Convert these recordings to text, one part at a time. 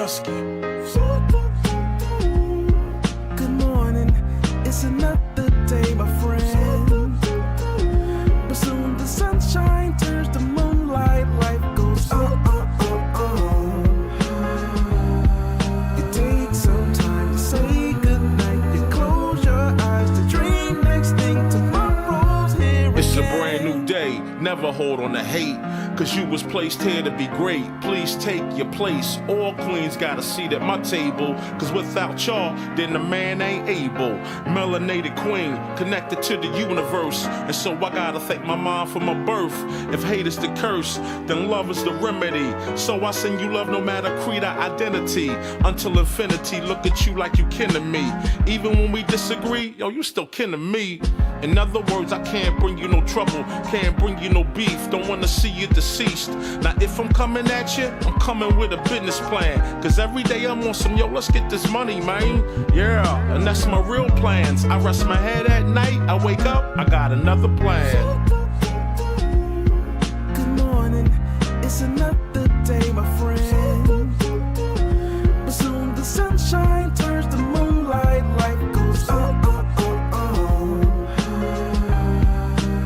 husky. Good morning, it's another day, my friend. But soon the sunshine turns to moonlight, life goes on. You take some time to say goodnight, you close your eyes to dream next thing tomorrow's here. It's a brand new day, never hold on to hate, cause you was placed here to be great. Please take your place. All queens got a seat at my table, cause without y'all, then the man ain't able. Melanated queen, connected to the universe, and so I gotta thank my mom for my birth. If hate is the curse, then love is the remedy. So I send you love no matter creed or identity. Until infinity, look at you like you kin to me. Even when we disagree, yo, you still kin to me. In other words, I can't bring you no trouble, can't bring you no beef, don't wanna see you deceased. Now if I'm coming at you, I'm coming with a business plan, cause every day I'm on some, yo, let's get this money, man. Yeah, and that's my real plans. I rest my head at night, I wake up, I got another plan. Good morning, it's another day, my friend. But soon the sunshine turns to moonlight, life goes on.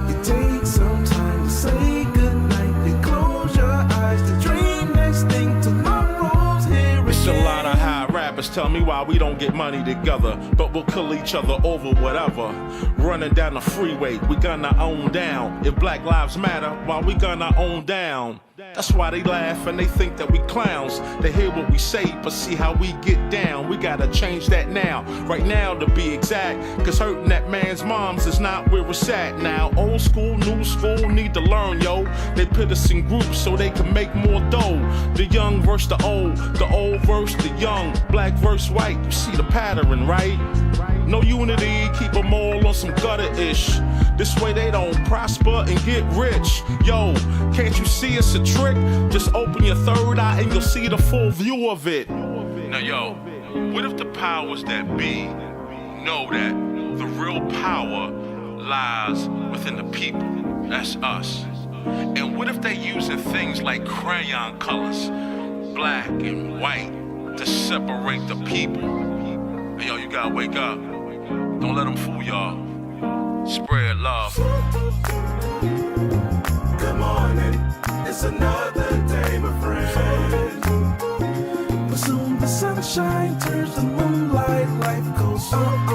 You take some time to say goodnight, you close your eyes to dream next thing tomorrow's here again. It's a lot of high rappers tell me why we don't get money together, but we'll kill each other over whatever. Running down the freeway, we gonna own down. If Black Lives Matter, why we gonna own down? That's why they laugh and they think that we clowns. They hear what we say, but see how we get down. We gotta change that now, right now to be exact, cause hurting that man's moms is not where it's at now. Old school, new school need to learn, yo. They put us in groups so they can make more dough. The young versus the old versus the young, black versus white, you see the pattern, right? No unity, keep them all on some gutter-ish. This way they don't prosper and get rich. Yo, can't you see it's a trick? Just open your third eye and you'll see the full view of it. Now yo, what if the powers that be know that the real power lies within the people? That's us. And what if they using things like crayon colors, black and white, to separate the people? Hey, yo, you gotta wake up. Don't let them fool y'all. Spread love. Good morning, it's another day, my friend. But soon the sunshine turns to moonlight, life goes on.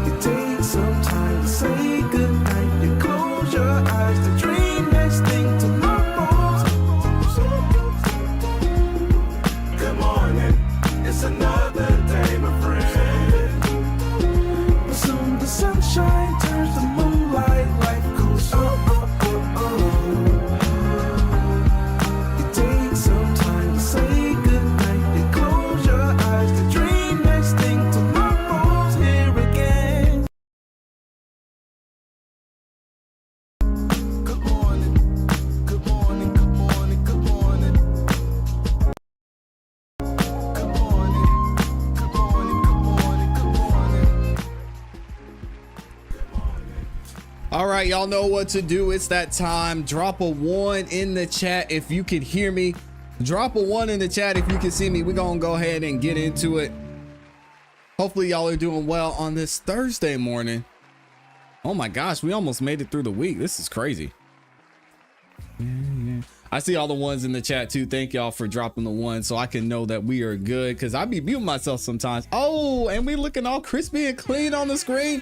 You take some time to say goodnight, you close your eyes to dream next thing tomorrow. Good morning, it's another day, my friend. But soon the sunshine turns to moonlight, life goes on. You take some time to say goodnight, you close your eyes to dream next thing tomorrow's here again. Good morning, good morning, good morning, good morning. Good morning, good morning, good morning, good morning. All right, y'all know what to do. It's that time. Drop a 1 in the chat if you can hear me. Drop a 1 in the chat if you can see me. We're gonna go ahead and get into it. Hopefully y'all are doing well on this Thursday morning. Oh my gosh, we almost made it through the week. This is crazy. I see all the ones in the chat too. Thank y'all for dropping the 1 so I can know that we are good, because I be muting myself sometimes. Oh, and we looking all crispy and clean on the screen.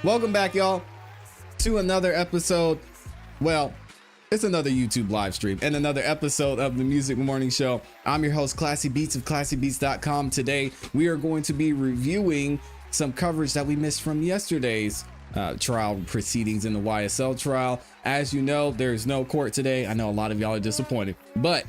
Welcome back, y'all, to another episode. Well, it's another YouTube live stream and another episode of the Music Morning Show. I'm your host, ClassE Beats of ClassEbeats.com. Today, we are going to be reviewing some coverage that we missed from yesterday's trial proceedings in the YSL trial. As you know, there's no court today. I know a lot of y'all are disappointed, but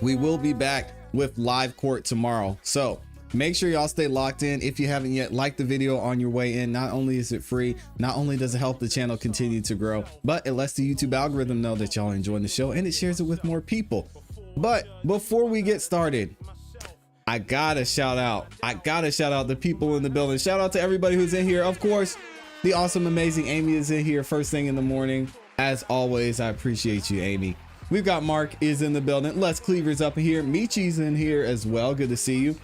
we will be back with live court tomorrow. So make sure y'all stay locked in. If you haven't yet, like the video on your way in. Not only is it free, not only does it help the channel continue to grow, but it lets the YouTube algorithm know that y'all are enjoying the show and it shares it with more people. But before we get started, I gotta shout out the people in the building. Shout out to everybody who's in here. Of course, the awesome, amazing Amy is in here first thing in the morning. As always, I appreciate you, Amy. We've got Mark is in the building. Les Cleaver's up in here. Michi's in here as well. Good to see you.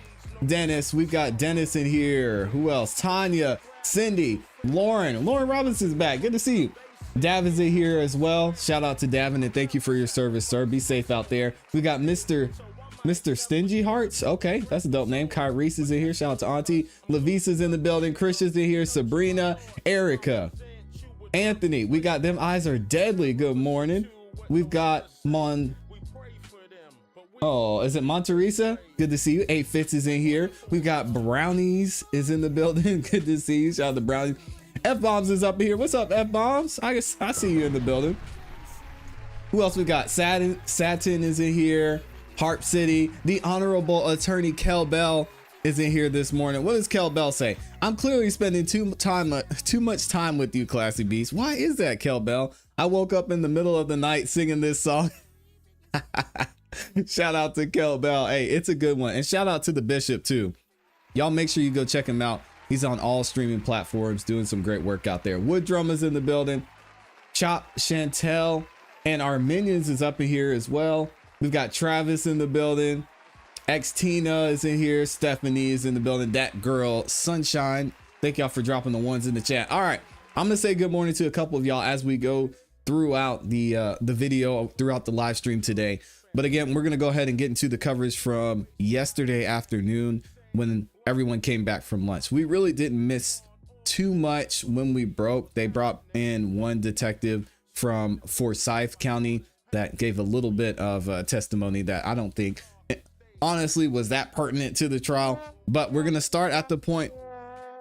Dennis, we've got Dennis in here. Who else? Tanya, Cindy, Lauren Robinson's back. Good to see you. Davin's in here as well. Shout out to Davin and thank you for your service, sir. Be safe out there. We got Mr. Stingy Hearts. Okay, that's a dope name. Kyrese is in here. Shout out to Auntie. Lavisa's in the building. Christian's in here. Sabrina, Erica, Anthony. We got Them Eyes Are Deadly. Good morning. We've got is it Monterisa? Good to see you. 8 Fits is in here. We've got Brownies is in the building. Good to see you. Shout out to Brownies. F-Bombs is up here. What's up, F-Bombs? I see you in the building. Who else we got? Satin is in here. Harp City. The Honorable Attorney Kel Bell is in here this morning. What does Kel Bell say? I'm clearly spending too much time with you, Classy Beast. Why is that, Kel Bell? I woke up in the middle of the night singing this song. Shout out to Kel Bell. Hey, it's a good one. And shout out to the Bishop too. Y'all make sure you go check him out. He's on all streaming platforms doing some great work out there. Wood Drum is in the building. Chop Chantel and our minions is up in here as well. We've got Travis in the building. X-Tina is in here. Stephanie is in the building. That girl, Sunshine. Thank y'all for dropping the ones in the chat. All right. I'm going to say good morning to a couple of y'all as we go throughout the video, throughout the live stream today. But again, we're going to go ahead and get into the coverage from yesterday afternoon when everyone came back from lunch. We really didn't miss too much when we broke. They brought in one detective from Forsyth County that gave a little bit of testimony that I don't think honestly was that pertinent to the trial. But we're going to start at the point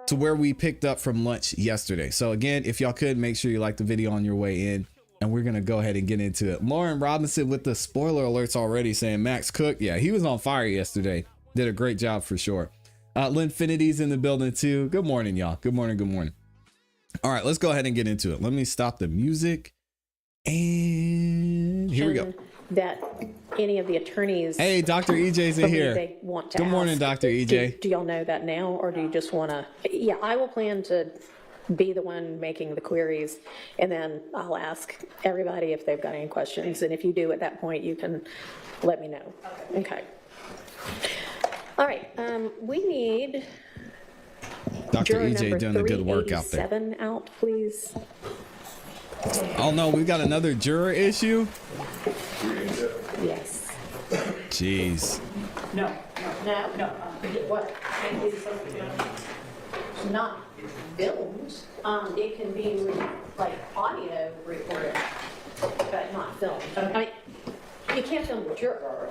to where we picked up from lunch yesterday. So again, if y'all could make sure you like the video on your way in, and we're going to go ahead and get into it. Lauren Robinson with the spoiler alerts already saying Max Cook. Yeah, he was on fire yesterday. Did a great job for sure. Linfinity's in the building too. Good morning, y'all. Good morning. Good morning. All right, let's go ahead and get into it. Let me stop the music. And here we go. That any of the attorneys. Hey, Dr. EJ's in here. They want to Good morning, ask. Dr. EJ. Do y'all know that now, or do you just want to? Yeah, I will plan to be the one making the queries, and then I'll ask everybody if they've got any questions. And if you do at that point, you can let me know. Okay. All right. We need Dr. juror EJ number doing a good work out there. 387 out, please. Oh no, we've got another juror issue. Yes. Jeez. No. What? Not filmed. It can be like audio recorded, but not filmed. I mean, you can't film the juror.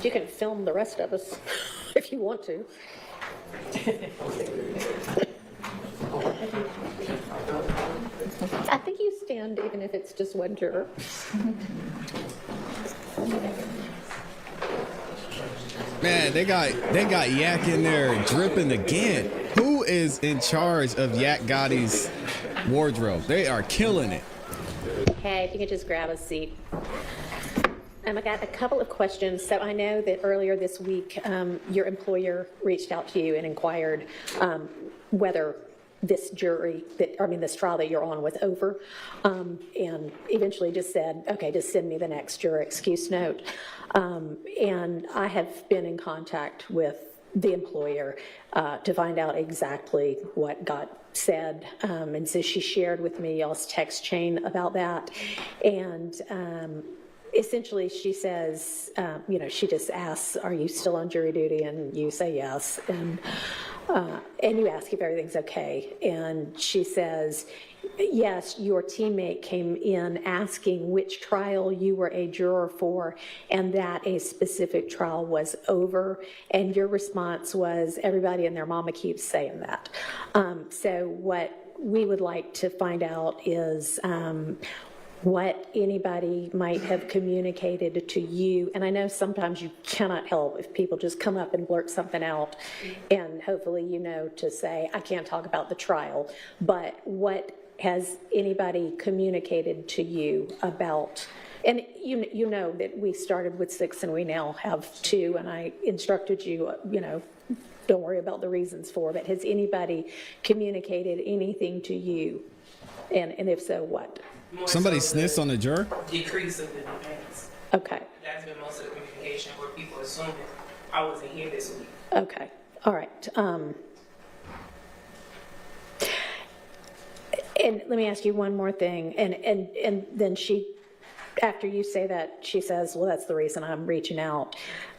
You can film the rest of us if you want to. I think you stand even if it's just one juror. Man, they got Yak in there dripping again. Who is in charge of Yak Gotti's wardrobe? They are killing it. Hey, if you could just grab a seat. I got a couple of questions. So I know that earlier this week, your employer reached out to you and inquired whether this this trial that you're on was over, and eventually just said, okay, just send me the next juror excuse note. And I have been in contact with the employer to find out exactly what got said. And so she shared with me y'all's text chain about that. And essentially she says, she just asks, are you still on jury duty? And you say yes. And you ask if everything's okay. And she says, yes, your teammate came in asking which trial you were a juror for and that a specific trial was over. And your response was, everybody and their mama keeps saying that. So what we would like to find out is what anybody might have communicated to you. And I know sometimes you cannot help if people just come up and blurt something out, and hopefully to say, I can't talk about the trial, but what has anybody communicated to you about? And you know that we started with 6 and we now have 2, and I instructed you, don't worry about the reasons for, but has anybody communicated anything to you? And if so, what? More Somebody so snitched the on the juror? decrease of the defense. Okay, That's been most of the communication where people assuming I wasn't here this week. okay, all right. And let me ask you one more thing, and then she, after you say that, she says, well, that's the reason I'm reaching out.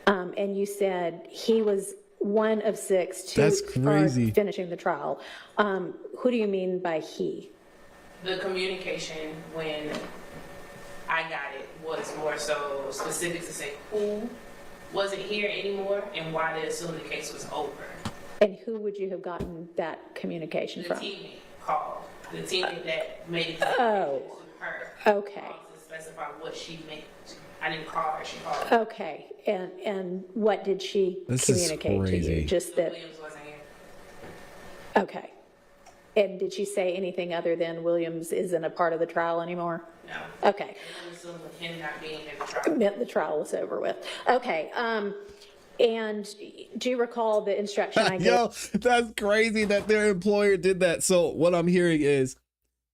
And you said he was one of 6 That's are crazy. finishing the trial. Who do you mean by he? The communication when I got it was more so specific to say who wasn't here anymore and why they assumed the case was over. And who would you have gotten that communication The from? teammate called. The teammate that made it Oh, to her. okay. Called to specify what she meant. I didn't call her, she called me. Okay, and what did she This is communicate to you? crazy. Just that, Williams wasn't here. okay. And did she say anything other than Williams isn't a part of the trial anymore? No. Okay, I'm assuming him not being in the trial. meant the trial was over with. Okay, and do you recall the instruction I gave? Yo, that's crazy that their employer did that. So what I'm hearing is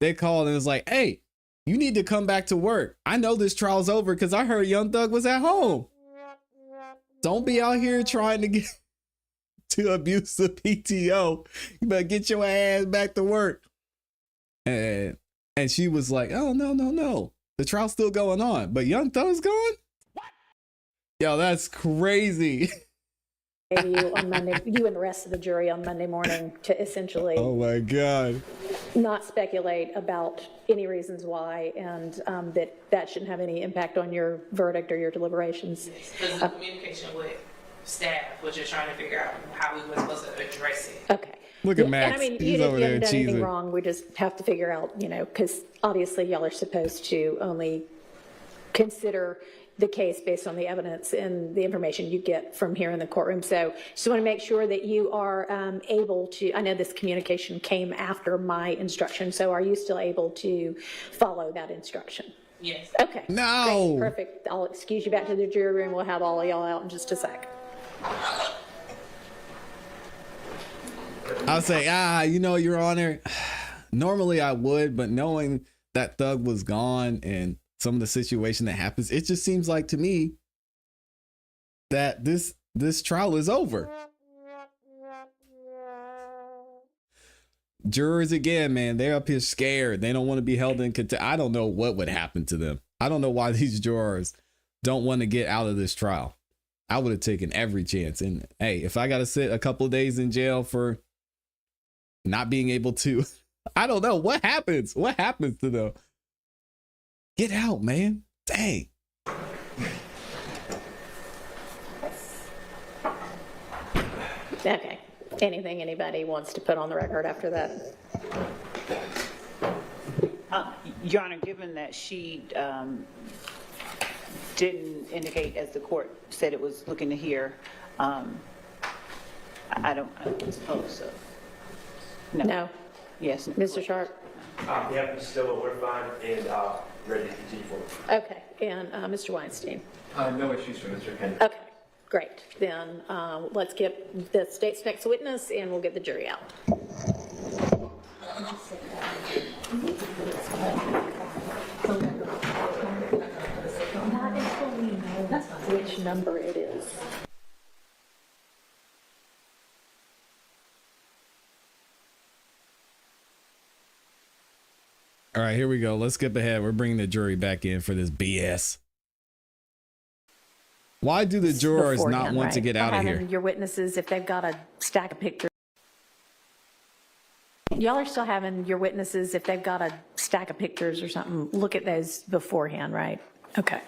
they called and it's like, hey, you need to come back to work. I know this trial's over because I heard Young Thug was at home. Don't be out here trying to get to abuse the PTO. You better get your ass back to work. And she was like, oh, no. The trial's still going on, but Young Thug's gone? Yo, that's crazy. You on Monday, you and the rest of the jury on Monday morning to essentially Oh my God. not speculate about any reasons why, and that shouldn't have any impact on your verdict or your deliberations. Because the communication with staff was just trying to figure out how we were supposed to address it. Okay. Look at And Max. I mean, He's you over there haven't done anything cheesing. wrong. We just have to figure out, because obviously y'all are supposed to only consider the case based on the evidence and the information you get from here in the courtroom. So just want to make sure that you are able to, I know this communication came after my instruction, so are you still able to follow that instruction? Yes. Okay. No. Great, perfect. I'll excuse you back to the jury room. We'll have all of y'all out in just a sec. I'll say, Your Honor, normally I would, but knowing that Thug was gone and some of the situation that happens, it just seems like to me that this trial is over. Jurors again, man, they're up here scared. They don't want to be held in contempt. I don't know what would happen to them. I don't know why these jurors don't want to get out of this trial. I would have taken every chance. And hey, if I got to sit a couple of days in jail for not being able to, I don't know what happens. What happens to them? Get out, man. Dang. Okay. Anything anybody wants to put on the record after that? Your Honor, given that she didn't indicate, as the court said it was looking to hear, I don't suppose so. No? Yes. Mr. Sharp? Yep, still, we're fine and ready to continue forward. Okay. And Mr. Weinstein? No issues for Mr. Kendrick. Okay. Great. Then let's get the state's next witness and we'll get the jury out. Not until we know which number it is. All right, here we go. Let's skip ahead. We're bringing the jury back in for this BS. Why do the jurors not Beforehand, want to right? get out of Having here? your witnesses, if they've got a stack of pictures. Y'all are still having your witnesses, if they've got a stack of pictures or something, look at those beforehand, right? Okay.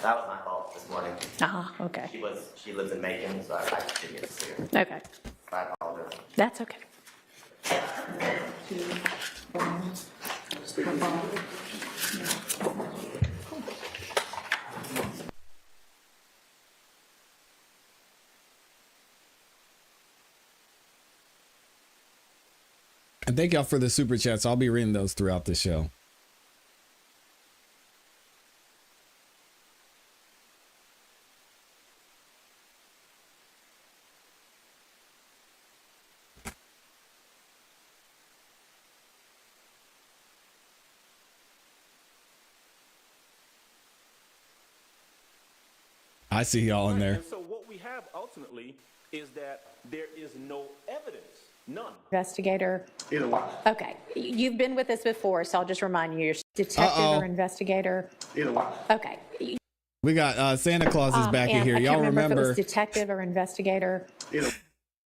That was my fault this morning. Okay. She lives in Macon, so I didn't get to see her. Okay. I apologize. That's okay. And thank y'all for the super chats. I'll be reading those throughout the show. I see y'all in there. And so what we have ultimately is that there is no evidence, none. Investigator? Either one. Okay, you've been with us before, so I'll just remind you, you're detective or investigator? Either one. Okay. We got Santa Claus is back in And here. I Y'all can't remember if it remember? was detective or investigator. Either.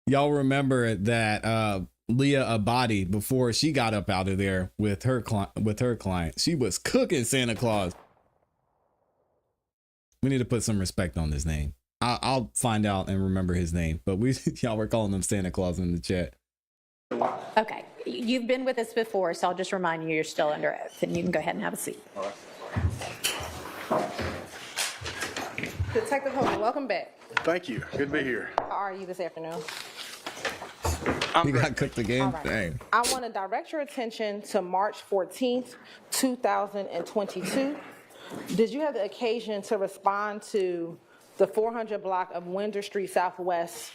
Y'all remember that Leah Abadi, before she got up out of there with her client, she was cooking Santa Claus. We need to put some respect on his name. I'll find out and remember his name, but y'all were calling him Santa Claus in the chat. Okay, you've been with us before, so I'll just remind you, you're still under oath, and you can go ahead and have a seat. Detective Hogan, welcome back. Thank you. Good to be here. How are you this afternoon? You got cooked again? All right. Dang. I want to direct your attention to March 14th, 2022. Did you have the occasion to respond to the 400 block of Windsor Street Southwest,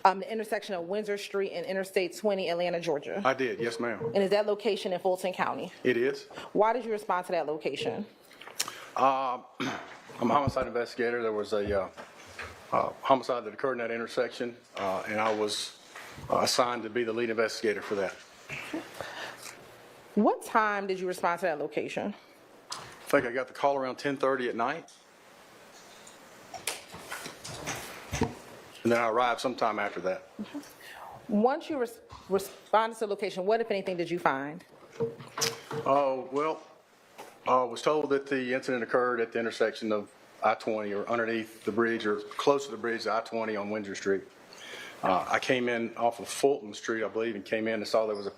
the intersection of Windsor Street and Interstate 20, Atlanta, Georgia? I did. Yes, ma'am. And is that location in Fulton County? It is. Why did you respond to that location? I'm a homicide investigator. There was a homicide that occurred in that intersection, and I was assigned to be the lead investigator for that. What time did you respond to that location? I think I got the call around 10:30 at night. And then I arrived sometime after that. Once you responded to the location, what, if anything, did you find? Oh, well, I was told that the incident occurred at the intersection of I-20 or underneath the bridge or close to the bridge, I-20 on Windsor Street. I came in off of Fulton Street, I believe, and came in and saw there was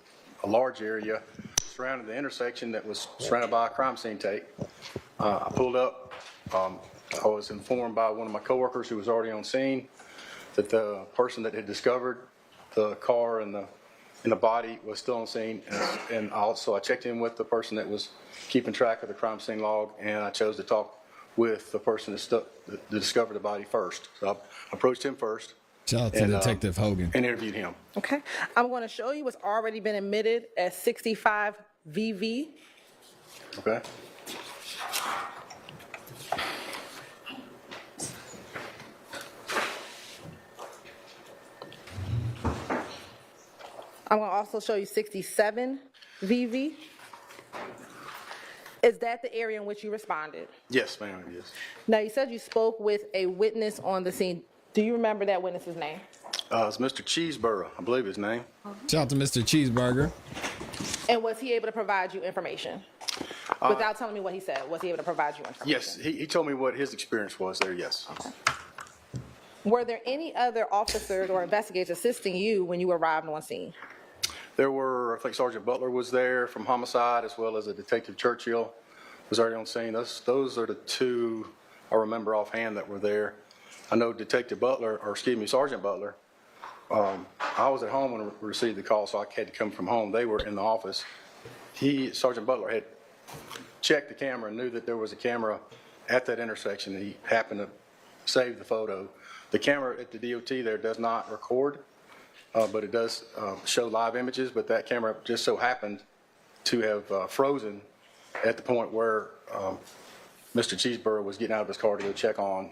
a large area surrounding the intersection that was surrounded by a crime scene tape. I pulled up. I was informed by one of my coworkers who was already on scene that the person that had discovered the car and the body was still on scene, and also I checked in with the person that was keeping track of the crime scene log, and I chose to talk with the person that discovered the body first. So I approached him first. Shout out to Detective Hogan. And interviewed him. Okay. I'm going to show you what's already been admitted as 65 VV. Okay. I'm going to also show you 67 VV. Is that the area in which you responded? Yes, ma'am, it is. Now, you said you spoke with a witness on the scene. Do you remember that witness's name? It's Mr. Cheeseborough, I believe his name. Shout out to Mr. Cheeseburger. And was he able to provide you information? Without telling me what he said, was he able to provide you information? Yes, he told me what his experience was there, yes. Okay. Were there any other officers or investigators assisting you when you arrived on scene? There were, I think Sergeant Butler was there from homicide, as well as a Detective Churchill was already on scene. Those are the two I remember offhand that were there. I know Detective Butler, or excuse me, Sergeant Butler, I was at home when I received the call, so I had to come from home. They were in the office. Sergeant Butler had checked the camera and knew that there was a camera at that intersection, and he happened to save the photo. The camera at the DOT there does not record, but it does show live images, but that camera just so happened to have frozen at the point where Mr. Cheeseborough was getting out of his car to go check on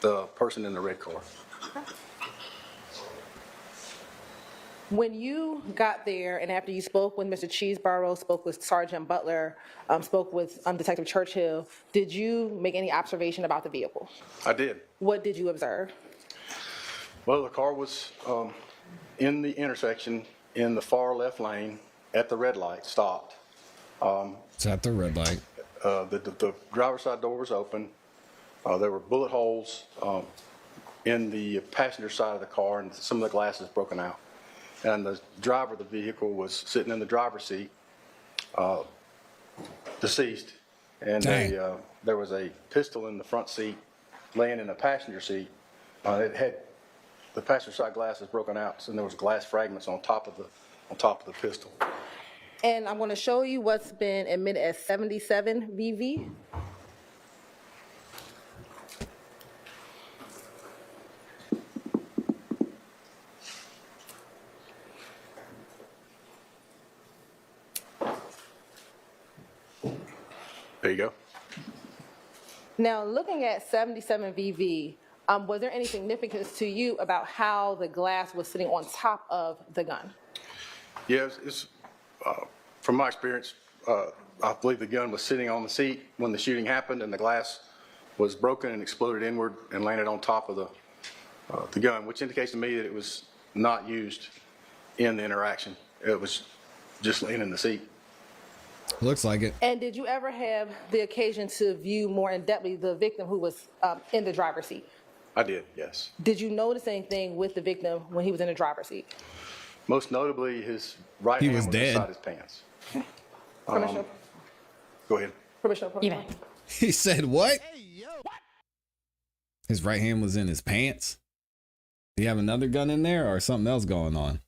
the person in the red car. When you got there and after you spoke with Mr. Cheeseborough, spoke with Sergeant Butler, spoke with Detective Churchill, did you make any observation about the vehicle? I did. What did you observe? Well, the car was in the intersection in the far left lane at the red light, stopped. It's at the red light. The driver's side door was open. There were bullet holes in the passenger side of the car, and some of the glasses broken out. And the driver of the vehicle was sitting in the driver's seat, deceased. And there was a pistol in the front seat, laying in the passenger seat. It had the passenger side glasses broken out, and there was glass fragments on top of the pistol. And I'm going to show you what's been admitted as 77 VV. There you go. Now, looking at 77 VV, Was there any significance to you about how the glass was sitting on top of the gun? Yes, from my experience, I believe the gun was sitting on the seat when the shooting happened, and the glass was broken and exploded inward and landed on top of the gun, which indicates to me that it was not used in the interaction. It was just laying in the seat. Looks like it. And did you ever have the occasion to view more in depthly the victim who was in the driver's seat? I did, yes. Did you notice anything with the victim when he was in the driver's seat? Most notably, his right He hand was was dead. inside his pants. Commissioner, Go ahead. Commissioner, You may. He said what? His right hand was in his pants. Do you have another gun in there or something else going on?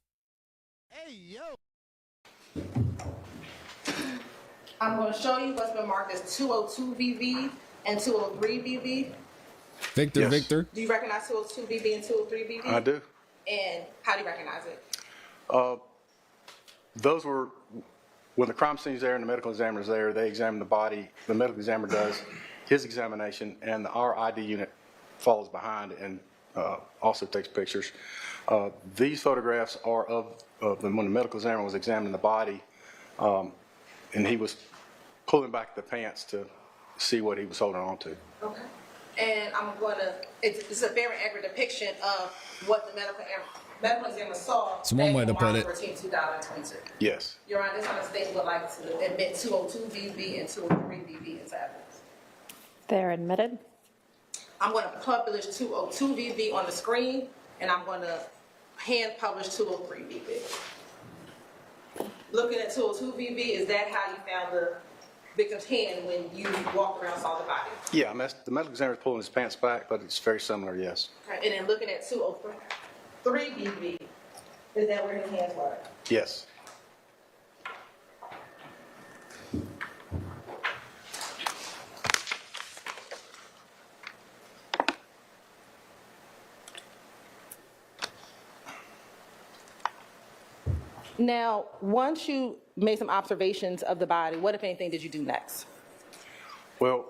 I'm going to show you what's been marked as 202 VV and 203 VV. Victor, Yes. Victor. Do you recognize 202 VV and 203 VV? I do. And how do you recognize it? Those were, when the crime scene's there and the medical examiner's there, they examine the body. The medical examiner does his examination, and our ID unit follows behind and also takes pictures. These photographs are of when the medical examiner was examining the body, and he was pulling back the pants to see what he was holding on to. Okay. And I'm going to, it's a very accurate depiction of what the medical examiner saw. It's one way to put it. March 14, 2022. Yes. Your Honor, this on the state would like to admit 202 VV and 203 VV as evidence. They're admitted. I'm going to publish 202 VV on the screen, and I'm going to hand publish 203 VV. Looking at 202 VV, is that how you found the victim's hand when you walked around and saw the body? Yeah, the medical examiner's pulling his pants back, but it's very similar, yes. Okay. And then looking at 203 VV, is that where his hands were? Yes. Now, once you made some observations of the body, what, if anything, did you do next? Well,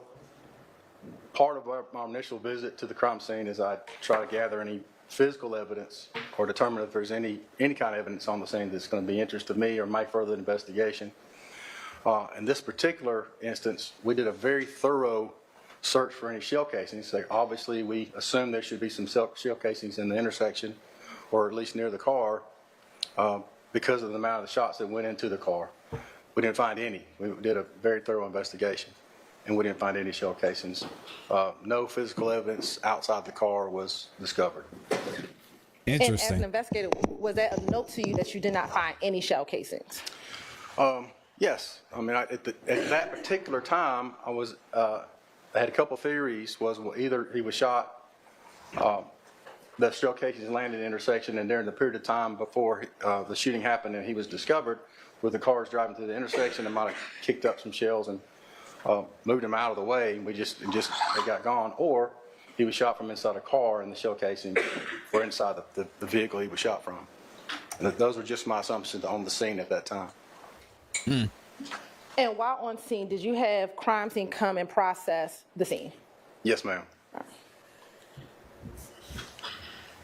part of my initial visit to the crime scene is I try to gather any physical evidence or determine if there's any kind of evidence on the scene that's going to be interest to me or might further investigation. In this particular instance, we did a very thorough search for any shell casings. So obviously, we assumed there should be some shell casings in the intersection or at least near the car because of the amount of the shots that went into the car. We didn't find any. We did a very thorough investigation, and we didn't find any shell casings. No physical evidence outside the car was discovered. And as an Interesting. investigator, was that a note to you that you did not find any shell casings? Yes, I mean, at that particular time, I had a couple theories. Was, well, either he was shot, the shell casings landed in the intersection, and during the period of time before the shooting happened and he was discovered, with the cars driving through the intersection, they might have kicked up some shells and moved him out of the way, and they got gone. Or he was shot from inside a car, and the shell casings were inside the vehicle he was shot from. And those were just my assumptions on the scene at that time. And while on scene, did you have crime scene come and process the scene? Yes, ma'am.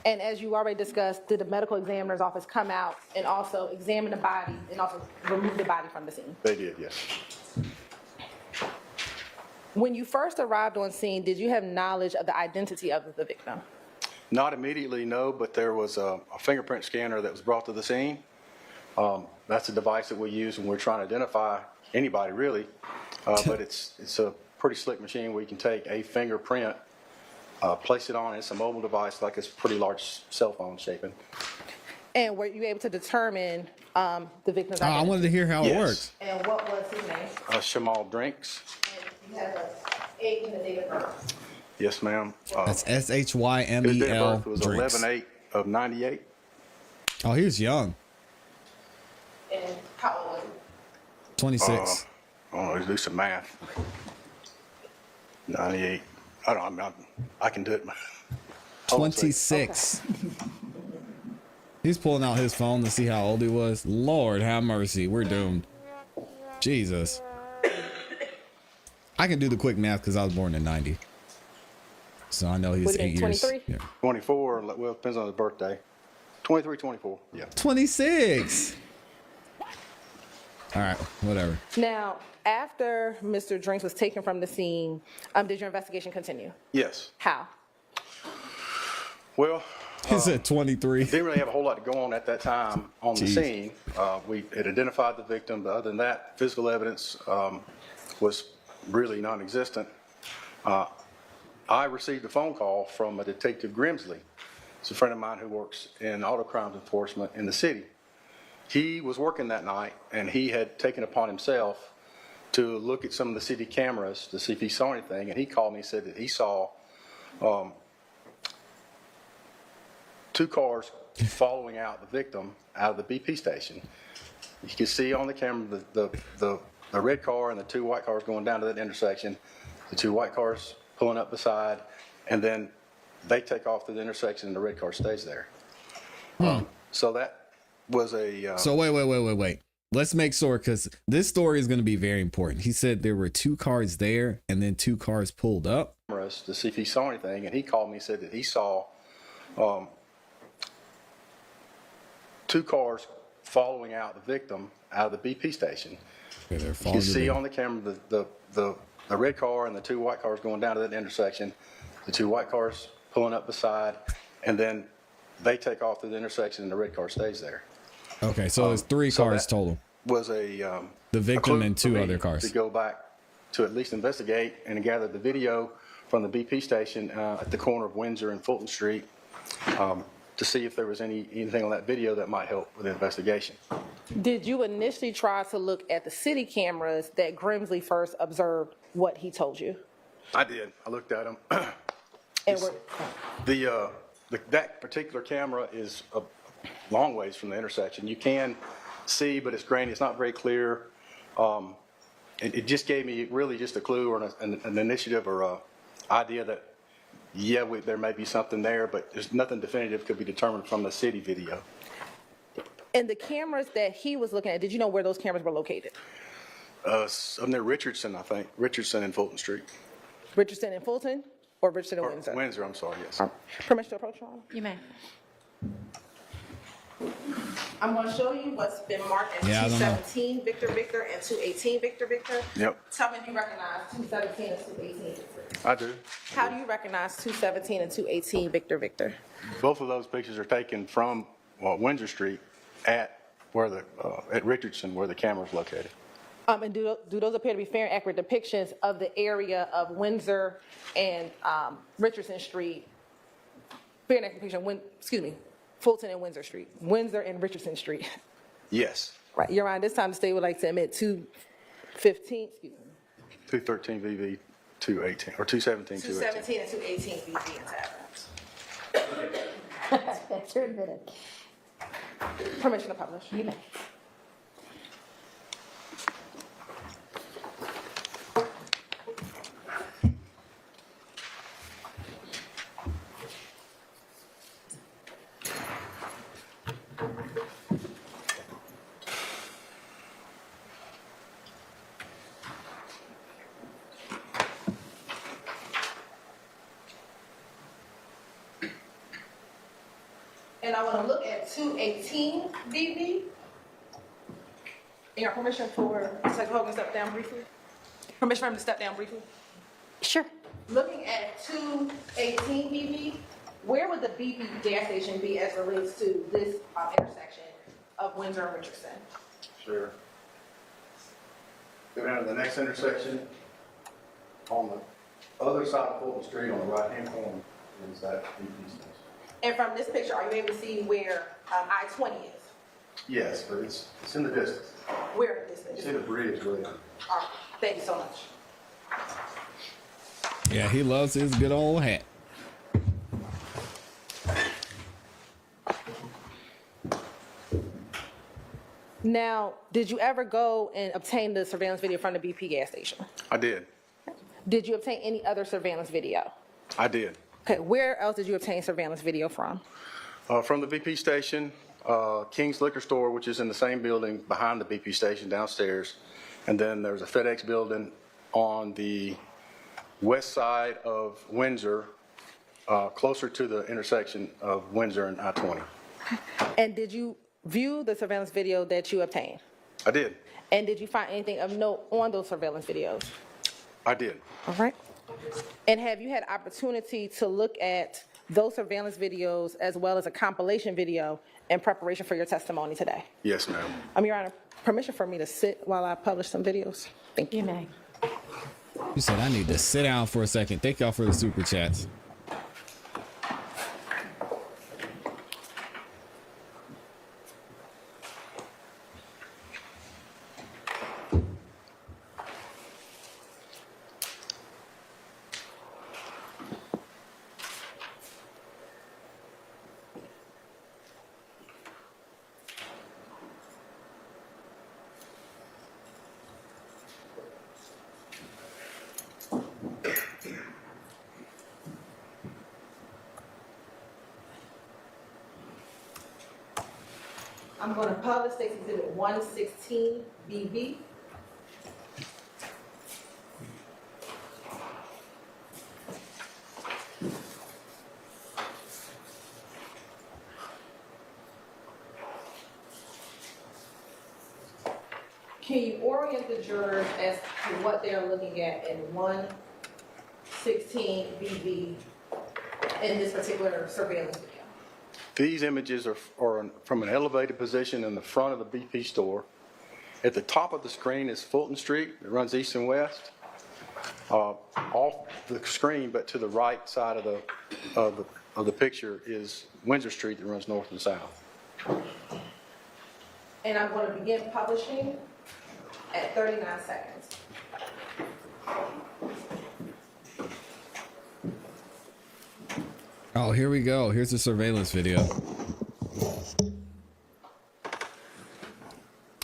And as you already discussed, did the medical examiner's office come out and also examine the body and also remove the body from the scene? They did, yes. When you first arrived on scene, did you have knowledge of the identity of the victim? Not immediately, no, but there was a fingerprint scanner that was brought to the scene. That's a device that we use when we're trying to identify anybody, really. But it's a pretty slick machine where you can take a fingerprint, place it on. It's a mobile device, like it's pretty large cell phone shaping. And were you able to determine the victim's I identity? wanted to hear how it works. And what was his name? Shymel Drinks. And you have a age and the date of birth. Yes, ma'am. That's His date of SHYMEL birth was drinks. 11/8 of 98. Oh, he was young. And how old was he? 26. I don't know, do some math. 98. I can do it. 26. He's pulling out his phone to see how old he was. Lord have mercy. We're doomed. Jesus. I can do the quick math because I was born in 90. So I know he's Was it 8 years. 23? Yeah. 24, well, it depends on his birthday. 23, 24, yeah. 26. All right, whatever. Now, after Mr. Drinks was taken from the scene, did your investigation continue? Yes. How? Well, He said 23. didn't really have a whole lot to go on at that time on the Jeez. scene. We had identified the victim, but other than that, physical evidence was really non-existent. I received a phone call from a Detective Grimsley. It's a friend of mine who works in auto crimes enforcement in the city. He was working that night, and he had taken upon himself to look at some of the city cameras to see if he saw anything, and he called me and said that he saw 2 cars following out the victim out of the BP station. You can see on the camera the red car and the 2 white cars going down to that intersection, the 2 white cars pulling up beside, and then they take off to the intersection and the red car stays there. So that was a... So wait. Let's make sure, because this story is going to be very important. He said there were 2 cars there and then 2 cars pulled up. Cameras to see if he saw anything, and he called me and said that he saw 2 cars following out the victim out of the BP station. Okay, they're You following can the see victim. on the camera the red car and the 2 white cars going down to that intersection, the 2 white cars pulling up beside, and then they take off to the intersection and the red car stays there. Okay, so it's 3 so cars that total. Was a The a victim clue and for 2 me other cars. to go back to at least investigate and gather the video from the BP station at the corner of Windsor and Fulton Street to see if there was anything on that video that might help with the investigation. Did you initially try to look at the city cameras that Grimsley first observed what he told you? I did. I looked at them. And were, That particular camera is a long ways from the intersection. You can see, but it's grainy. It's not very clear. It just gave me really just a clue or an initiative or a idea that, yeah, there may be something there, but there's nothing definitive could be determined from the city video. and the cameras that he was looking at, did you know where those cameras were located? I'm near Richardson, I think. Richardson and Fulton Street. Richardson and Fulton or Richardson and Or Windsor? Windsor, I'm sorry, yes. Permission to approach, Your Honor? You may. I'm going to show you what's been marked as Yeah, I don't know. 217 Victor Victor and 218 Victor Victor. Yep, Tell me if you recognize 217 and 218 Victor. I do. How do you recognize 217 and 218 Victor Victor? Both of those pictures are taken from Windsor Street at Richardson, where the camera's located. And do those appear to be fair and accurate depictions of the area of Windsor and Richardson Street? Fair and accurate depiction, Fulton and Windsor Street. Windsor and Richardson Street. Yes, Right, Your Honor, this time the state would like to admit 215, 213 VV 218, or 217 218. 217 and 218 VP into evidence. That's your admitted. Permission to publish. You may. And I want to look at 218 VV. And your permission for Secretary Hogan to step down briefly? Permission for him to step down briefly? Sure. Looking at 218 VV, where would the BP gas station be as relates to this intersection of Windsor and Richardson? Sure. Go down to the next intersection. On the other side of Fulton Street, on the right-hand corner, is that BP station. And from this picture, are you able to see where I-20 is? Yes, but it's in the distance. Where in this You see picture? the bridge really. All right, thank you so much. Yeah, he loves his good old hat. Now, did you ever go and obtain the surveillance video from the BP gas station? I did. Did you obtain any other surveillance video? I did. Okay, where else did you obtain surveillance video from? From the BP station, King's Liquor Store, which is in the same building behind the BP station downstairs. And then there's a FedEx building on the west side of Windsor closer to the intersection of Windsor and I-20. And did you view the surveillance video that you obtained? I did. And did you find anything of note on those surveillance videos? I did. All right. And have you had opportunity to look at those surveillance videos as well as a compilation video in preparation for your testimony today? Yes, ma'am. Your Honor, permission for me to sit while I publish some videos? Thank you. You may. You said I need to sit down for a second. Thank y'all for the super chats. I'm going to publish State's Exhibit 116 BB. Can you orient the jurors as to what they're looking at in 116 BB in this particular surveillance video? These images are from an elevated position in the front of the BP store. At the top of the screen is Fulton Street. It runs east and west. Off the screen, but to the right side of the picture, is Windsor Street that runs north and south. And I'm going to begin publishing at 39 seconds. Oh, here we go. Here's the surveillance video.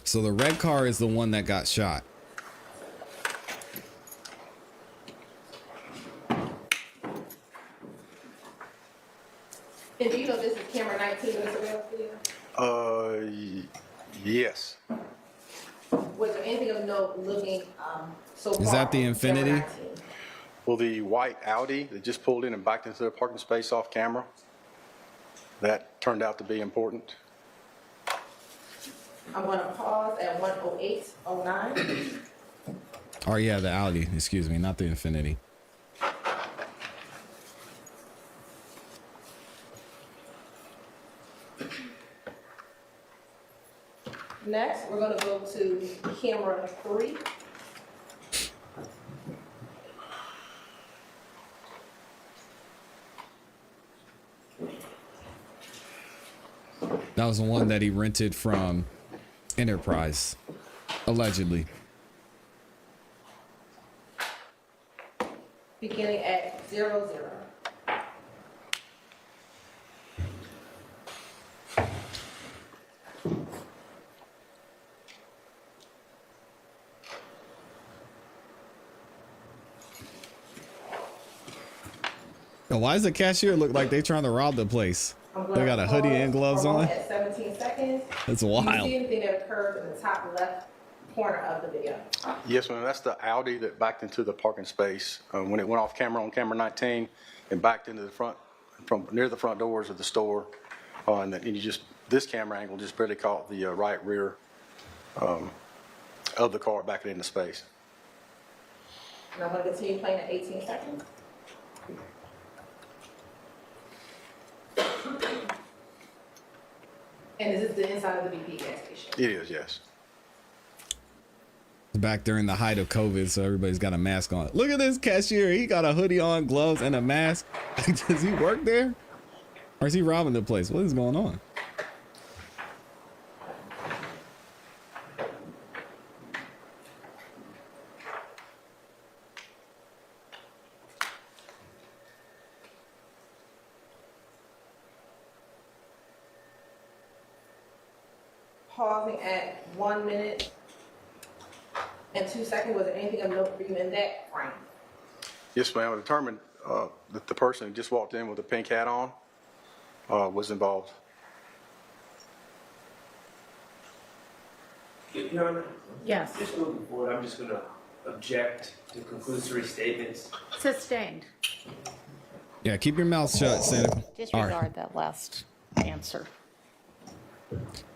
So the red car is the one that got shot. And do you know this is camera 19 in the surveillance video? Yes. Was there anything of note looking so far? Is that the on camera Infinity? 19? Well, the white Audi that just pulled in and backed into the parking space off camera, that turned out to be important. I'm going to pause at 1:08:09. Oh yeah, the Audi. Excuse me, not the Infinity. Next, we're going to go to camera 3. That was the one that he rented from Enterprise, allegedly. Beginning at 00. Now, why does the cashier look like they trying to rob the place? They got a hoodie and gloves on. At 17 seconds. That's Do you wild. see anything that occurs in the top left corner of the video? Yes, ma'am. That's the Audi that backed into the parking space when it went off camera on camera 19 and backed into the front, from near the front doors of the store. And this camera angle just barely caught the right rear of the car backing into space. And I'm going to continue playing at 18 seconds. And is this the inside of the BP gas station? It is, yes. Back during the height of COVID, so everybody's got a mask on. Look at this cashier. He got a hoodie on, gloves, and a mask. Does he work there? Or is he robbing the place? What is going on? Pausing at 1 minute and 2 seconds. Was there anything of note for you in that frame? Yes, ma'am. I determined that the person who just walked in with a pink hat on was involved. Your Honor? Yes. Just moving forward, I'm just going to object to conclusory statements. Sustained. Yeah, keep your mouth shut, Senator. Disregard that last answer.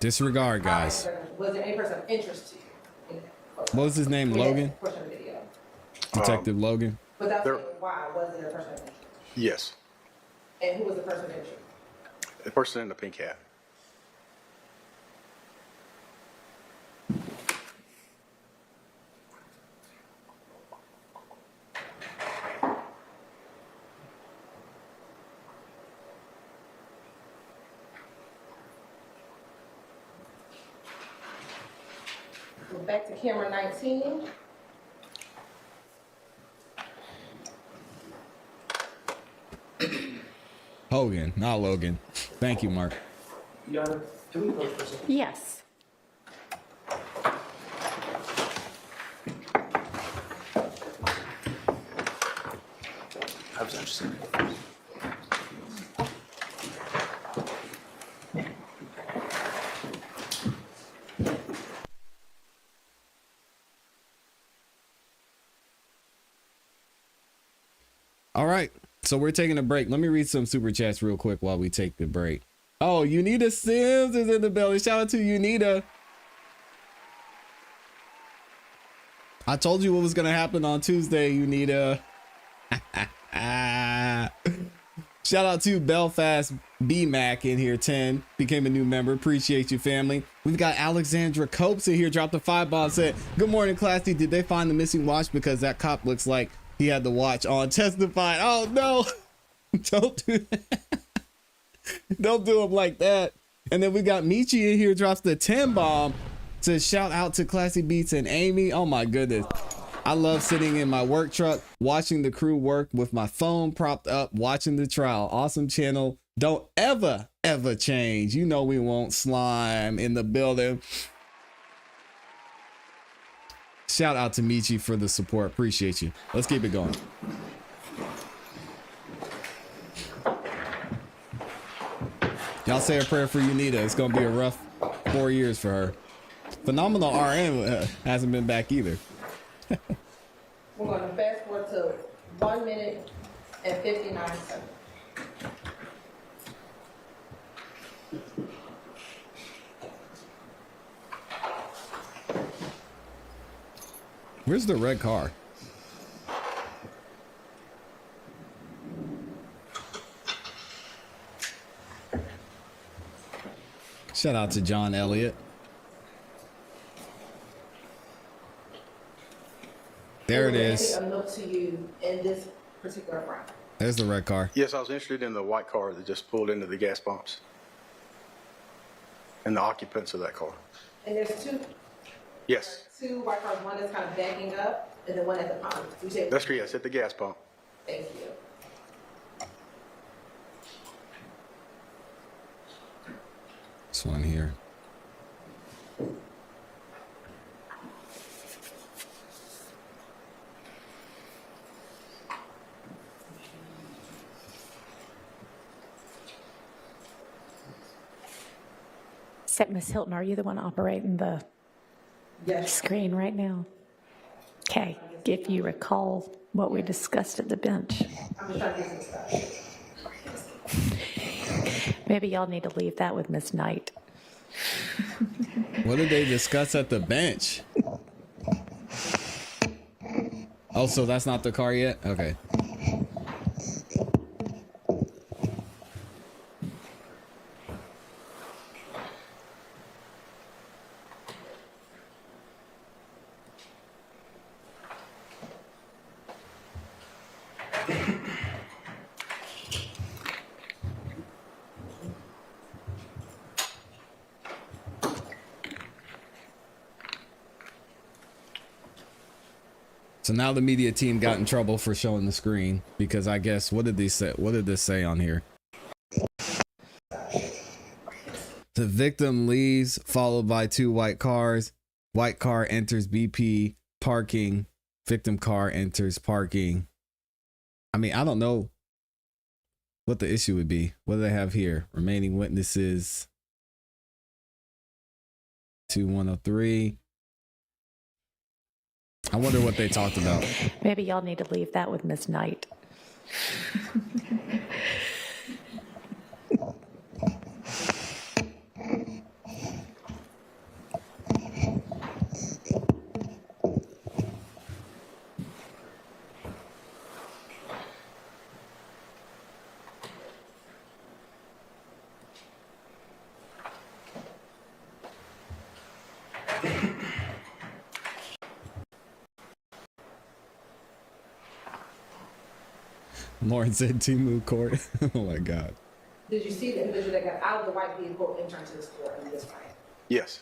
Disregard, guys. Was there any person of interest to you? What was his name? Logan? Portion of the video. Detective Logan? Without There- saying why, was there a person of interest? Yes, And who was the person of interest? the person in the pink hat. Go back to camera 19. Hogan, not Logan. Thank you, Mark. Yes. I was interested. All right. So we're taking a break. Let me read some super chats real quick while we take the break. Oh, Unita Sims is in the building. Shout out to Unita. I told you what was going to happen on Tuesday, Unita. Shout out to Belfast BMAC in here, 10. Became a new member. Appreciate you, family. We've got Alexandra Copes in here. Dropped a 5-bomb. Said, good morning, ClassE. Did they find the missing watch? Because that cop looks like he had the watch on. Testified. Oh, no. Don't do that. Don't do him like that. And then we got Michi in here. Drops the 10-bomb. Says, shout out to ClassE Beats and Amy. Oh, my goodness. I love sitting in my work truck, watching the crew work with my phone propped up, watching the trial. Awesome channel. Don't ever, ever change. You know we won't. Slime in the building. Shout out to Michi for the support. Appreciate you. Let's keep it going. Y'all say a prayer for Unita. It's going to be a rough 4 years for her. Phenomenal RN hasn't been back either. We're going to fast forward to 1 minute and 59 seconds. Where's the red car? Shout out to John Elliott. There it is. A note to you in this particular round. There's the red car. Yes, I was interested in the white car that just pulled into the gas pumps and the occupants of that car. And there's Yes, two white cars, one that's kind of backing up, and then one at the pump. You say, that's correct. Yes, at the gas pump. thank you. This one here. So, Ms. Hilton, are you the one operating the Yes. screen right now? Okay, if you recall what we discussed at the bench, I'm just trying to get some stuff. maybe y'all need to leave that with Ms. Knight. What did they discuss at the bench? Oh, so that's not the car yet? Okay. So now the media team got in trouble for showing the screen because I guess what did they say? What did this say on here? The victim leaves, followed by two white cars. White car enters BP parking. Victim car enters parking. I mean, I don't know what the issue would be. What do they have here? Remaining witnesses. 2103. I wonder what they talked about. Maybe y'all need to leave that with Ms. Knight. Lauren said Timu Court. Oh my God. Did you see the individual that got out of the white vehicle and turned to the store in this way? Yes.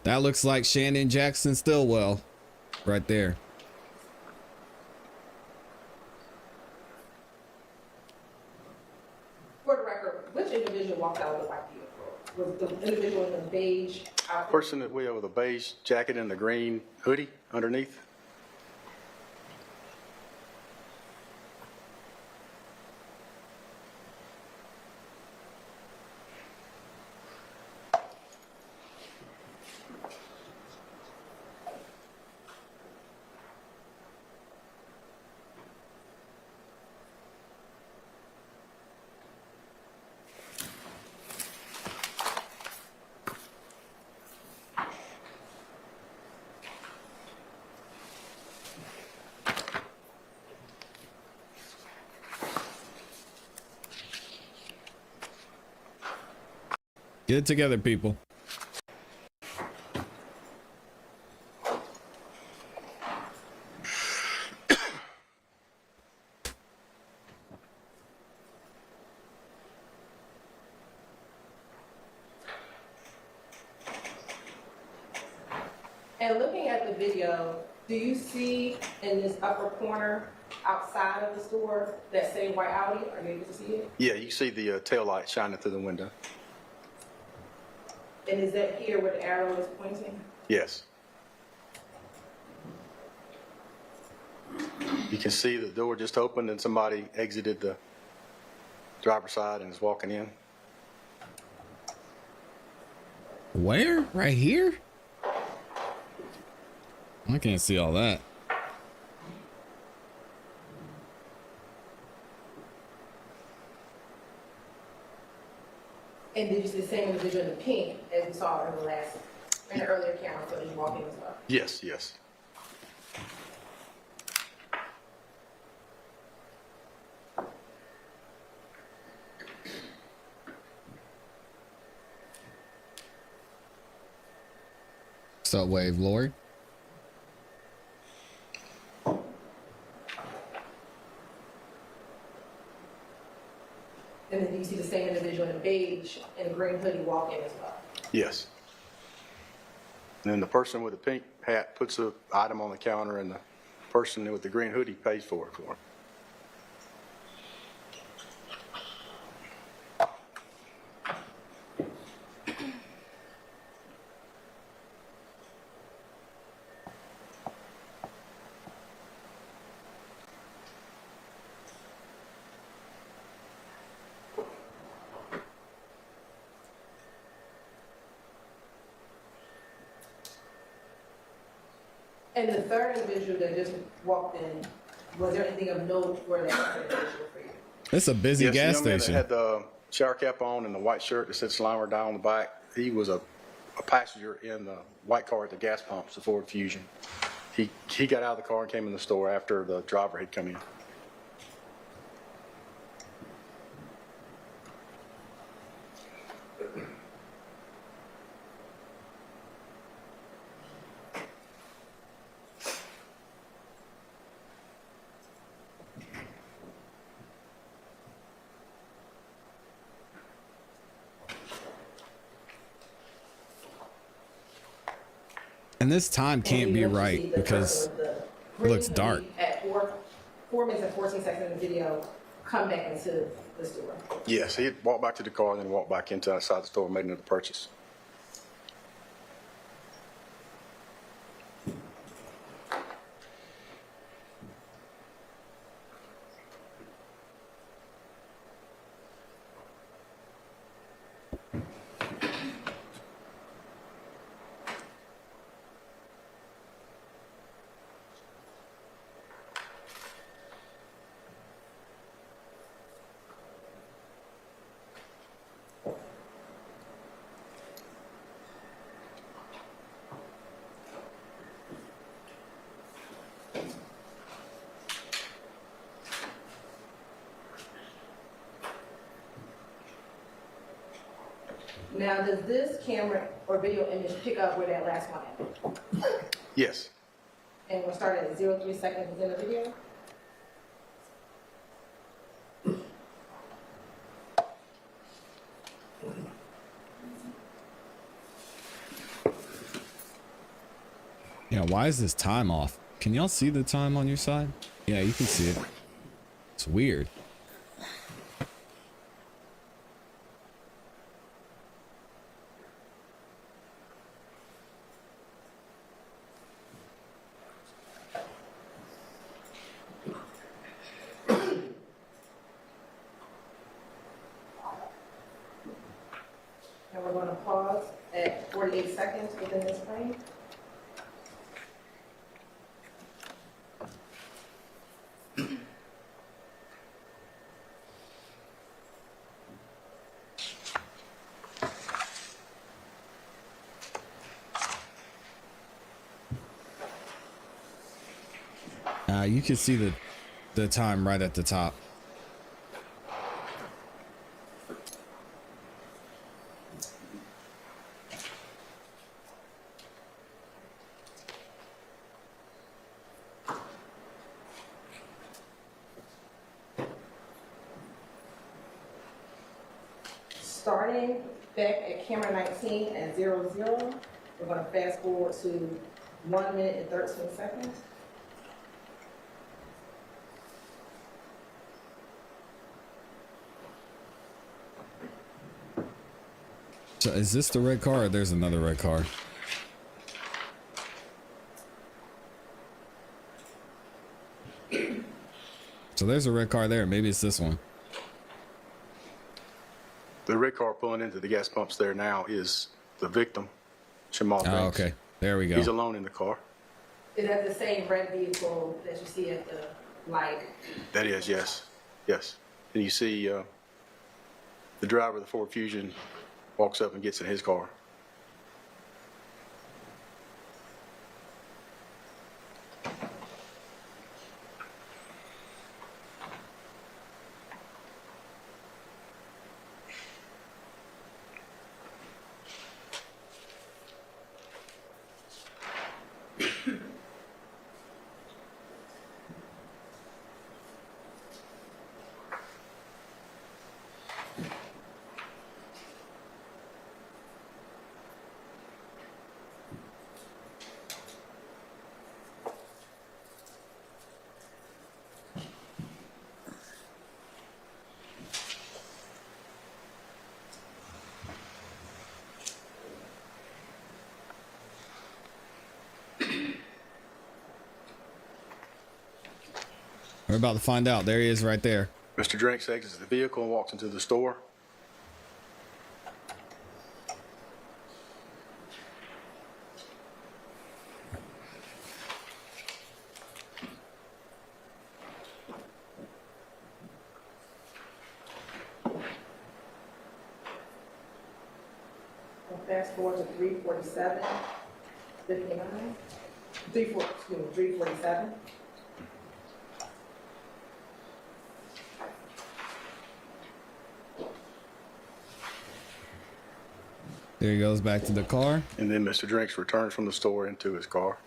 That looks like Shannon Jackson Stillwell right there. For the record, which individual walked out of the white vehicle? Was the individual in the beige outfit? Person that we have with a beige jacket and the green hoodie underneath. Get it together, people. And looking at the video, do you see in this upper corner outside of the store that same white Audi? Are you able to see it? Yeah, you see the tail light shining through the window. And is that here where the arrow is pointing? Yes. You can see the door just opened and somebody exited the driver's side and is walking in. Where? Right here? I can't see all that. And did you see the same individual in the pink as we saw in the earlier camera footage walking as well? Yes, yes. What's up, Wave Lord? And then do you see the same individual in beige and green hoodie walking as well? Yes. And then the person with the pink hat puts the item on the counter and the person with the green hoodie pays for it for him. And the third individual that just walked in, was there anything of note for that individual for you? It's a busy Yes, gas the young man station. that had the shower cap on and the white shirt that said Slimer down on the back, he was a passenger in the white car at the gas pumps, the Ford Fusion. He got out of the car and came in the store after the driver had come in. And this time can't be right because it looks dark. At 4 minutes and 14 seconds in the video, come back into the store. Yes, he had walked back to the car and then walked back into outside the store and made another purchase. Now, does this camera or video image pick up where that last one ended? Yes. And we'll start at 03 seconds in the video? Yeah, why is this time off? Can y'all see the time on your side? Yeah, you can see it. It's weird. And we're going to pause at 48 seconds within this frame. You can see the time right at the top. Starting back at camera 19 at 00, we're going to fast forward to 1 minute and 13 seconds. So is this the red car or there's another red car? So there's a red car there. Maybe it's this one. The red car pulling into the gas pumps there now is the victim, Shymel. Oh, okay. There we go. He's alone in the car. Is that the same red vehicle that you see at the light? That is, yes. Yes. And you see the driver of the Ford Fusion walks up and gets in his car. We're about to find out. There he is right there. Mr. Drakes exits the vehicle and walks into the store. We'll fast forward to 3:47, 59. 3:47. There he goes back to the car. And then Mr. Drakes returns from the store into his car.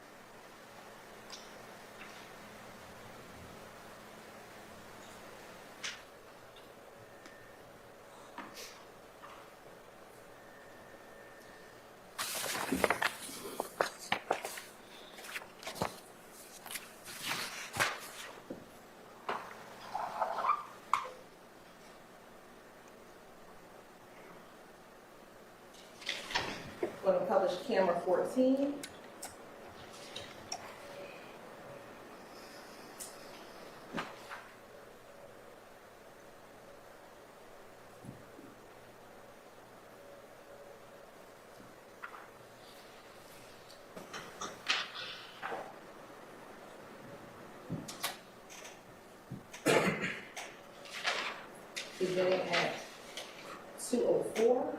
Going to publish camera 14. Beginning at 2:04.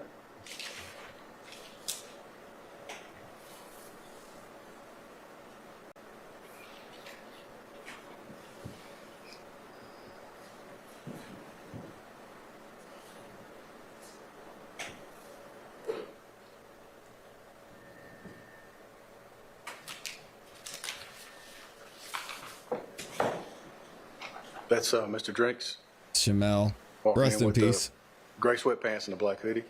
That's Mr. Drinks. Shymel, Walking rest in with the peace. gray sweatpants and a black hoodie.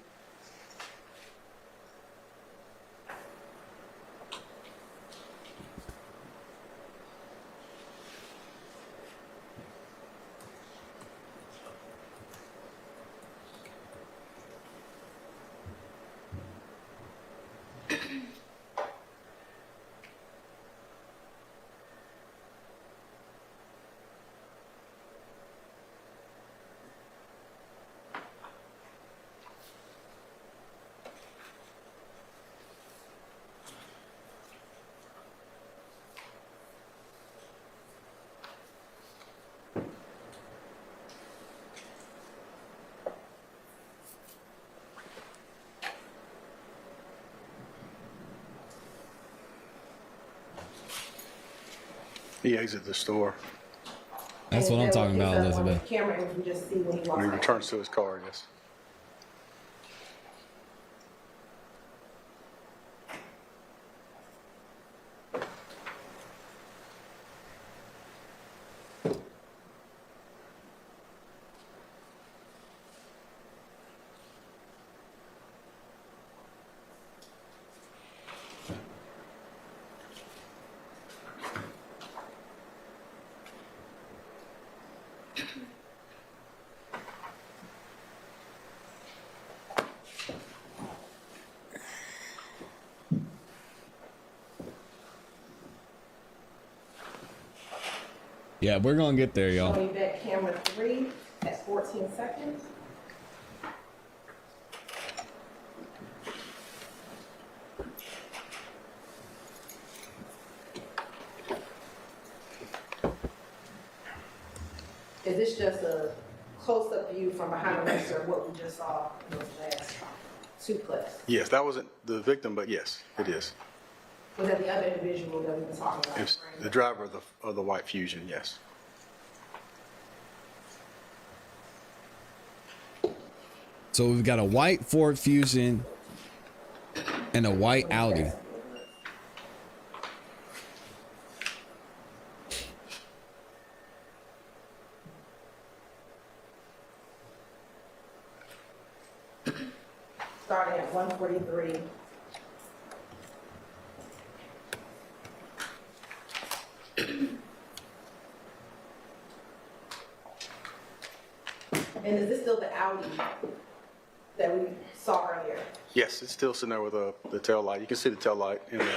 He exited the store. That's what I'm talking about, Elizabeth. Camera, and we can just see when he walks When he out. returns to his car, yes. Yeah, we're gonna get there, y'all. Showing back camera 3 at 14 seconds. Is this just a close-up view from behind the register of what we just saw in those last 2 clips? Yes, that wasn't the victim, but yes, it is. Was that the other individual that we've been talking about? It's the driver of the white Fusion, yes. So we've got a white Ford Fusion and a white Audi. Starting at 1:43. And is this still the Audi that we saw earlier? Yes, it's still sitting there with the tail light. You can see the tail light in the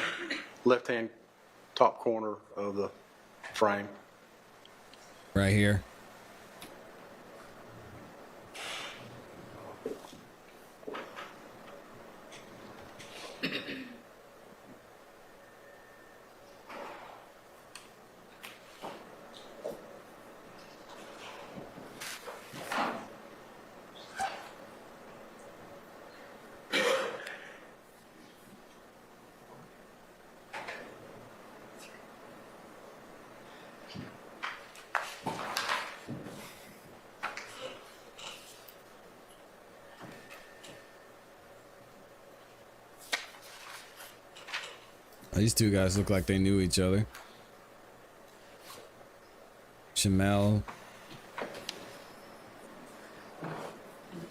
left-hand top corner of the frame. Right here. These two guys look like they knew each other. Shymel.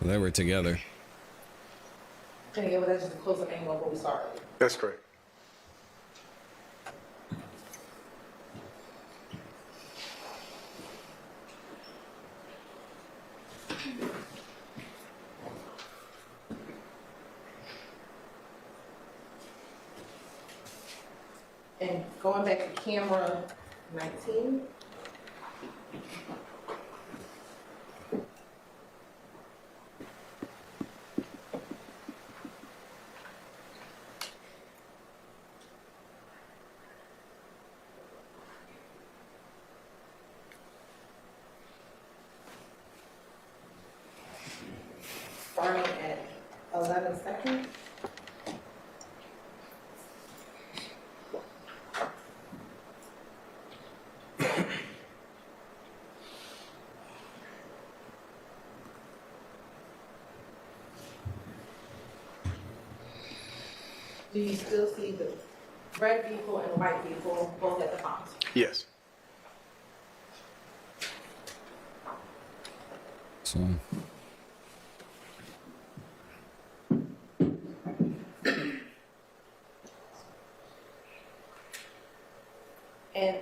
They were together. And again, that's just a close-up angle of what we saw earlier. That's correct. And going back to camera 19. Starting at 11 seconds. Do you still see the red vehicle and white vehicle both at the front? Yes. this one. And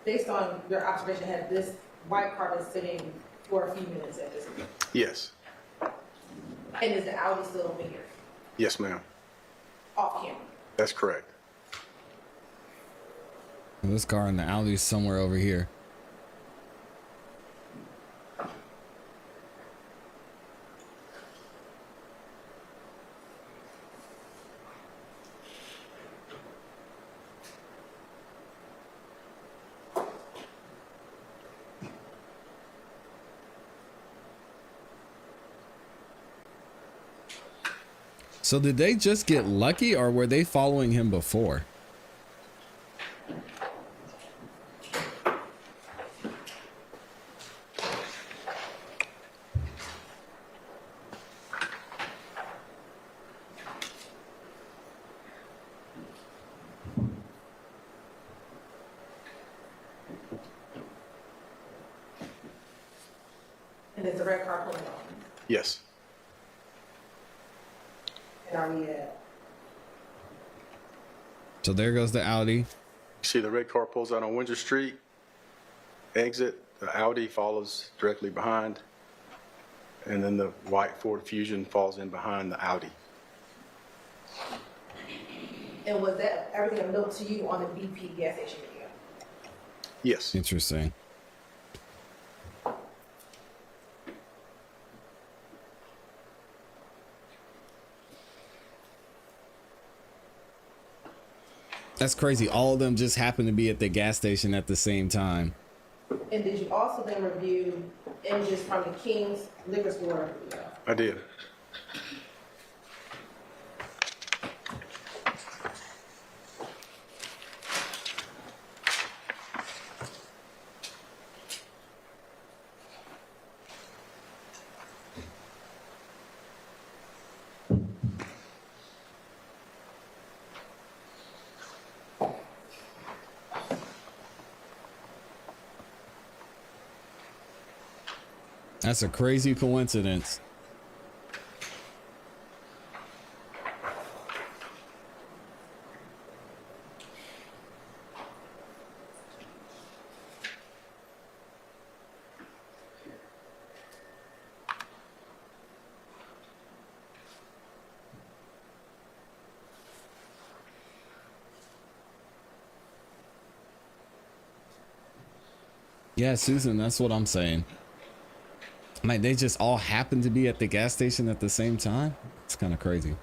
based on your observation, had this white car been sitting for a few minutes at this point? Yes. And is the Audi still over here, Yes, ma'am. off camera? That's correct. This car in the Audi is somewhere over here. So did they just get lucky, or were they following him before? And is the red car pulling off? Yes. And are we at? So there goes the Audi. You see the red car pulls out on Windsor Street, exit, the Audi follows directly behind, and then the white Ford Fusion falls in behind the Audi. And was that everything of note to you on the BP gas station video? Yes. Interesting. That's crazy. All of them just happened to be at the gas station at the same time. And did you also then review images from the King's liquor store video? I did. That's a crazy coincidence. Yeah, Susan, that's what I'm saying. Man, they just all happen to be at the gas station at the same time. It's kind of crazy.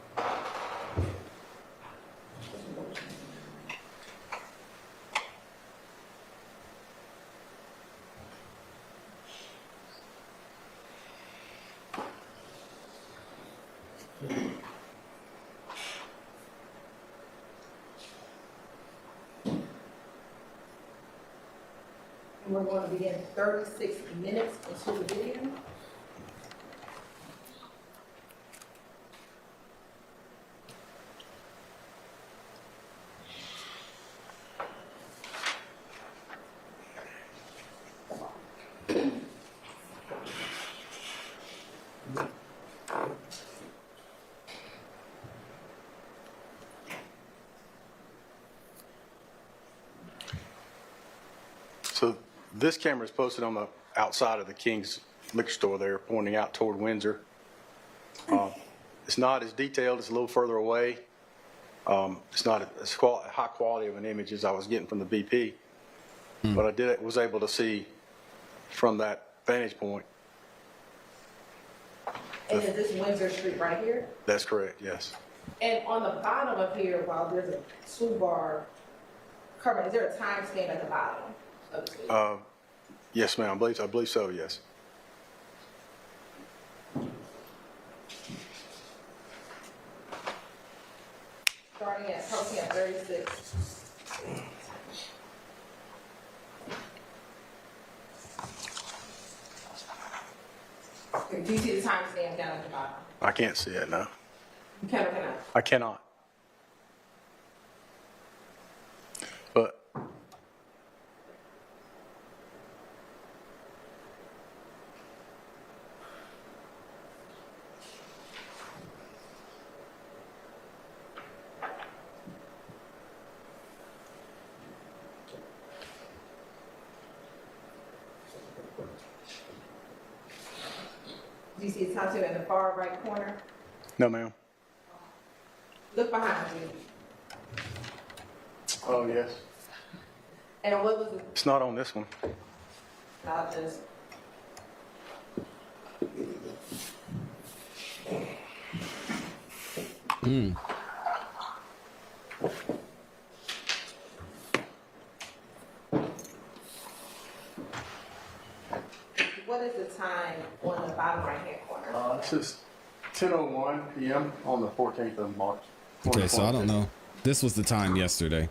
And we're going to begin 36 minutes into the video. So this camera is posted on the outside of the King's liquor store there, pointing out toward Windsor. It's not as detailed, it's a little further away. It's not as high quality of an image as I was getting from the BP, but I was able to see from that vantage point. And is this Windsor Street right here? That's correct, yes. And on the bottom of here, while there's a toolbar cover, is there a timestamp at the bottom of the video? Yes, ma'am, I believe so, yes. Posting at 36. Okay, do you see the timestamp down at the bottom? I can't see it, no. You can or cannot? I cannot. But Do you see the timetable in the far right corner? No, ma'am. Look behind you. Oh, yes. And what was the, It's not on this one. I'll just. What is the time on the bottom right-hand corner? This is 10:01 p.m. on the 14th of March. Okay, so I don't know. This was the time yesterday.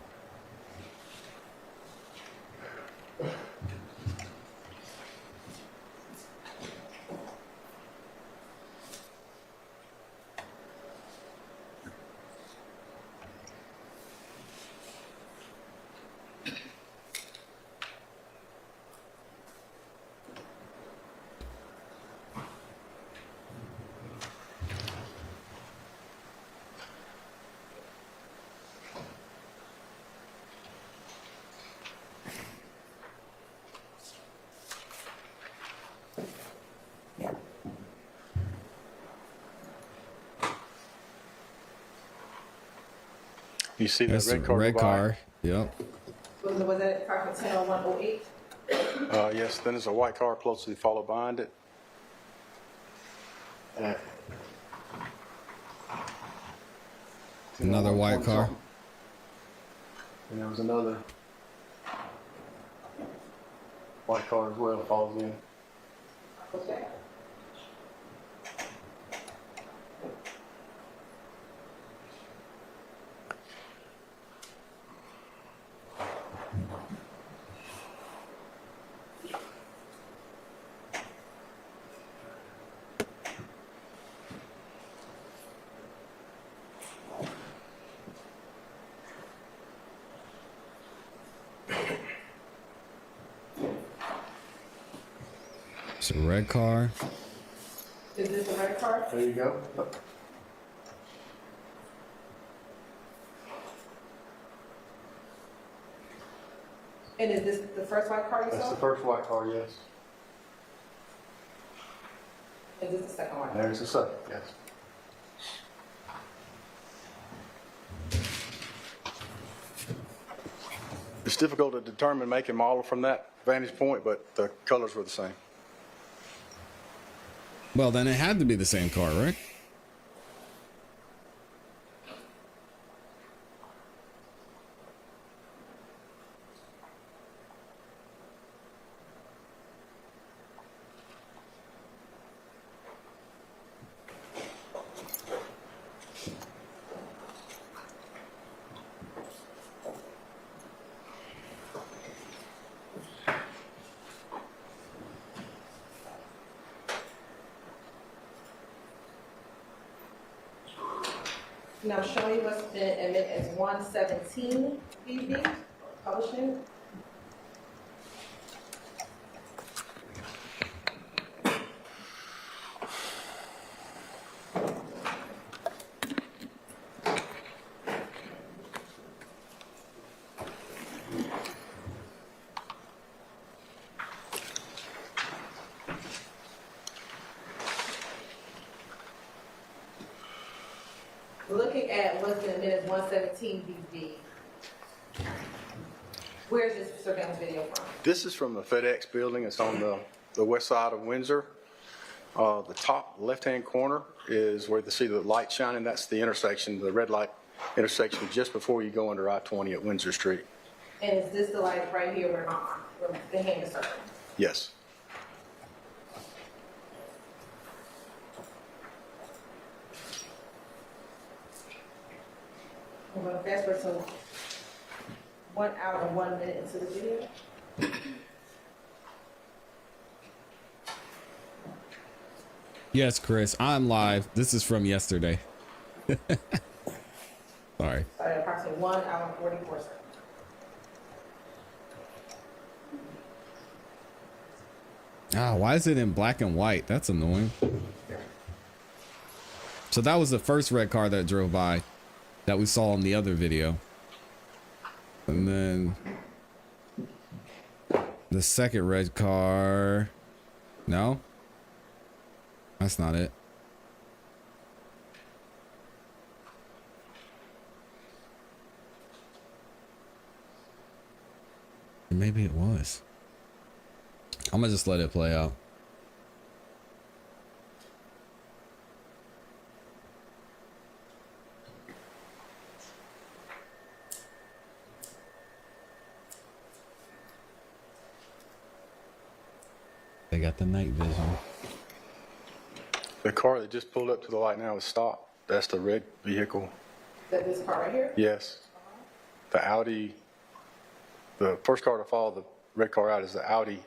You see that That's the red car? red go by? car. Yep. Was that approximately 10:01:08? Yes, then there's a white car closely followed behind it. Another white car. And there was another white car as well, follows in. Okay. It's a red car. Is this the red car? There you go. And is this the first white car you That's saw? the first white car, yes. Is this the second one? And there's the second, yes. It's difficult to determine make and model from that vantage point, but the colors were the same. Well, then it had to be the same car, right? Now show me what's been admitted as 117 BV, publishing. Looking at what's been admitted as 117 BV. Where's this surveillance video from? This is from the FedEx building. It's on the west side of Windsor. The top left-hand corner is where you see the light shining. That's the intersection, the red light intersection just before you go under I-20 at Windsor Street. And is this the light right here where where the hand is circling? Yes. I'm going to fast forward to 1 hour and 1 minute into the video. Yes, Chris, I'm live. This is from yesterday. Sorry. Started at approximately 1 hour and 44 seconds. Ah, why is it in black and white? That's annoying. So that was the first red car that drove by that we saw in the other video. And then the second red car. No? That's not it. Maybe it was. I'm gonna just let it play out. They got the night vision. The car that just pulled up to the light now is stopped. That's the red vehicle. This car right here? Yes. The Audi, the first car to follow the red car out is the Audi,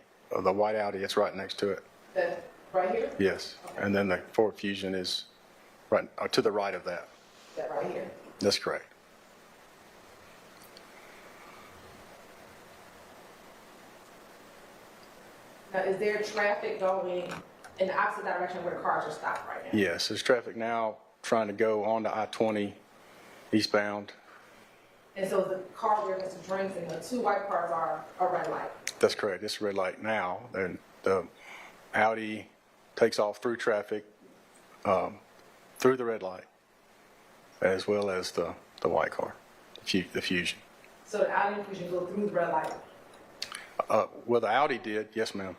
the white Audi. It's right next to it. That right here? Yes. And then the Ford Fusion is right to the right of that. That right here? That's correct. Now, is there traffic going in the opposite direction where the cars are stopped right now? Yes, there's traffic now trying to go onto I-20 eastbound. And so the car where Mr. Drinks and the two white cars are a red light? That's correct. It's a red light now. And the Audi takes off through traffic, through the red light, as well as the white car, the Fusion. So the Audi and Fusion go through the red light? Well, the Audi did, yes, ma'am.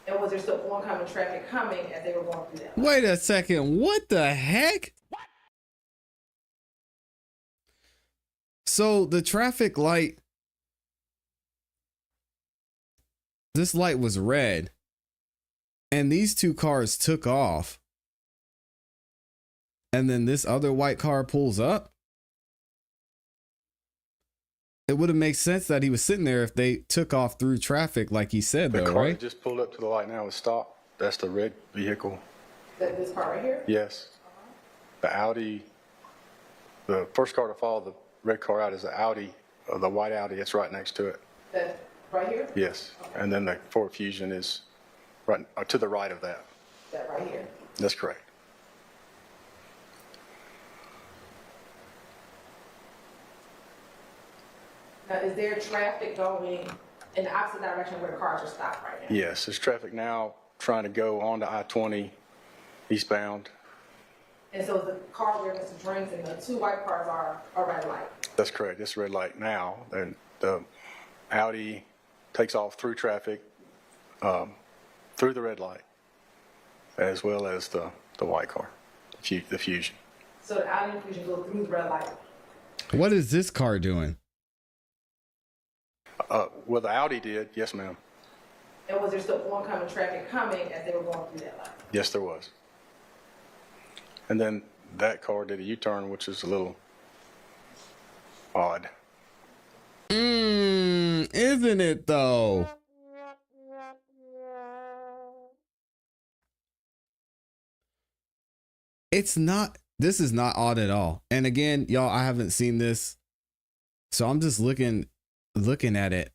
And was there still oncoming traffic coming as they were going through that? Wait a second. What the heck? So the traffic light, this light was red, and these two cars took off, and then this other white car pulls up. It would have made sense that he was sitting there if they took off through traffic, like he said, The though, car right? that just pulled up to the light now is stopped. That's the red vehicle. This car right here? Yes. The Audi, the first car to follow the red car out is the Audi, the white Audi. It's right next to it. That right here? Yes. And then the Ford Fusion is right to the right of that. That right here? That's correct. Now, is there traffic going in the opposite direction where the cars are stopped right now? Yes, there's traffic now trying to go onto I-20 eastbound. And so the car where Mr. Drinks and the two white cars are a red light? That's correct. It's a red light now. And the Audi takes off through traffic, through the red light, as well as the white car, the Fusion. So the Audi and Fusion go through the red light? What is this car doing? Well, the Audi did, yes, ma'am. And was there still oncoming traffic coming as they were going through that light? Yes, there was. And then that car did a U-turn, which is a little odd. Isn't it though? It's not, this is not odd at all. And again, y'all, I haven't seen this, so I'm just looking at it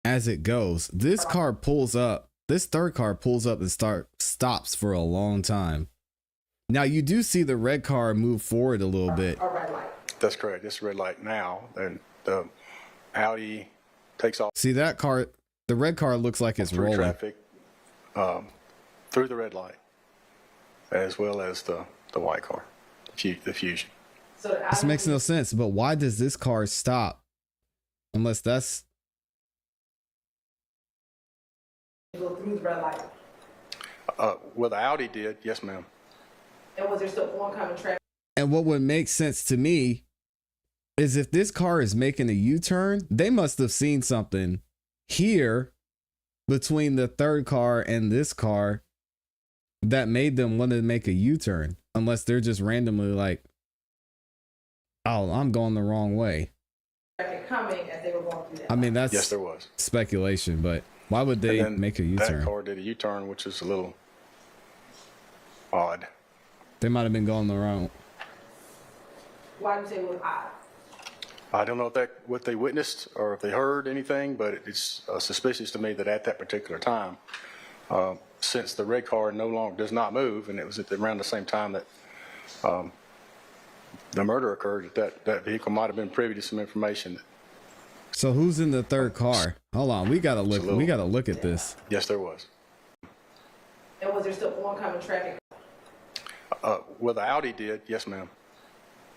as it goes. This car pulls up, this third car pulls up and stops for a long time. Now you do see the red car move forward a little bit. A red light? That's correct. It's a red light now. And the Audi takes off. See that car, the red car looks like it's through rolling. traffic, through the red light, as well as the white car, the Fusion. So the This makes no sense, but why does this car stop? Unless that's... go through the red light? Well, the Audi did, yes, ma'am. And was there still oncoming traffic? And what would make sense to me is if this car is making a U-turn, they must have seen something here between the third car and this car that made them want to make a U-turn, unless they're just randomly like, oh, I'm going the wrong way. Traffic coming as they were going through that I mean, that's Yes, there was. speculation, but why would they And then make a That U-turn? car did a U-turn, which is a little odd. They might have been going the wrong. Why do you say it was odd? I don't know if what they witnessed or if they heard anything, but it's suspicious to me that at that particular time, since the red car no longer does not move, and it was around the same time that the murder occurred, that vehicle might have been privy to some information. So who's in the third car? Hold on, we gotta look. We gotta look at this. Yes, there was. And was there still oncoming traffic? Well, the Audi did, yes, ma'am.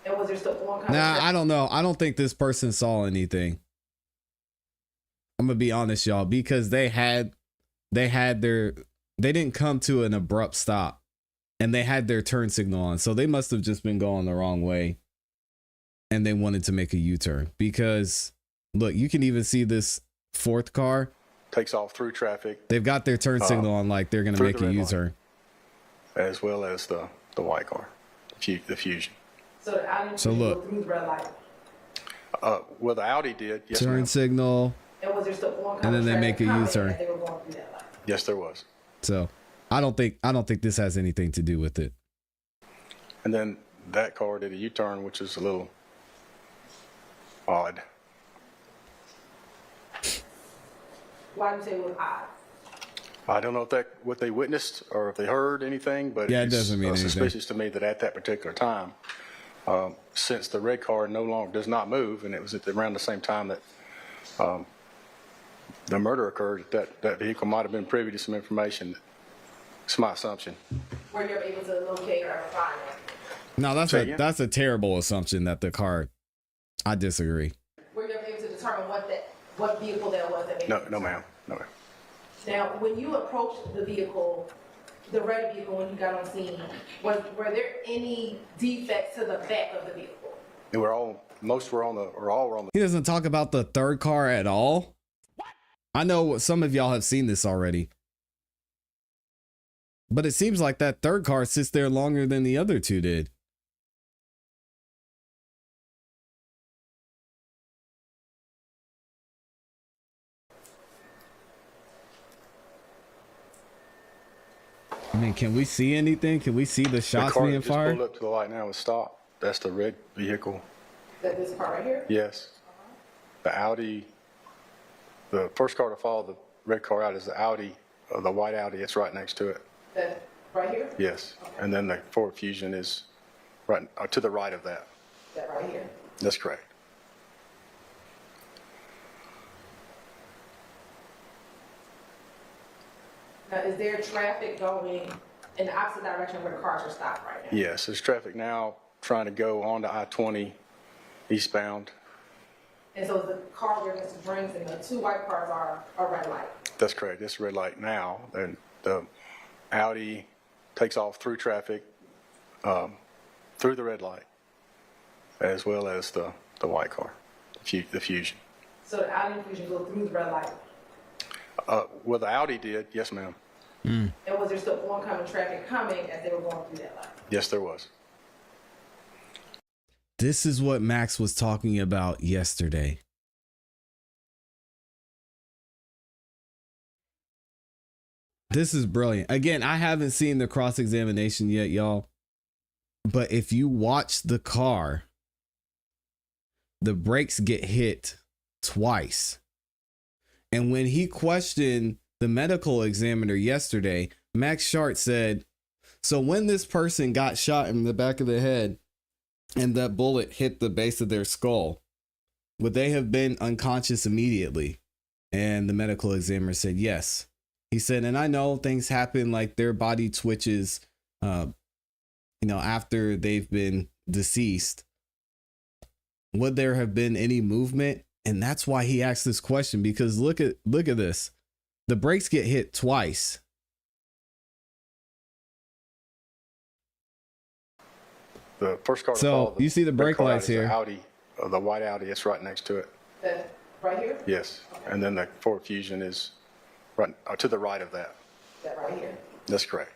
And was there still oncoming Nah, traffic? I don't know. I don't think this person saw anything. I'm gonna be honest, y'all, because they didn't come to an abrupt stop and they had their turn signal on. So they must have just been going the wrong way and they wanted to make a U-turn, because look, you can even see this fourth car Takes off through traffic. They've got their turn signal on, like they're going to make a U-turn. As well as the white car, the Fusion. So the Audi So look. go through the red light. Well, the Audi did, yes, Turn ma'am. signal, And was there still oncoming and then they make a traffic U-turn. coming as they were going through that light? Yes, there was. So I don't think this has anything to do with it. And then that car did a U-turn, which is a little odd. Why do you say it was odd? I don't know if what they witnessed or if they heard anything, but Yeah, it it's doesn't mean anything. suspicious to me that at that particular time, since the red car no longer does not move, and it was around the same time that the murder occurred, that vehicle might have been privy to some information. It's my assumption. Were you able to locate or find it? No, Say again? that's a terrible assumption that the car. I disagree. Were you able to determine what vehicle that was that made No, it? no, ma'am. No, ma'am. Now, when you approached the vehicle, the red vehicle, when you got on scene, were there any defects to the back of the vehicle? They were all, most were on the, or all were on the. He doesn't talk about the third car at all. I know some of y'all have seen this already, but it seems like that third car sits there longer than the other two did. I mean, can we see anything? Can we see the shots car being that just fired? pulled up to the light now and stopped. That's the red vehicle. That this car right here? Yes. The Audi, the first car to follow the red car out is the Audi, the white Audi. It's right next to it. That right here? Yes. And then the Ford Fusion is right to the right of that. That right here? That's correct. Now, is there traffic going in the opposite direction where the cars are stopped right now? Yes. There's traffic now trying to go onto I-20 eastbound. And so the car where Mr. Drinks and the two white cars are a red light? That's correct. It's red light now. And the Audi takes off through traffic, through the red light, as well as the white car, the Fusion. So the Audi Fusion go through the red light? Well, the Audi did, yes, ma'am. And was there still oncoming traffic coming as they were going through that light? Yes, there was. This is what Max was talking about yesterday. This is brilliant. Again, I haven't seen the cross-examination yet, y'all. But if you watch the car, the brakes get hit twice. And when he questioned the medical examiner yesterday, Max Shart said, so when this person got shot in the back of the head and that bullet hit the base of their skull, would they have been unconscious immediately? And the medical examiner said, yes. He said, and I know things happen, like their body twitches, after they've been deceased. Would there have been any movement? And that's why he asked this question, because look at this. The brakes get hit twice. The first car to So, follow you see the red brake car out lights is the here. Audi, the white Audi. It's right next to it. That right here? Yes. And then the Ford Fusion is right to the right of that. That right here? That's correct.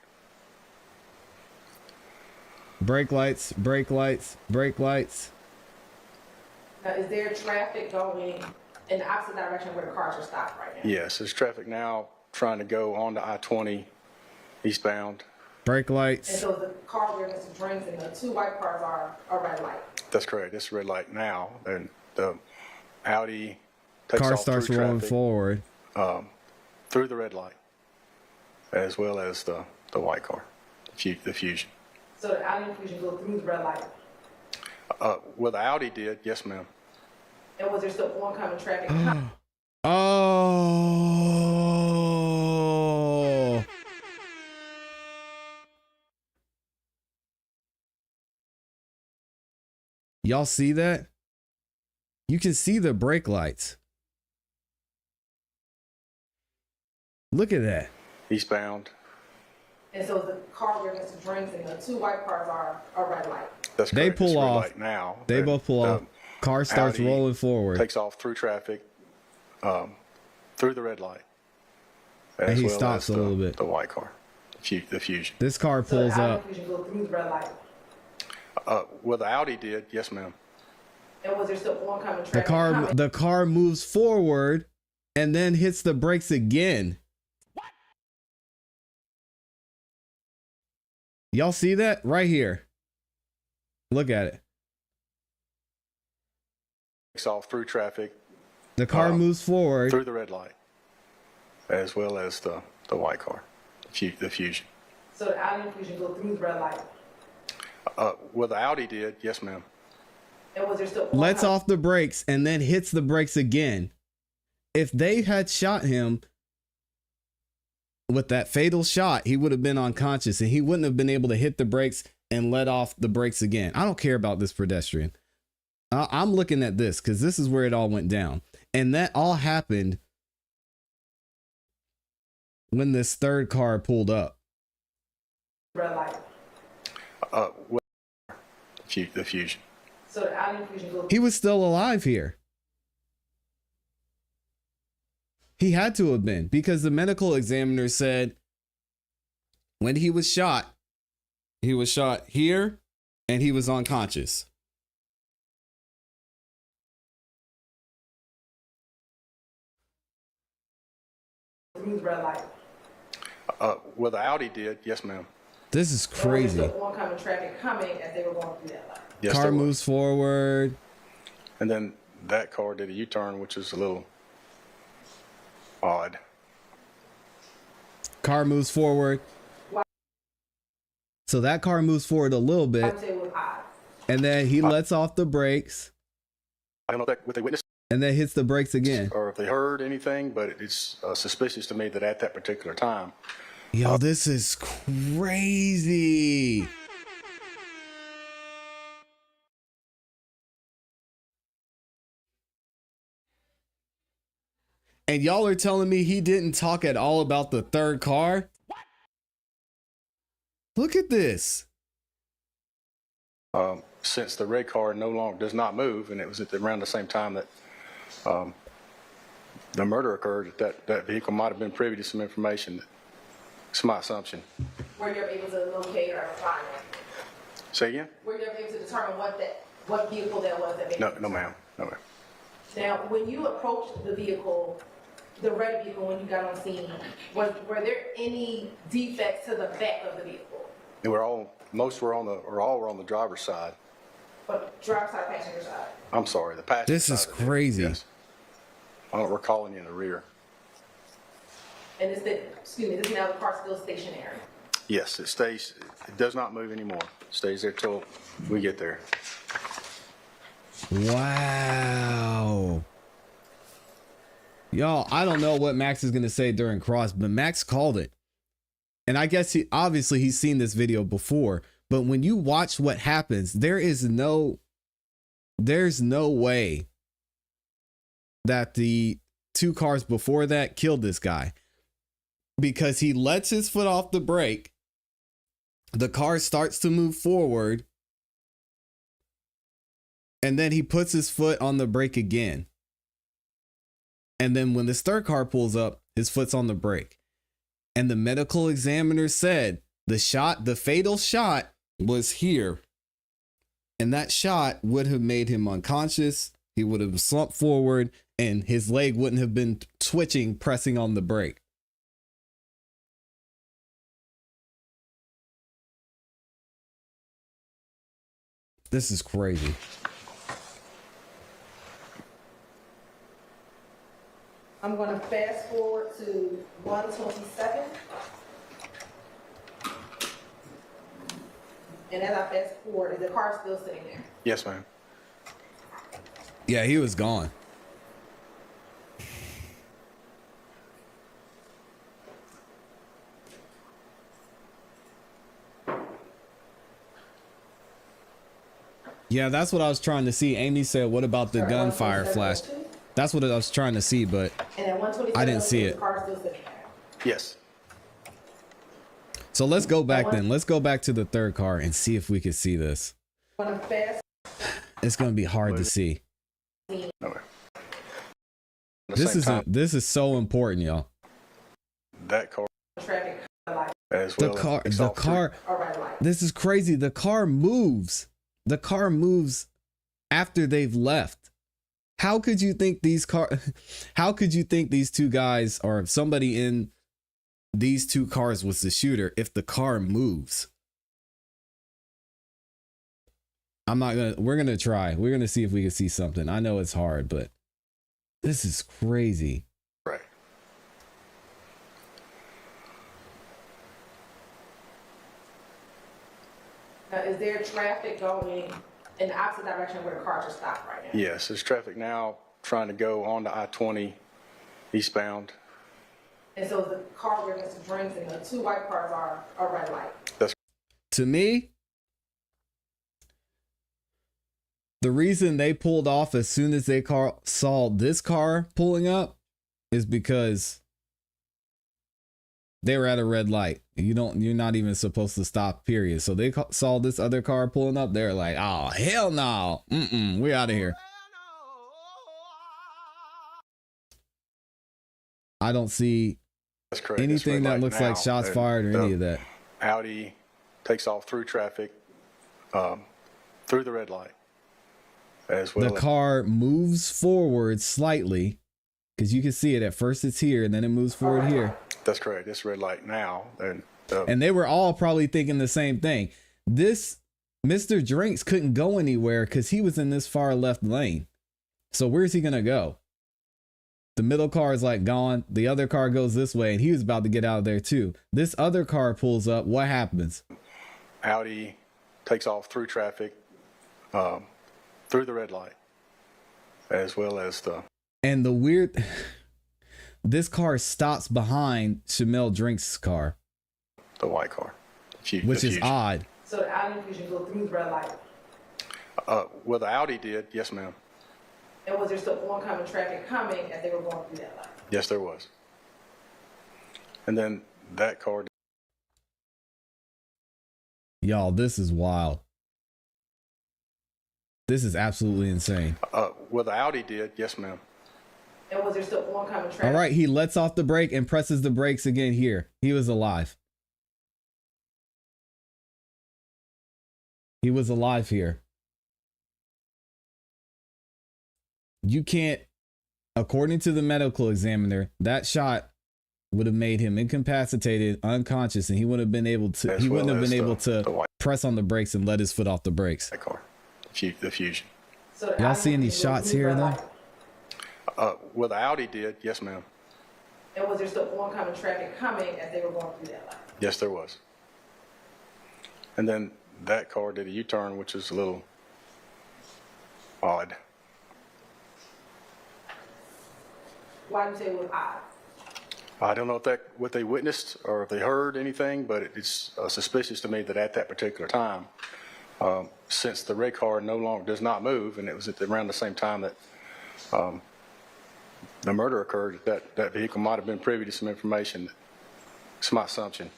Brake lights, brake lights, brake lights. Now, is there traffic going in the opposite direction where the cars are stopped right now? Yes. There's traffic now trying to go onto I-20 eastbound. Brake And lights. so the car where Mr. Drinks and the two white cars are a red light? That's correct. It's red light now. And the Audi takes Car off starts through rolling traffic, forward. through the red light, as well as the white car, the Fusion. So the Audi Fusion go through the red light? Well, the Audi did, yes, ma'am. And was there still oncoming traffic coming? Oh. Y'all see that? You can see the brake lights. Look at that. Eastbound. And so the car where Mr. Drinks and the two white cars are a red light. That's They correct. pull It's red off. light now. They And both pull the off. Car starts Audi rolling forward. Takes off through traffic, through the red light. And he as well stops as a little bit. The white car, the Fusion. This car So pulls the up. Audi Fusion go through the red light. Well, the Audi did, yes, ma'am. And was there still oncoming traffic coming? The car moves forward and then hits the brakes again. Y'all see that right here? Look at it. Takes off through traffic, The car moves forward. through the red light, as well as the white car, the Fusion. So the Audi Fusion go through the red light. Well, the Audi did, yes, ma'am. And was there still Lets oncoming- off the brakes and then hits the brakes again. If they had shot him with that fatal shot, he would have been unconscious and he wouldn't have been able to hit the brakes and let off the brakes again. I don't care about this pedestrian. I'm looking at this because this is where it all went down. And that all happened when this third car pulled up. red light. Well, the Fusion. So the Audi Fusion go He was still alive here. He had to have been because the medical examiner said when he was shot here and he was unconscious. through the red light. Well, the Audi did, yes, ma'am. This is And was crazy. there still oncoming traffic coming as they were going through that light. Yes, Car there was. moves forward. And then that car did a U-turn, which is a little odd. Car moves forward. So that car moves forward a little I bit would say it was odd. and then he lets off the brakes I don't know what they witnessed and then hits the brakes again. or if they heard anything, but it's suspicious to me that at that particular time, Yo, this is crazy. And y'all are telling me he didn't talk at all about the third car? Look at this. since the red car no longer does not move, and it was at around the same time that the murder occurred, that vehicle might have been privy to some information. It's my assumption. Were you able to locate or find it? Say again? Were you able to determine what vehicle that was that made No, it? no, ma'am. No, ma'am. Now, when you approached the vehicle, the red vehicle, when you got on scene, were there any defects to the back of the vehicle? And most were on the driver's side. But driver's side, passenger side? I'm sorry, the passenger This is side of it, crazy. Yes. I don't recall any in the rear. And this now the car's still stationary? Yes, it does not move anymore. It stays there till we get there. Wow. Y'all, I don't know what Max is going to say during cross, but Max called it. And I guess he's seen this video before, but when you watch what happens, there's no way that the two cars before that killed this guy, because he lets his foot off the brake. The car starts to move forward. And then he puts his foot on the brake again. And then when this third car pulls up, his foot's on the brake. And the medical examiner said the fatal shot was here. And that shot would have made him unconscious. He would have slumped forward and his leg wouldn't have been twitching, pressing on the brake. This is crazy. I'm going to fast forward to 127. And as I fast forward, is the car still sitting there? Yes, ma'am. Yeah, he was gone. Yeah, that's what I was trying to see. Amy said, what about the gunfire flash? That's what I was trying to see, but I didn't see it. Yes. So let's go back then. Let's go back to the third car and see if we can see this. It's going to be hard to see. Okay. This is so important, y'all. That car. As well The car. This is crazy. The car moves. The car moves after they've left. How could you think how could you think these two guys or somebody in these two cars was the shooter if the car moves? We're gonna try. We're gonna see if we can see something. I know it's hard, but this is crazy. Right. Now, is there traffic going in the opposite direction where the cars are stopped right now? Yes, there's traffic now trying to go on to I-20 eastbound. And so the car where Mr. Drinks and the two white cars are red light. To me, the reason they pulled off as soon as they saw this car pulling up is because they were at a red light. You're not even supposed to stop, period. So they saw this other car pulling up. They're like, oh, hell no. We're out of here. I don't see anything that looks like shots fired or any of that. Audi takes off through traffic, through the red light. As well. The car moves forward slightly because you can see it. At first it's here and then it moves forward here. That's correct. It's red light now. And they were all probably thinking the same thing. This Mr. Drinks couldn't go anywhere because he was in this far left lane. So where's he going to go? The middle car is like gone. The other car goes this way and he was about to get out of there too. This other car pulls up. What happens? Audi takes off through traffic, through the red light, as well as the... And this car stops behind Shymel Drinks' car. The white car. Which is odd. So the Audi should go through the red light? Well, the Audi did, yes ma'am. And was there still oncoming traffic coming as they were going through that light? Yes, there was. And then that car... Y'all, this is wild. This is absolutely insane. Well, the Audi did, yes ma'am. And was there still oncoming traffic? All right, he lets off the brake and presses the brakes again here. He was alive. He was alive here. You can't, according to the medical examiner, that shot would have made him incapacitated, unconscious, and he wouldn't have been able to press on the brakes and let his foot off the brakes. That car, the Fusion. So y'all see any shots here though? Well, the Audi did, yes ma'am. And was there still oncoming traffic coming as they were going through that light? Yes, there was. And then that car did a U-turn, which is a little odd. Why do you say it was odd? I don't know if what they witnessed or if they heard anything, but it's suspicious to me that at that particular time, since the red car no longer does not move, and it was around the same time that the murder occurred, that vehicle might have been privy to some information. It's my assumption.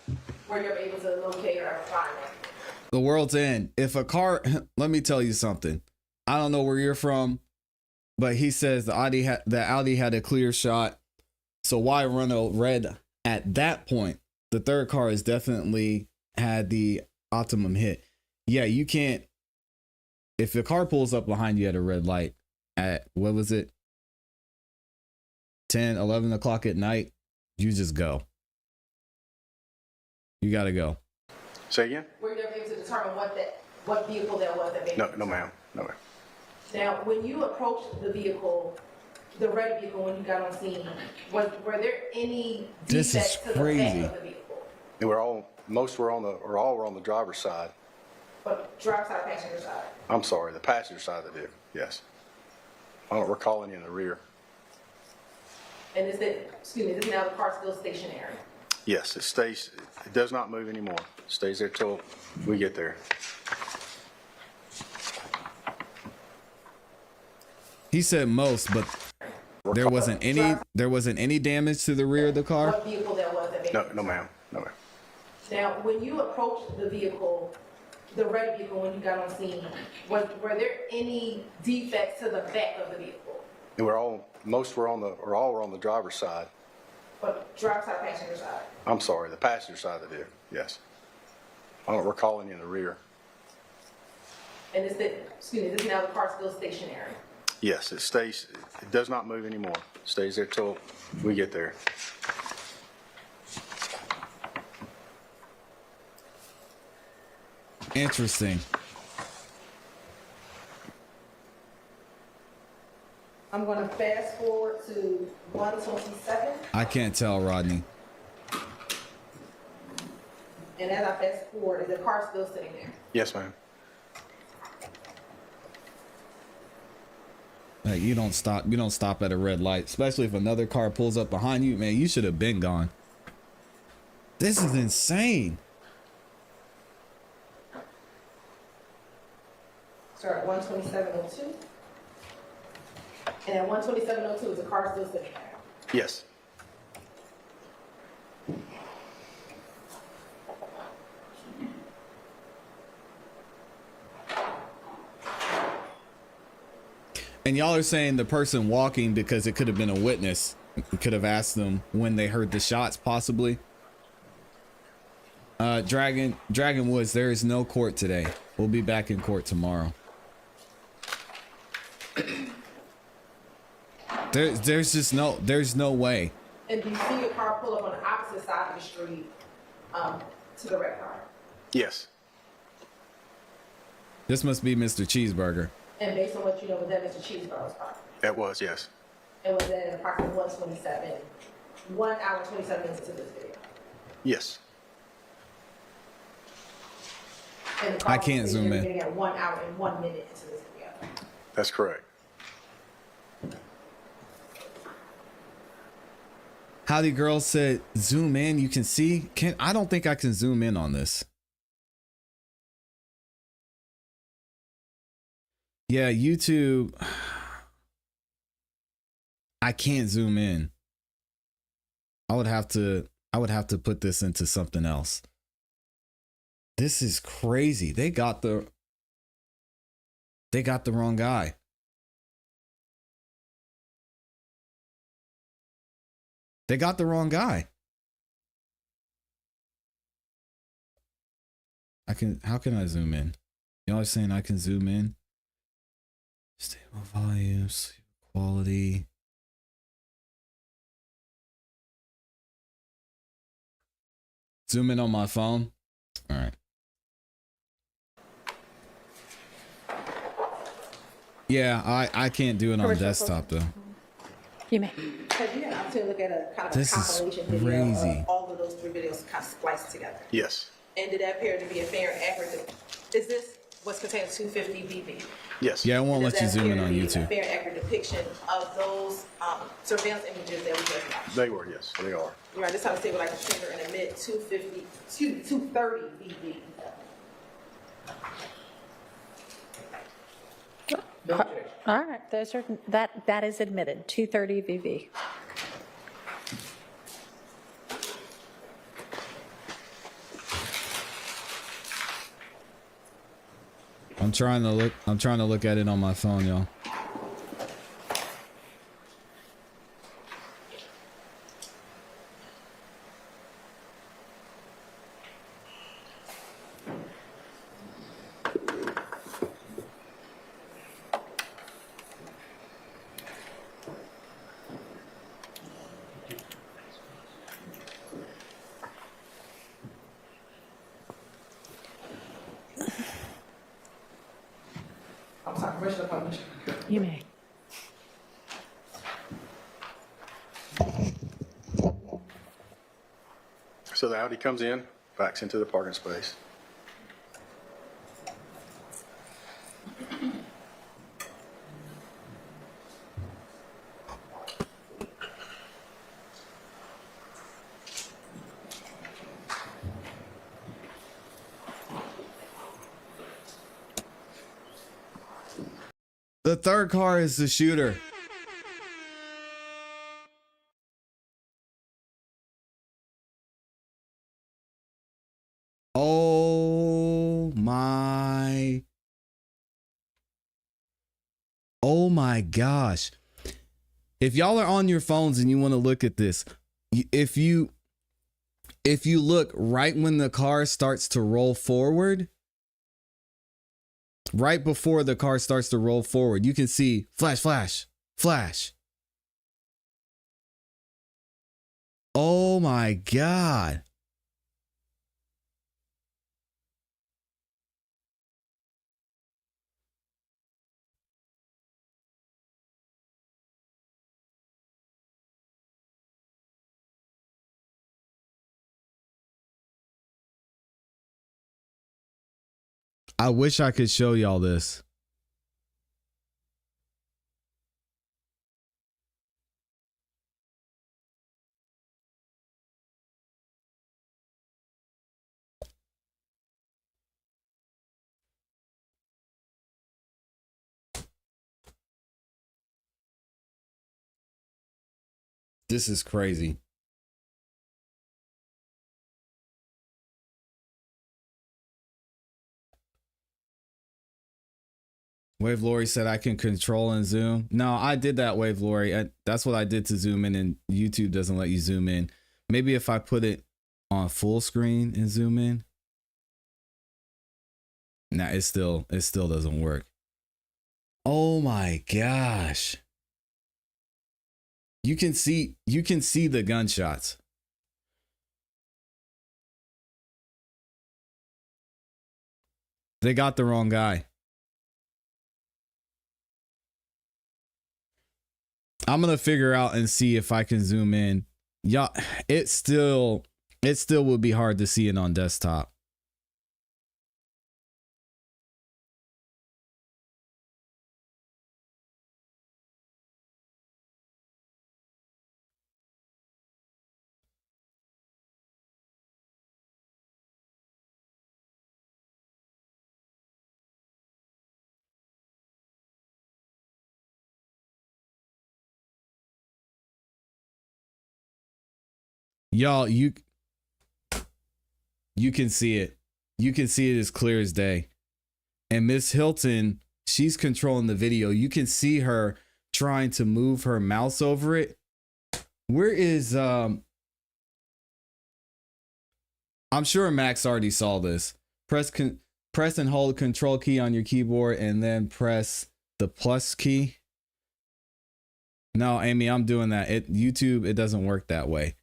Were you able to locate or find it? The world's end. If a car, let me tell you something. I don't know where you're from, but he says the Audi had a clear shot. So why run a red at that point? The third car has definitely had the optimum hit. Yeah, you can't. If the car pulls up behind you at a red light at, what was it? 10, 11 o'clock at night, you just go. You got to go. Say again? Were you able to determine what vehicle that was that made it? No, ma'am. No, ma'am. Now, when you approached the vehicle, the red vehicle, when you got on scene, were there any defects to the back of the vehicle? Most were all were on the driver's side. But driver's side, passenger side? I'm sorry, the passenger side of the vehicle, yes. I don't recall any in the rear. And is now the car still stationary? Yes, it does not move anymore. It stays there till we get there. He said most, but there wasn't any damage to the rear of the car. What vehicle that was that No, no, ma'am. No, ma'am. Now, when you approached the vehicle, the red vehicle, when you got on scene, were there any defects to the back of the vehicle? And all were on the driver's side. But driver's side, passenger side? I'm sorry, the passenger side of the vehicle, yes. I don't recall any in the rear. And this now the car's still stationary? Yes, it stays, it does not move anymore. It stays there till we get there. Interesting. I'm going to fast forward to 127. I can't tell, Rodney. And as I fast forward, is the car still sitting there? Yes, ma'am. Like, you don't stop at a red light, especially if another car pulls up behind you. Man, you should have been gone. This is insane. Start at 127.02. And at 127.02, is the car still sitting there? Yes. And y'all are saying the person walking because it could have been a witness. We could have asked them when they heard the shots, possibly. Dragon Woods, there is no court today. We'll be back in court tomorrow. There's just no way. And do you see your car pull up on the opposite side of the street to the red car? Yes. This must be Mr. Cheeseburger. And based on what you know, was that Mr. Cheeseburger's car? That was, yes. And was that approximately 127, 1 hour and 27 minutes into this video? Yes. And the car I can't was zoom in. getting at 1 hour and 1 minute into this video. That's correct. Howdy Girl said, zoom in, you can see. I don't think I can zoom in on this. Yeah, YouTube. I can't zoom in. I would have to put this into something else. This is crazy. They got the wrong guy. They got the wrong guy. How can I zoom in? Y'all are saying I can zoom in? Stable volume, quality. Zoom in on my phone. All right. Yeah, I can't do it on desktop though. You may. Have you had an opportunity to look at a kind of This a is compilation video crazy. of all of those 3 videos kind of spliced together? Yes. And did that appear to be a fair and accurate? Is this what's contained in 250 BB? Yes. Yeah, I won't let you zoom in on A YouTube. fair and accurate depiction of those surveillance images that we just watched. They were, yes. They are. You're right, this time to say we're like a trigger in the mid 230 BB. All right, that is admitted, 230 VV. I'm trying to look at it on my phone, y'all. I'm sorry, permission to publish. You may. So the Audi comes in, backs into the parking space. The third car is the shooter. Oh my. Oh my gosh. If y'all are on your phones and you want to look at this, if you look right when the car starts to roll forward, right before the car starts to roll forward, you can see flash, flash, flash. Oh my God. I wish I could show y'all this. This is crazy. Wave Lori said I can control and zoom. No, I did that, Wave Lori. That's what I did to zoom in, and YouTube doesn't let you zoom in. Maybe if I put it on full screen and zoom in. Nah, it still doesn't work. Oh my gosh. You can see the gunshots. They got the wrong guy. I'm gonna figure out and see if I can zoom in. Yeah, it still would be hard to see it on desktop. Y'all, you can see it. You can see it as clear as day. And Miss Hilton, she's controlling the video. You can see her trying to move her mouse over it. Where is I'm sure Max already saw this. Press and hold control key on your keyboard and then press the plus key. No, Amy, I'm doing that. YouTube, it doesn't work that way.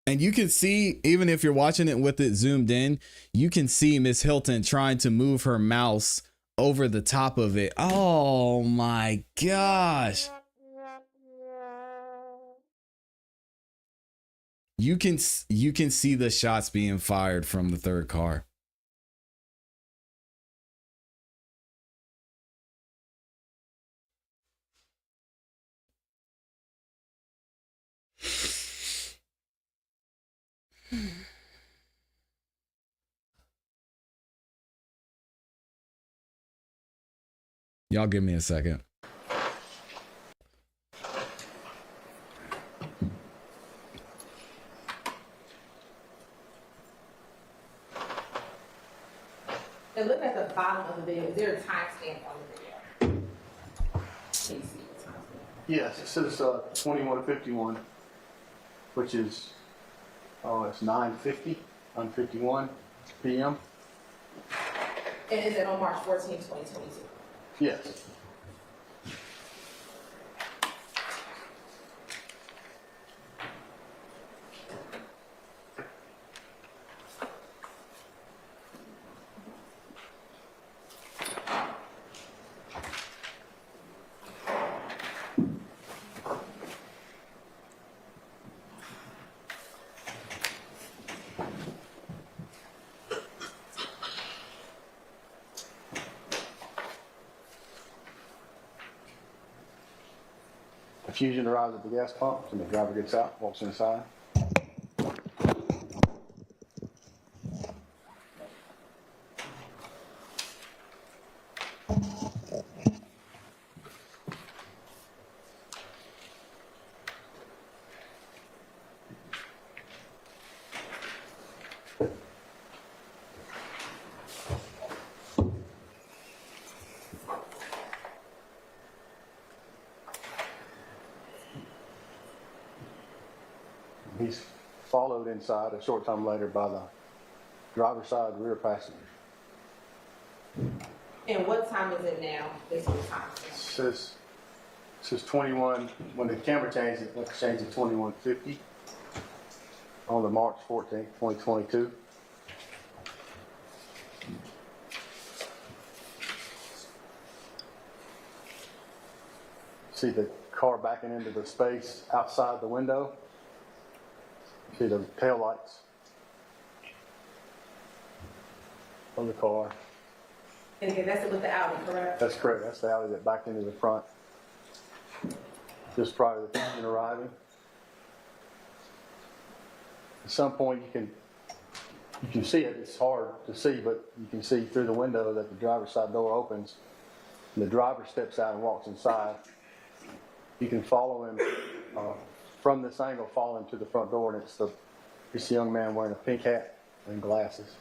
And you can see, even if you're watching it with it zoomed in, you can see Miss Hilton trying to move her mouse over the top of it. Oh my gosh. You can see the shots being fired from the third car. Y'all give me a second. And look at the bottom of the video. Is there a timestamp on the video? Can you see the timestamp? Yes, it says 21:51, which is, it's 9:50, 9:51 p.m. And is it on March 14, 2022? Yes. The fusion arrives at the gas pump, and the driver gets out, walks inside. He's followed inside a short time later by the driver's side rear passenger. And what time is it now? This is time. Says 21, when the camera changed, it changed to 21:50 on the March 14th, 2022. See the car backing into the space outside the window. See the tail lights of the car. And again, that's with the Audi, correct? That's correct. That's the Audi that backed into the front just prior to the engine arriving. At some point, you can see it. It's hard to see, but you can see through the window that the driver's side door opens, and the driver steps out and walks inside. You can follow him from this angle, follow him to the front door, and it's the young man wearing a pink hat and glasses.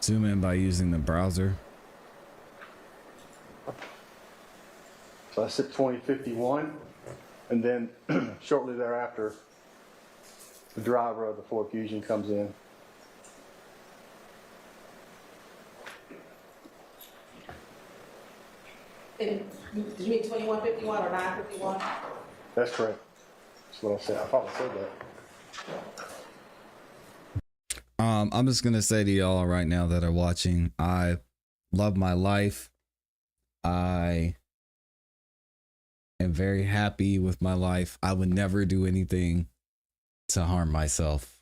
Zoom in by using the browser. So that's at 2051, and then shortly thereafter, the driver of the Ford Fusion comes in. And did you mean 2151 or 951? That's correct. That's what I said. I probably said that. I'm just gonna say to y'all right now that are watching, I love my life. I am very happy with my life. I would never do anything to harm myself.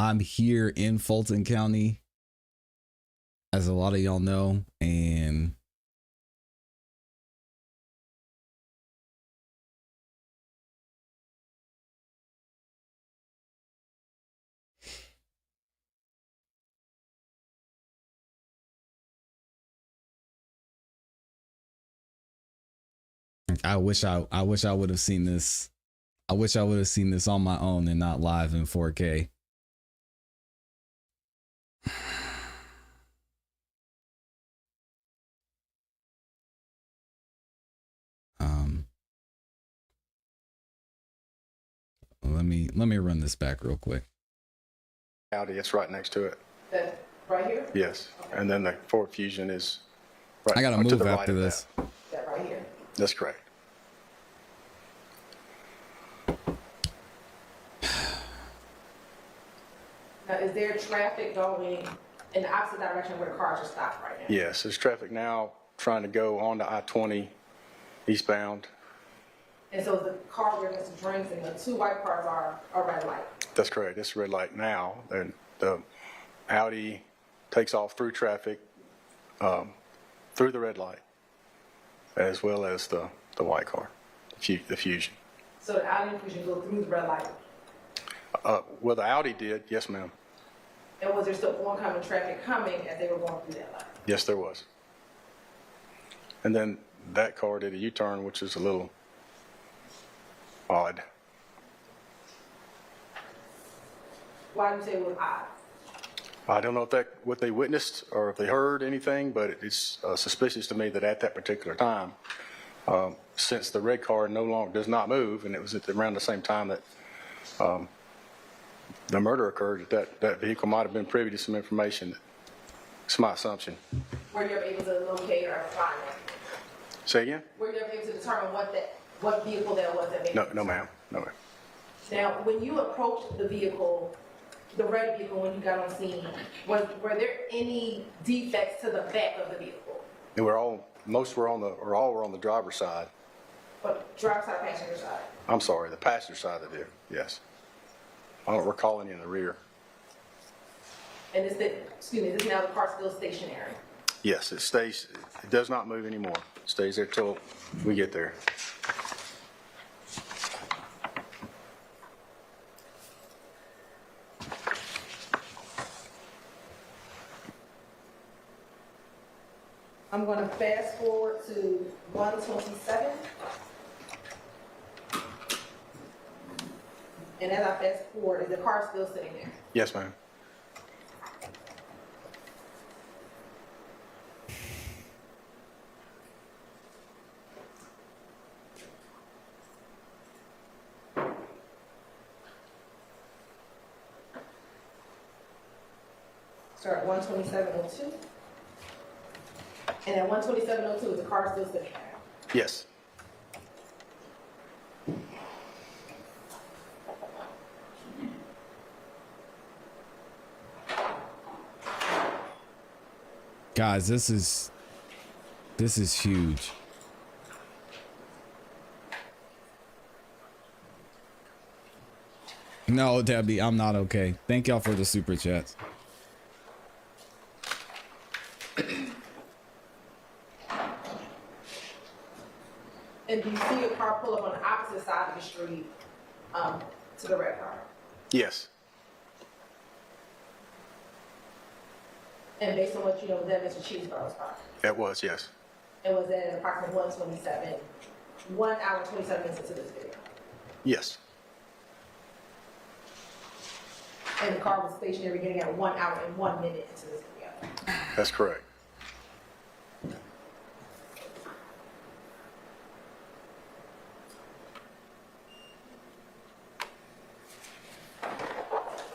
I'm here in Fulton County, as a lot of y'all know, and I wish I would have seen this. I wish I would have seen this on my own and not live in 4K. Let me run this back real quick. Audi, it's right next to it. That right here? Yes. And then the Ford Fusion is right I gotta to move the right after of this. that. That right here. That's correct. Now, is there traffic going in the opposite direction where the cars are stopped right now? Yes, there's traffic now trying to go onto I-20 eastbound. And so the car where Mr. Drinks and the two white cars are red light. That's correct. It's red light now. And the Audi takes off through traffic, through the red light, as well as the white car, the Fusion. So the Audi and Fusion go through the red light. Well, the Audi did, yes, ma'am. And was there still oncoming traffic coming as they were going through that light? Yes, there was. And then that car did a U-turn, which is a little odd. Why do you say it was odd? I don't know if what they witnessed or if they heard anything, but it's suspicious to me that at that particular time, since the red car no longer does not move, and it was around the same time that the murder occurred, that vehicle might have been privy to some information. It's my assumption. Were you ever able to locate or find it? Say again? Were you ever able to determine what vehicle that was that made it? No, ma'am. No, ma'am. Now, when you approached the vehicle, the red vehicle, when you got on scene, were there any defects to the back of the vehicle? And all were on the driver's side. But driver's side, passenger side? I'm sorry, the passenger side of the vehicle, yes. I don't recall any in the rear. And is now the car still stationary? Yes, it does not move anymore. It stays there till we get there. I'm going to fast forward to 127. And as I fast forward, is the car still sitting there? Yes, ma'am. Start at 127.02. And at 127.02, is the car still sitting there? Yes. Guys, this is huge. No, Debbie, I'm not okay. Thank y'all for the super chats. And do you see your car pull up on the opposite side of the street to the red car? Yes. And based on what you know, was that Mr. Cheeseborough's car? It was, yes. And was that at approximately 127, 1 hour, 27 minutes into this video? Yes. And the car was stationary getting at 1 hour and 1 minute into this video? That's correct.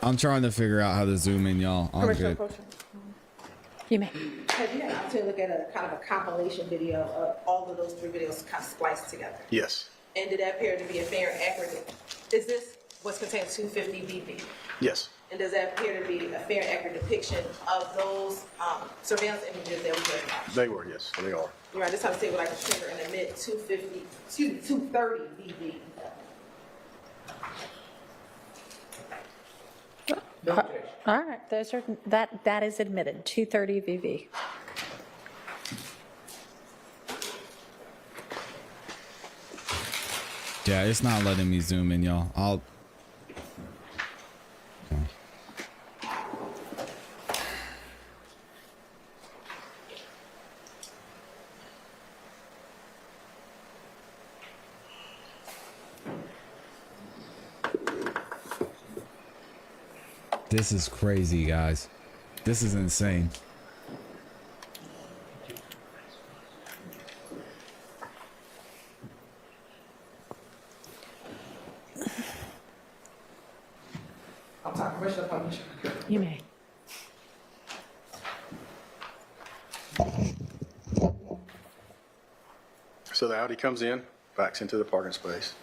I'm trying to figure out how to zoom in, y'all. I'm good. You may. Have you had an opportunity to look at a kind of a compilation video of all of those 3 videos kind of spliced together? Yes. And did that appear to be a fair and accurate? Is this what's contained 250 VV? Yes. And does that appear to be a fair and accurate depiction of those surveillance images that we just watched? They were, yes. They are. You're right, this time to say like a trigger in the mid 230 VV. All right, those are, that is admitted, 230 VV. Yeah, it's not letting me zoom in, y'all. This is crazy, guys. This is insane. I'm talking commercial publisher. You may. So the Audi comes in, backs into the parking space.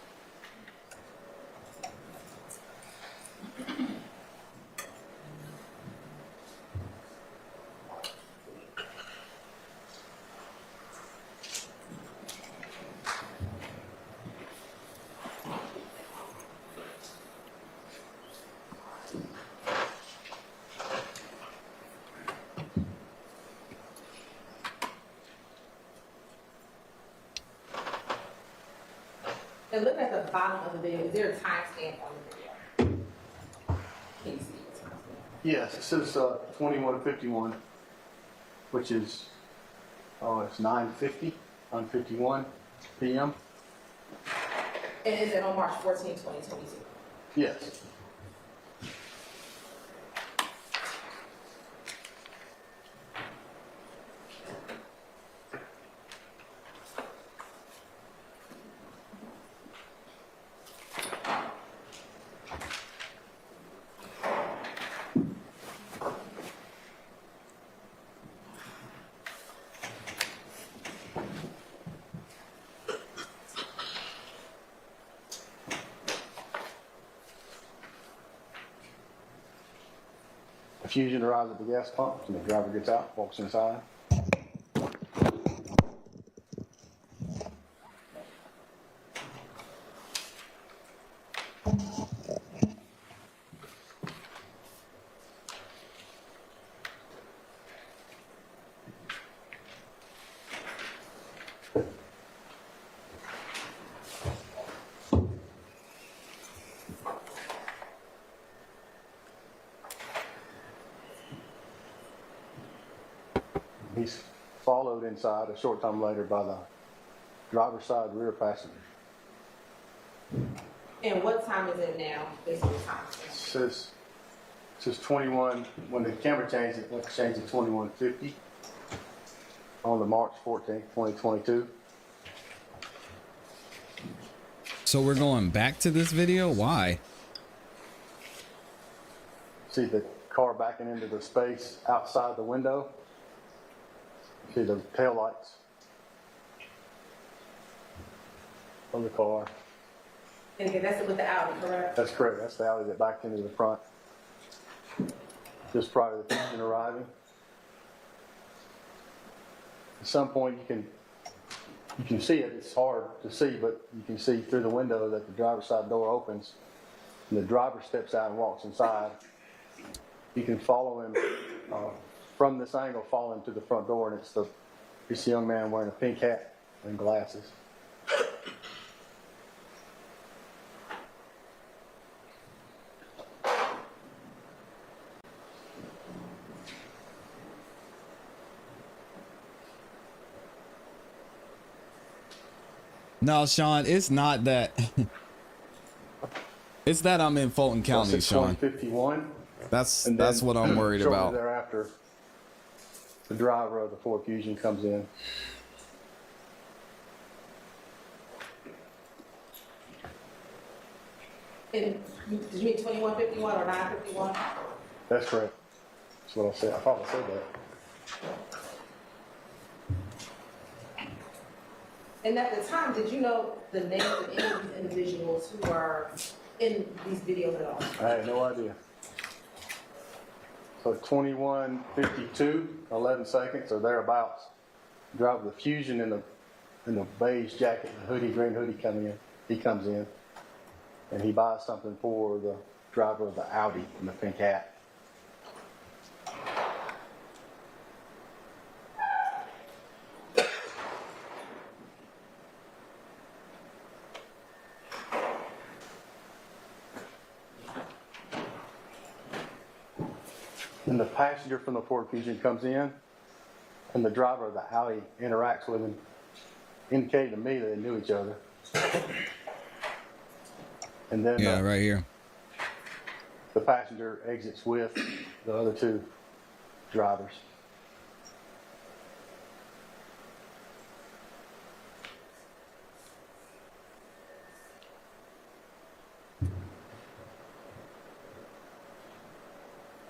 And look at the bottom of the video. Is there a timestamp on the video? Can you see the timestamp? Yes, it says 21:51, which is, it's 9:50, 9:51 p.m. And is it on March 14, 2022? Yes. Fusion arrives at the gas pump, and the driver gets out, walks inside. He's followed followed inside a short time later by the driver's side rear passenger. And what time is it now? This is the time. It says 21, when the camera changed it, went to change to 21:50 on the March 14th, 2022. So we're going back to this video? Why? See the car backing into the space outside the window. See the tail lights on the car. And again, that's with the Audi, correct? That's correct. That's the alley that backed into the front just prior to the Fusion arriving. At some point you can see it. It's hard to see, but you can see through the window that the driver's side door opens and the driver steps out and walks inside. You can follow him from this angle, follow him to the front door, and it's the young man wearing a pink hat and glasses. No, Sean, it's not that. It's that I'm in Fulton County, Sean. 51. That's what I'm worried shortly about. Thereafter, the driver of the Ford Fusion comes in. And did you mean 2151 or 951? That's correct. That's what I said. I probably said that. And at the time, did you know the names of any of these individuals who are in these videos at all? I had no idea. So 21:52, 11 seconds or thereabouts. Driver the Fusion in the beige jacket, the green hoodie coming in. He comes in and he buys something for the driver of the Audi in the pink hat. And the passenger from the Ford Fusion comes in, and the driver of the Audi interacts with him, indicating to me that they knew each other. And then Yeah, right here. the passenger exits with the other two drivers.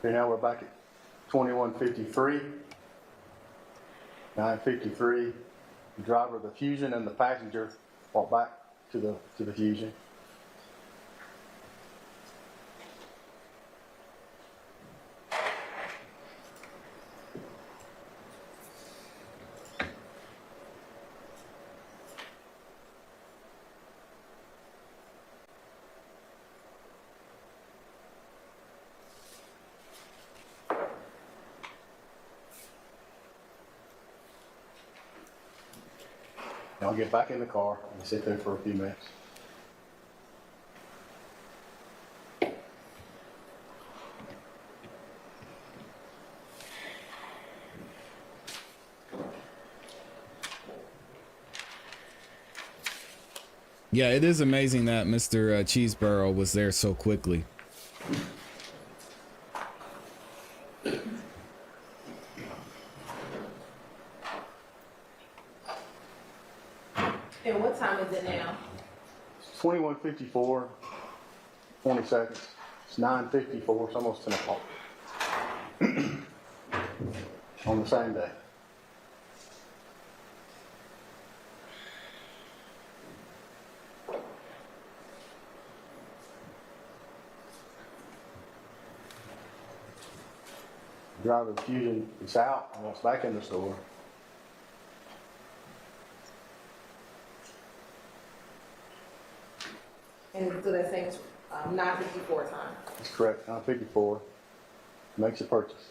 Okay, now we're back at 21:53, 9:53. The driver of the Fusion and the passenger walk back to the Fusion. I'll get back in the car and sit there for a few minutes. Yeah, it is amazing that Mr. Cheeseborough was there so quickly. And what time is it now? 21:54, 20 seconds. It's 9:54, it's almost 10 o'clock. On the same day. The driver of the Fusion is out and walks back in the store. And so that same 954 time. That's correct, 9:54. Makes a purchase.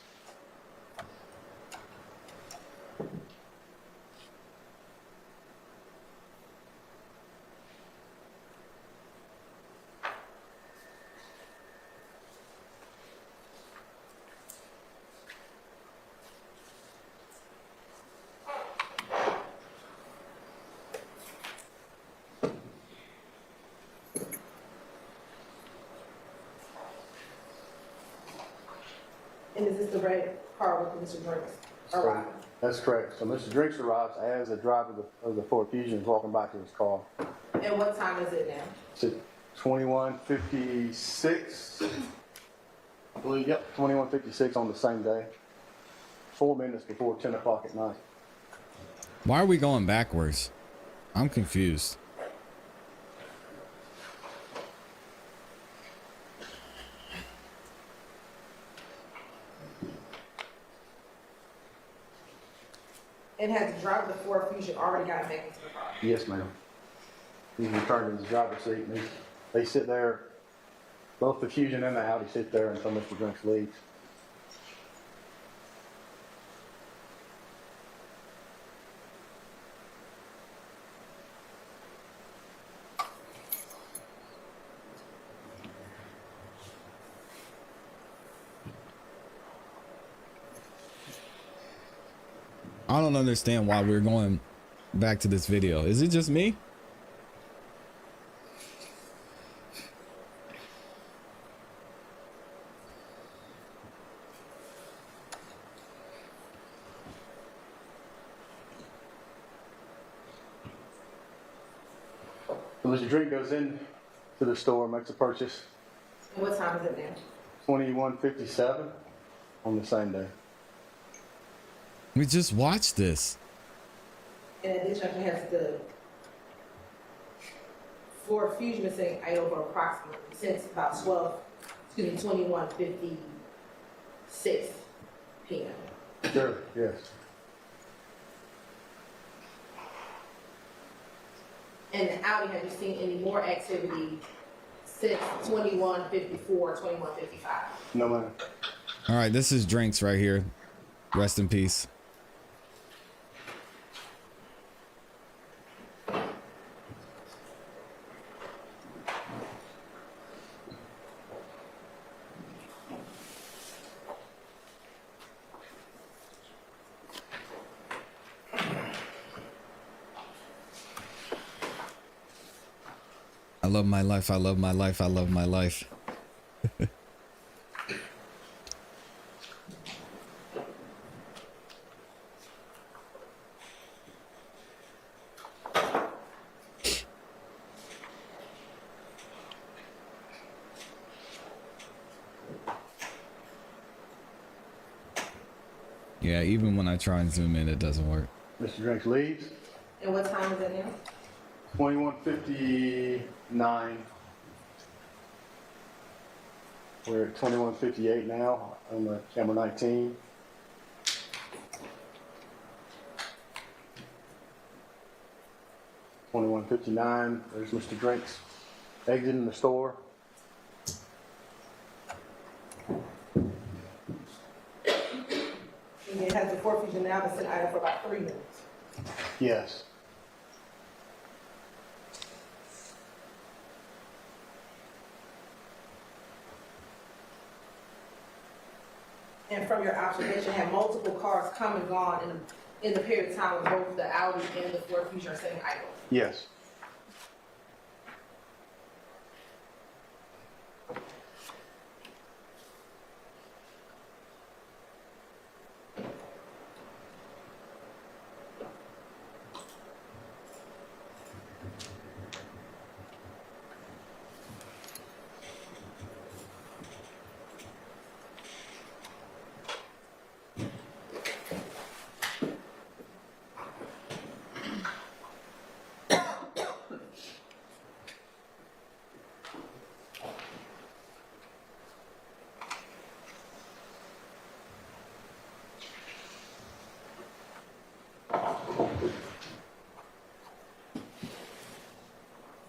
And is this the red car with Mr. Drinks arriving? That's correct. So Mr. Drinks arrives as the driver of the Ford Fusion is walking back to his car. And what time is it now? It's at 21:56. I believe, yep, 21:56 on the same day. 4 minutes before 10 o'clock at night. Why are we going backwards? I'm confused. And has the driver of the Ford Fusion already gotten back into the car? Yes, ma'am. He's returned to his driver's seat, and they sit there, both the Fusion and the Audi sit there until Mr. Drinks leaves. I don't understand why we're going back to this video. Is it just me? So Mr. Drink goes in to the store, makes a purchase, And what time is it now? 21:57 on the same day. We just watched this. And at this junction has the Ford Fusion been saying idle for approximately since about 21:56 p.m. Sure, yes. And the Audi, have you seen any more activity since 21:54, 21:55? No, ma'am. All right, this is Drinks right here. Rest in peace. I love my life. I love my life. I love my life. Yeah, even when I try and zoom in, it doesn't work. Mr. Drinks leaves. And what time is it now? 21:59. We're at 21:58 now on the camera 19. $21.59. There's Mr. Drinks exiting the store. And it has the Ford Fusion now been sitting idle for about 3 minutes. Yes. And from your observation, have multiple cars come and gone in the period of time when both the Audi and the Ford Fusion are sitting idle? Yes.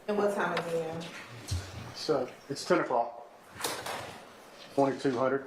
And what time is it now? So it's 10 o'clock. 2200.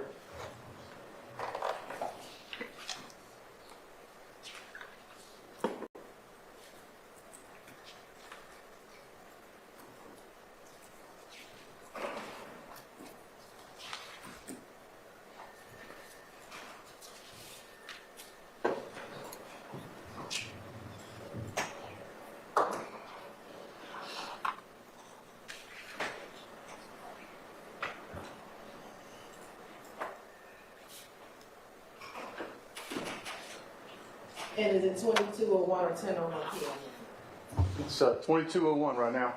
And is it 22:01 or 10:01 p.m.? It's 22:01 right now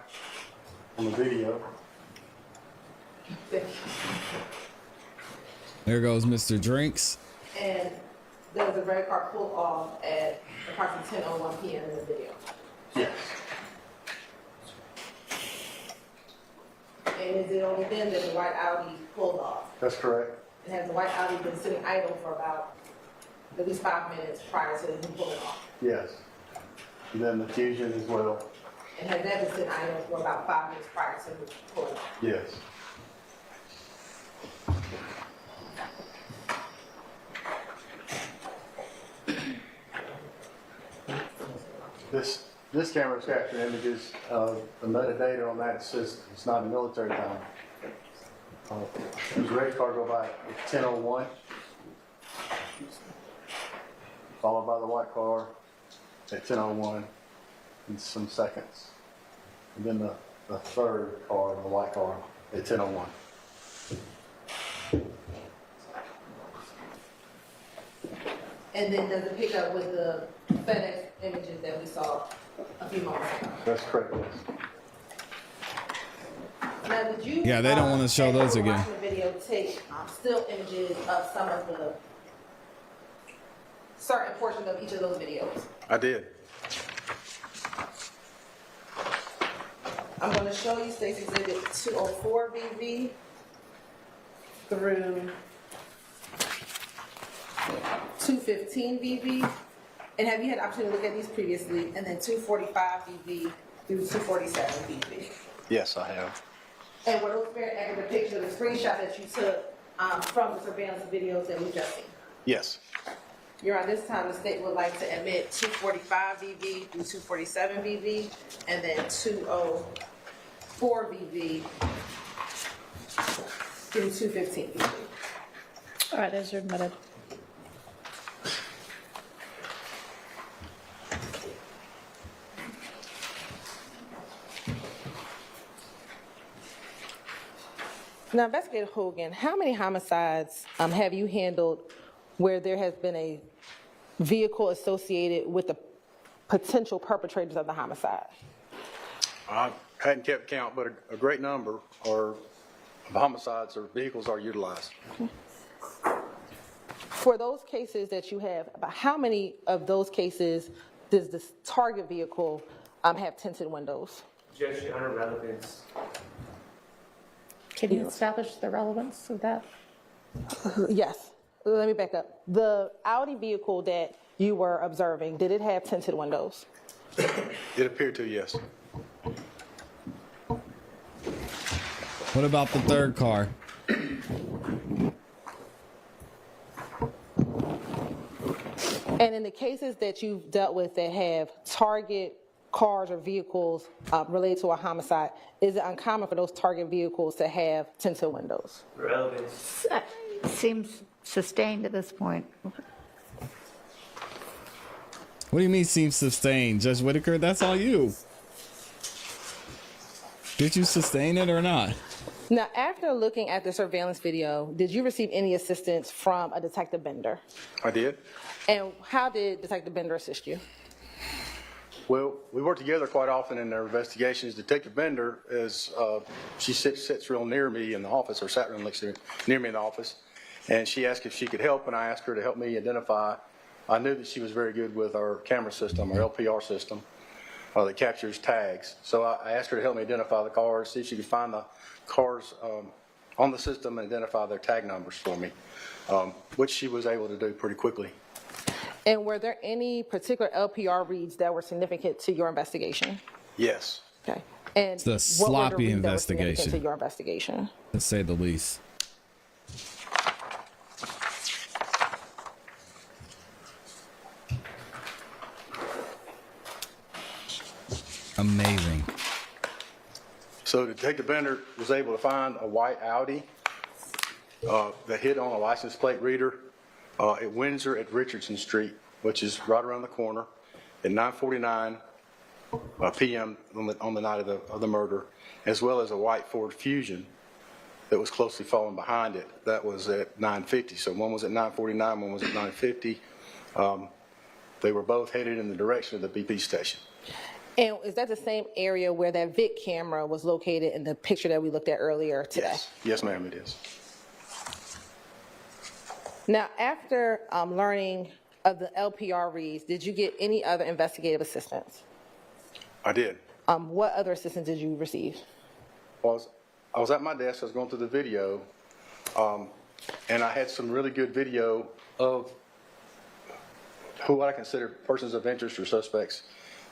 on the video. There goes Mr. Drinks. And does the red car pull off at approximately 10:01 p.m. in the video? Yes. And is it only then that the white Audi pulled off? That's correct. And has the white Audi been sitting idle for about at least 5 minutes prior to him pulling off? Yes. And then the Fusion as well. And has that been sitting idle for about 5 minutes prior to him pulling off? Yes. This camera's capturing images. The metadata on that, it's not a military time. There's a red car go by at 10:01, followed by the white car at 10:01 in some seconds. And then the third car, the white car, at 10:01. And then does it pick up with the FedEx images that we saw a few moments ago? That's correct, yes. Now, did you? Yeah, they don't want to show those again. Watching the video, take still images of some of the certain portions of each of those videos. I did. I'm going to show you State's Exhibit 204 VV through 215 VV. And have you had the opportunity to look at these previously? And then 245 VV through 247 VV. Yes, I have. And were those very accurate pictures of the screenshot that you took from the surveillance videos that we just seen? Yes. Your Honor, this time the state would like to admit 245 VV through 247 VV, and then 204 VV through 215 VV. All right, those are admitted. Now, Investigator Hogan, how many homicides have you handled where there has been a vehicle associated with the potential perpetrators of the homicide? I hadn't kept count, but a great number of homicides or vehicles are utilized. For those cases that you have, about how many of those cases does this target vehicle have tinted windows? Judge, Your Honor, relevance. Can you establish the relevance of that? Yes. Let me back up. The Audi vehicle that you were observing, did it have tinted windows? It appeared to, yes. What about the third car? And in the cases that you've dealt with that have target cars or vehicles related to a homicide, is it uncommon for those target vehicles to have tinted windows? Relevance. Seems sustained at this point. What do you mean seems sustained? Judge Whitaker, that's all you. Did you sustain it or not? Now, after looking at the surveillance video, did you receive any assistance from a Detective Bender? I did. And how did Detective Bender assist you? Well, we work together quite often in our investigations. Detective Bender is, she sits real near me in the office, or sat real near me in the office, and she asked if she could help, and I asked her to help me identify. I knew that she was very good with our camera system, our LPR system, that captures tags. So I asked her to help me identify the cars, see if she could find the cars on the system and identify their tag numbers for me, which she was able to do pretty quickly. And were there any particular LPR reads that were significant to your investigation? Yes. Okay. And It's the what were the sloppy reads that were significant investigation. to your investigation? To say the least. Amazing. So Detective Bender was able to find a white Audi that hit on a license plate reader at Windsor at Richardson Street, which is right around the corner, at 9:49 p.m. on the night of the murder, as well as a white Ford Fusion that was closely following behind it. That was at 9:50. So one was at 9:49, one was at 9:50. They were both headed in the direction of the BP station. And is that the same area where that Vic camera was located in the picture that we looked at earlier today? Yes, yes, ma'am, it is. Now, after learning of the LPR reads, did you get any other investigative assistance? I did. What other assistance did you receive? I was at my desk, I was going through the video, and I had some really good video of who I consider persons of interest or suspects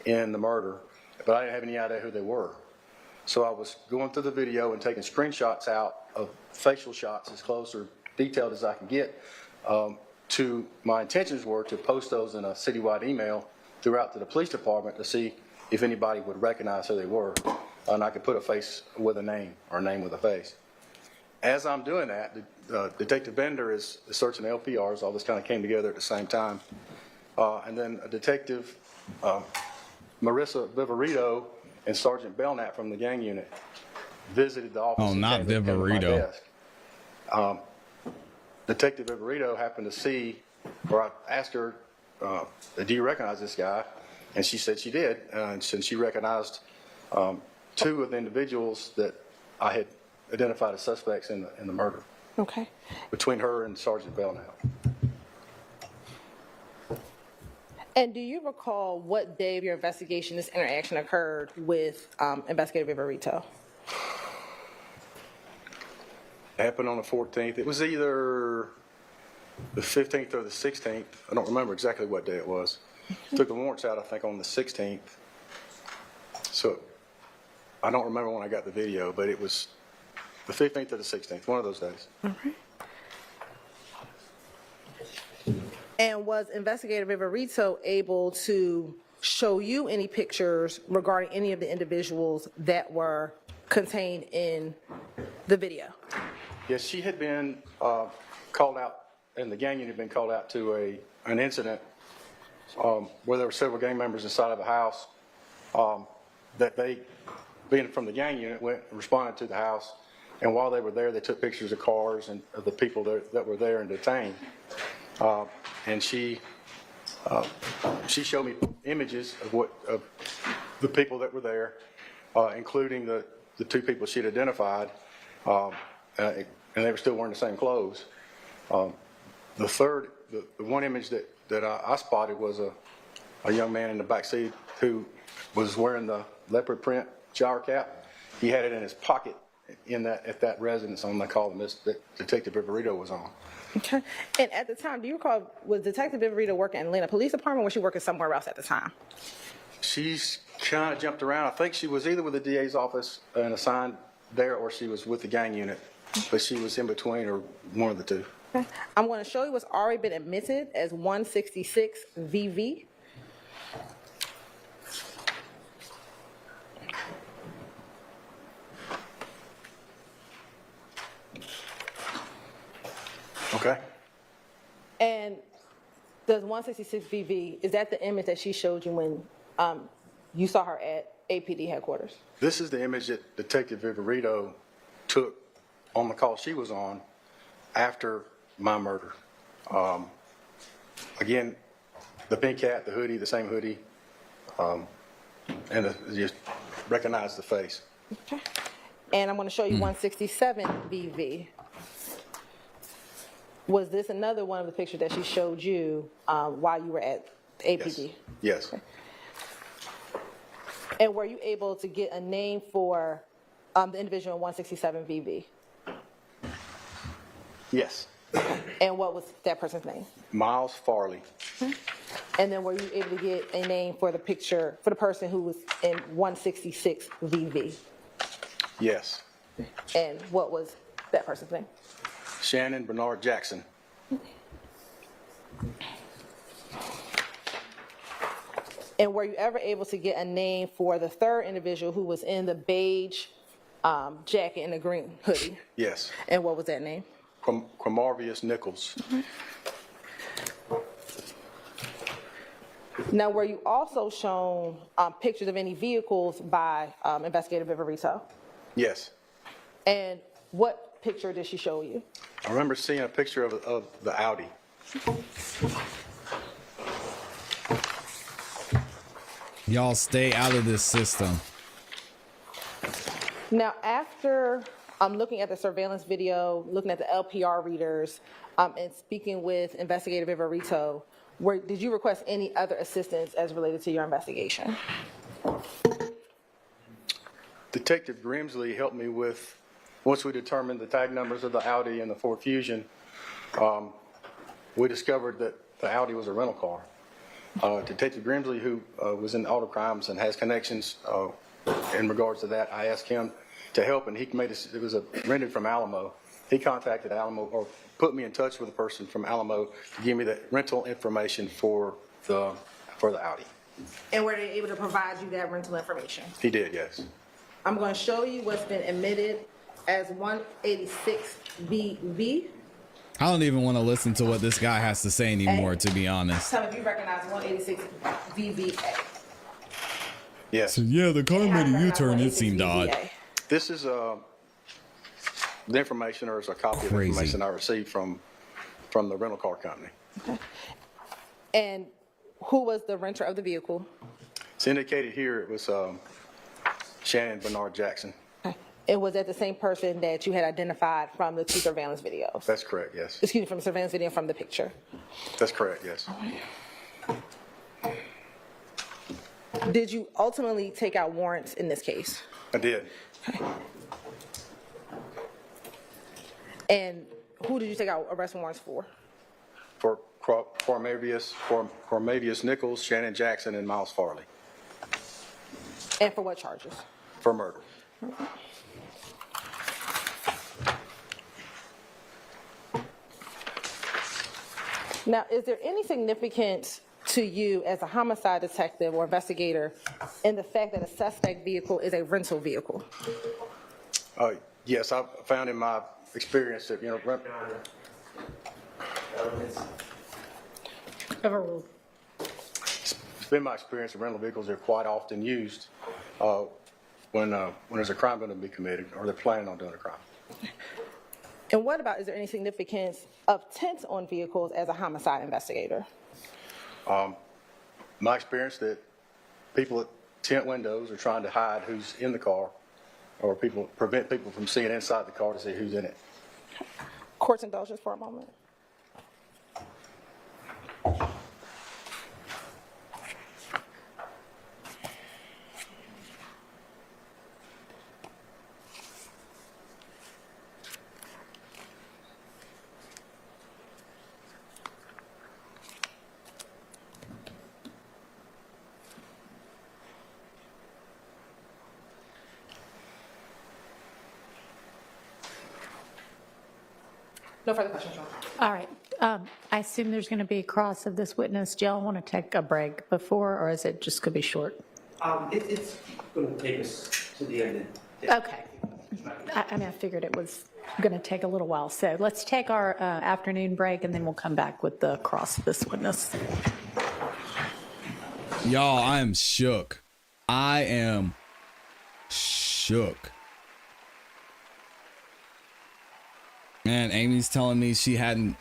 in the murder, but I didn't have any idea who they were. So I was going through the video and taking screenshots out of facial shots as close or detailed as I could get. My intentions were to post those in a citywide email throughout to the police department to see if anybody would recognize who they were, and I could put a face with a name or a name with a face. As I'm doing that, Detective Bender is searching LPRs. All this kind of came together at the same time. And then a detective, Marissa Viverito and Sergeant Belknap from the gang unit visited the office. Oh, not Viverito. Detective Viverito happened to see, or I asked her, do you recognize this guy? And she said she did, and since she recognized two of the individuals that I had identified as suspects in the murder. Okay. Between her and Sergeant Belknap. And do you recall what day of your investigation this interaction occurred with Investigator Viverito? It happened on the 14th. It was either the 15th or the 16th. I don't remember exactly what day it was. Took the warrants out, I think, on the 16th. So I don't remember when I got the video, but it was the 15th or the 16th, one of those days. All right. And was Investigator Viverito able to show you any pictures regarding any of the individuals that were contained in the video? Yes, she had been called out, and the gang unit had been called out to an incident where there were several gang members inside of a house that they, being from the gang unit, went and responded to the house. And while they were there, they took pictures of cars and of the people that were there and detained. And she showed me images of the people that were there, including the two people she'd identified, and they were still wearing the same clothes. The one image that I spotted was a young man in the back seat who was wearing the leopard print shower cap. He had it in his pocket at that residence on the call that Detective Viverito was on. Okay. And at the time, do you recall, was Detective Viverito working in Atlanta Police Department, or was she working somewhere else at the time? She's kind of jumped around. I think she was either with the DA's office and assigned there, or she was with the gang unit, but she was in between, or one of the two. Okay. I'm going to show you what's already been admitted as 166 VV. Okay. And does 166 VV, is that the image that she showed you when you saw her at APD headquarters? This is the image that Detective Viverito took on the call she was on after my murder. Again, the pink hat, the hoodie, the same hoodie, and just recognize the face. Okay. And I'm going to show you 167 VV. Was this another one of the pictures that she showed you while you were at APD? Yes. Okay. And were you able to get a name for the individual in 167 VV? Yes. And what was that person's name? Miles Farley. And then were you able to get a name for the picture, for the person who was in 166 VV? Yes. And what was that person's name? Shannon Bernard Jackson. And were you ever able to get a name for the third individual who was in the beige jacket and the green hoodie? Yes. And what was that name? Quamarvius Nichols. Now, were you also shown pictures of any vehicles by Investigator Viverito? Yes. And what picture did she show you? I remember seeing a picture of the Audi. Y'all stay out of this system. Now, after looking at the surveillance video, looking at the LPR readers, and speaking with Investigator Viverito, did you request any other assistance as related to your investigation? Detective Grimsley helped me with, once we determined the tag numbers of the Audi and the Ford Fusion, we discovered that the Audi was a rental car. Detective Grimsley, who was in auto crimes and has connections in regards to that, I asked him to help, and he made it was rented from Alamo. He contacted Alamo, or put me in touch with a person from Alamo to give me the rental information for the Audi. And were they able to provide you that rental information? He did, yes. I'm going to show you what's been admitted as 186 BV. I don't even want to listen to what this guy has to say anymore, to be honest. Some of you recognize 186 VVA. Yes. So yeah, the car made a U-turn. It seemed odd. This is the information, or is a copy of the information I received from the rental car company. Okay. And who was the renter of the vehicle? It's indicated here it was Shannon Bernard Jackson. Okay. It was that the same person that you had identified from the two surveillance videos? That's correct, yes. Excuse me, from the surveillance video from the picture? That's correct, yes. Did you ultimately take out warrants in this case? I did. Okay. And who did you take out arrest warrants for? For Cormavius Nichols, Shannon Jackson, and Miles Farley. And for what charges? For murder. Now, is there any significance to you as a homicide detective or investigator in the fact that a suspect vehicle is a rental vehicle? Yes, I've found in my experience that, Overruled. it's been my experience that rental vehicles are quite often used when there's a crime going to be committed, or they're planning on doing a crime. And what about, is there any significance of tents on vehicles as a homicide investigator? My experience that people at tent windows are trying to hide who's in the car, or prevent people from seeing inside the car to see who's in it. Court's indulgence for a moment. No further questions, Your Honor. All right. I assume there's going to be a cross of this witness. Do y'all want to take a break before, or is it just going to be short? It's going to take us to the end. Okay. I figured it was going to take a little while. So let's take our afternoon break, and then we'll come back with the cross of this witness. Y'all, I am shook. I am shook. Man, Amy's telling me she hadn't.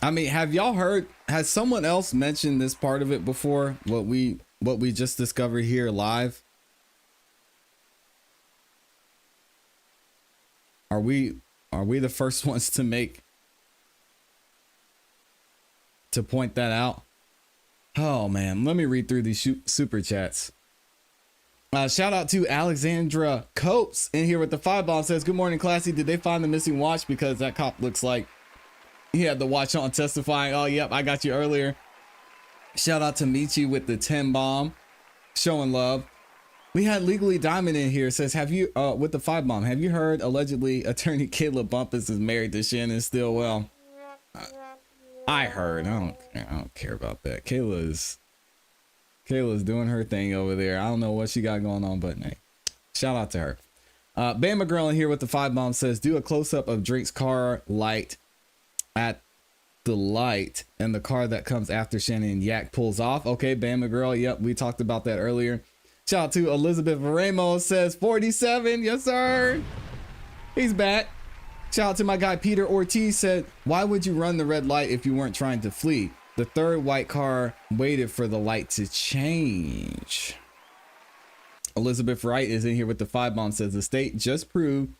I mean, have y'all heard? Has someone else mentioned this part of it before? What we just discovered here live? Are we the first ones to point that out? Oh man, let me read through these super chats. Shout out to Alexandra Copes in here with the 5 bomb, says, good morning, ClassE. Did they find the missing watch? Because that cop looks like he had the watch on testifying. Oh, yep, I got you earlier. Shout out to Michi with the 10 bomb, showing love. We had Legally Diamond in here, says, have you, with the 5 bomb, have you heard allegedly attorney Kayla Bumpus is married to Shannon Stillwell? I heard. I don't care about that. Kayla's doing her thing over there. I don't know what she got going on, but hey, shout out to her. Bama Girl in here with the 5 bomb says, do a close-up of Drake's car light at the light and the car that comes after Shannon Yak pulls off. Okay, Bama Girl. Yep, we talked about that earlier. Shout out to Elizabeth Ramos, says 47. Yes, sir. He's back. Shout out to my guy Peter Ortiz, said, why would you run the red light if you weren't trying to flee? The third white car waited for the light to change. Elizabeth Wright is in here with the 5-bomb, says the state just proved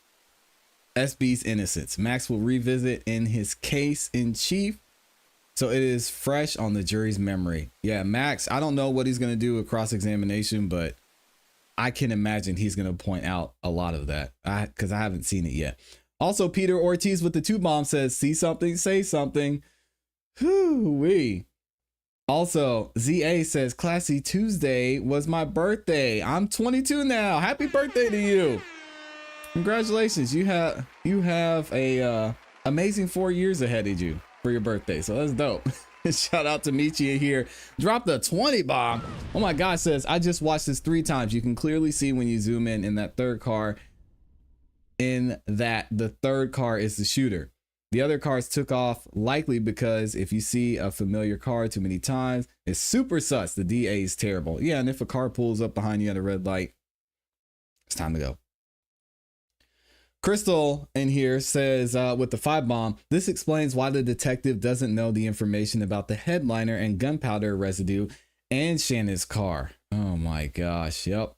SB's innocence. Max will revisit in his case in chief, so it is fresh on the jury's memory. Yeah, Max, I don't know what he's going to do with cross-examination, but I can imagine he's going to point out a lot of that because I haven't seen it yet. Also, Peter Ortiz with the 2-bomb says, see something, say something. Whoo-wee. Also, ZA says, ClassE Tuesday was my birthday. I'm 22 now. Happy birthday to you. Congratulations. You have a amazing 4 years ahead of you for your birthday. So that's dope. Shout out to Michi in here. Drop the 20 bomb. Oh my God, says, I just watched this 3 times. You can clearly see when you zoom in that third car, the third car is the shooter. The other cars took off likely because if you see a familiar car too many times, it's super sus. The DA is terrible. Yeah, and if a car pulls up behind you at a red light, it's time to go. Crystal in here says with the 5-bomb, this explains why the detective doesn't know the information about the headliner and gunpowder residue and Shannon's car. Oh my gosh. Yep.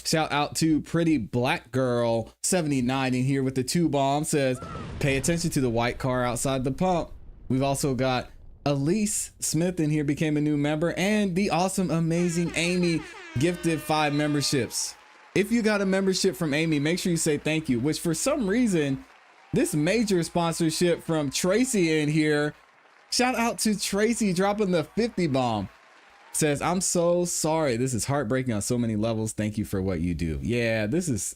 Shout out to Pretty Black Girl 79 in here with the 2-bomb, says pay attention to the white car outside the pump. We've also got Elise Smith in here, became a new member, and the awesome, amazing Amy gifted 5 memberships. If you got a membership from Amy, make sure you say thank you, which for some reason, this major sponsorship from Tracy in here. Shout out to Tracy dropping the 50 bomb. Says, I'm so sorry. This is heartbreaking on so many levels. Thank you for what you do. Yeah, this is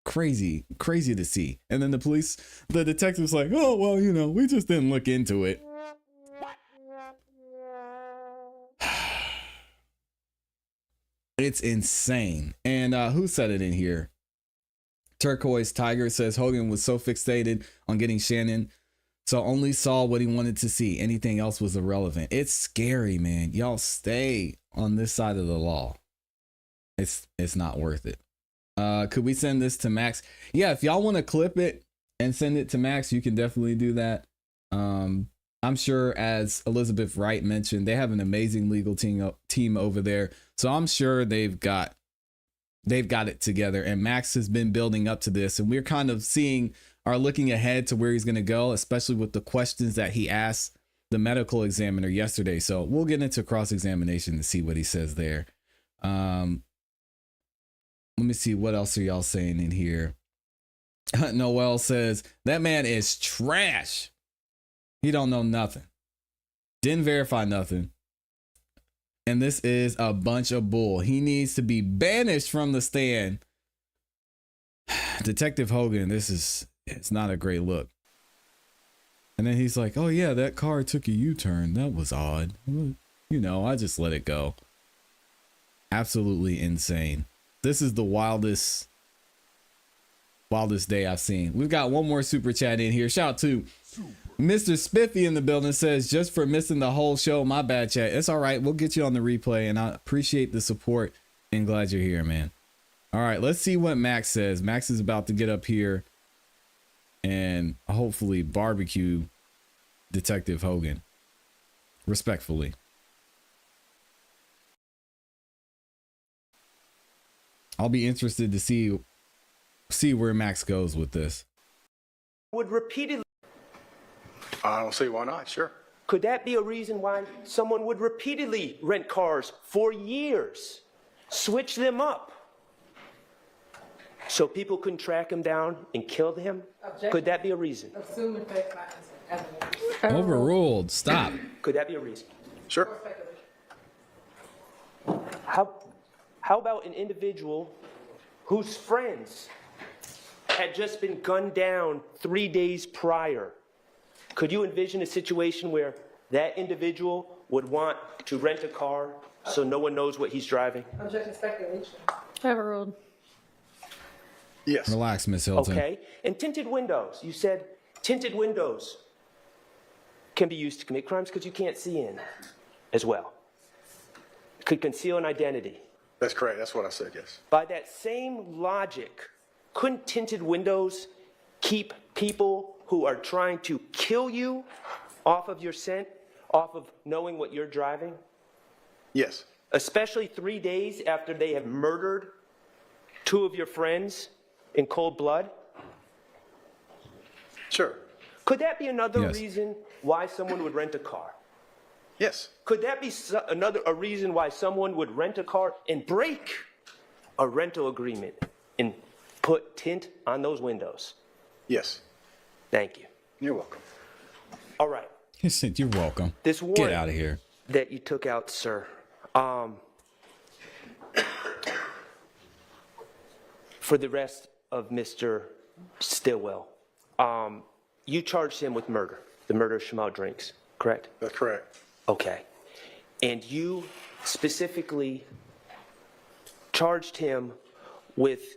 crazy to see. And then the detective's like, oh, well, you know, we just didn't look into it. It's insane. And who said it in here? Turquoise Tiger says Hogan was so fixated on getting Shannon, so only saw what he wanted to see. Anything else was irrelevant. It's scary, man. Y'all stay on this side of the law. It's not worth it. Could we send this to Max? Yeah, if y'all want to clip it and send it to Max, you can definitely do that. I'm sure, as Elizabeth Wright mentioned, they have an amazing legal team over there. So I'm sure they've got it together, and Max has been building up to this, and we're kind of looking ahead to where he's going to go, especially with the questions that he asked the medical examiner yesterday. So we'll get into cross-examination and see what he says there. Let me see, what else are y'all saying in here? Noel says, that man is trash. He don't know nothing. Didn't verify nothing. And this is a bunch of bull. He needs to be banished from the stand. Detective Hogan, it's not a great look. And then he's like, oh yeah, that car took a U-turn. That was odd. You know, I just let it go. Absolutely insane. This is the wildest day I've seen. We've got one more super chat in here. Shout out to Mr. Spiffy in the building, says, just for missing the whole show, my bad, chat. It's all right. We'll get you on the replay, and I appreciate the support and glad you're here, man. All right, let's see what Max says. Max is about to get up here and hopefully barbecue Detective Hogan respectfully. I'll be interested to see where Max goes with this. Would repeatedly. I don't see why not. Sure. Could that be a reason why someone would repeatedly rent cars for years, switch them up, so people couldn't track him down and kill him? Could that be a reason? Overruled. Stop. Could that be a reason? Sure. How about an individual whose friends had just been gunned down 3 days prior? Could you envision a situation where that individual would want to rent a car so no one knows what he's driving? Objection, speculation. Overruled. Yes. Relax, Miss Hilton. Okay. And tinted windows. You said tinted windows can be used to commit crimes because you can't see in as well. Could conceal an identity. That's correct. That's what I said, yes. By that same logic, couldn't tinted windows keep people who are trying to kill you off of your scent? off of knowing what you're driving? Yes. Especially 3 days after they have murdered 2 of your friends in cold blood? Sure. Could that be another Yes. reason why someone would rent a car? Yes. Could that be a reason why someone would rent a car and break a rental agreement and put tint on those windows? Yes. Thank you. You're welcome. All right. He said, "You're welcome. This Get warrant out of here." that you took out, sir, for the rest of Mr. Stillwell, you charged him with murder, the murder of Shymel Drinks, correct? That's correct. Okay. And you specifically charged him with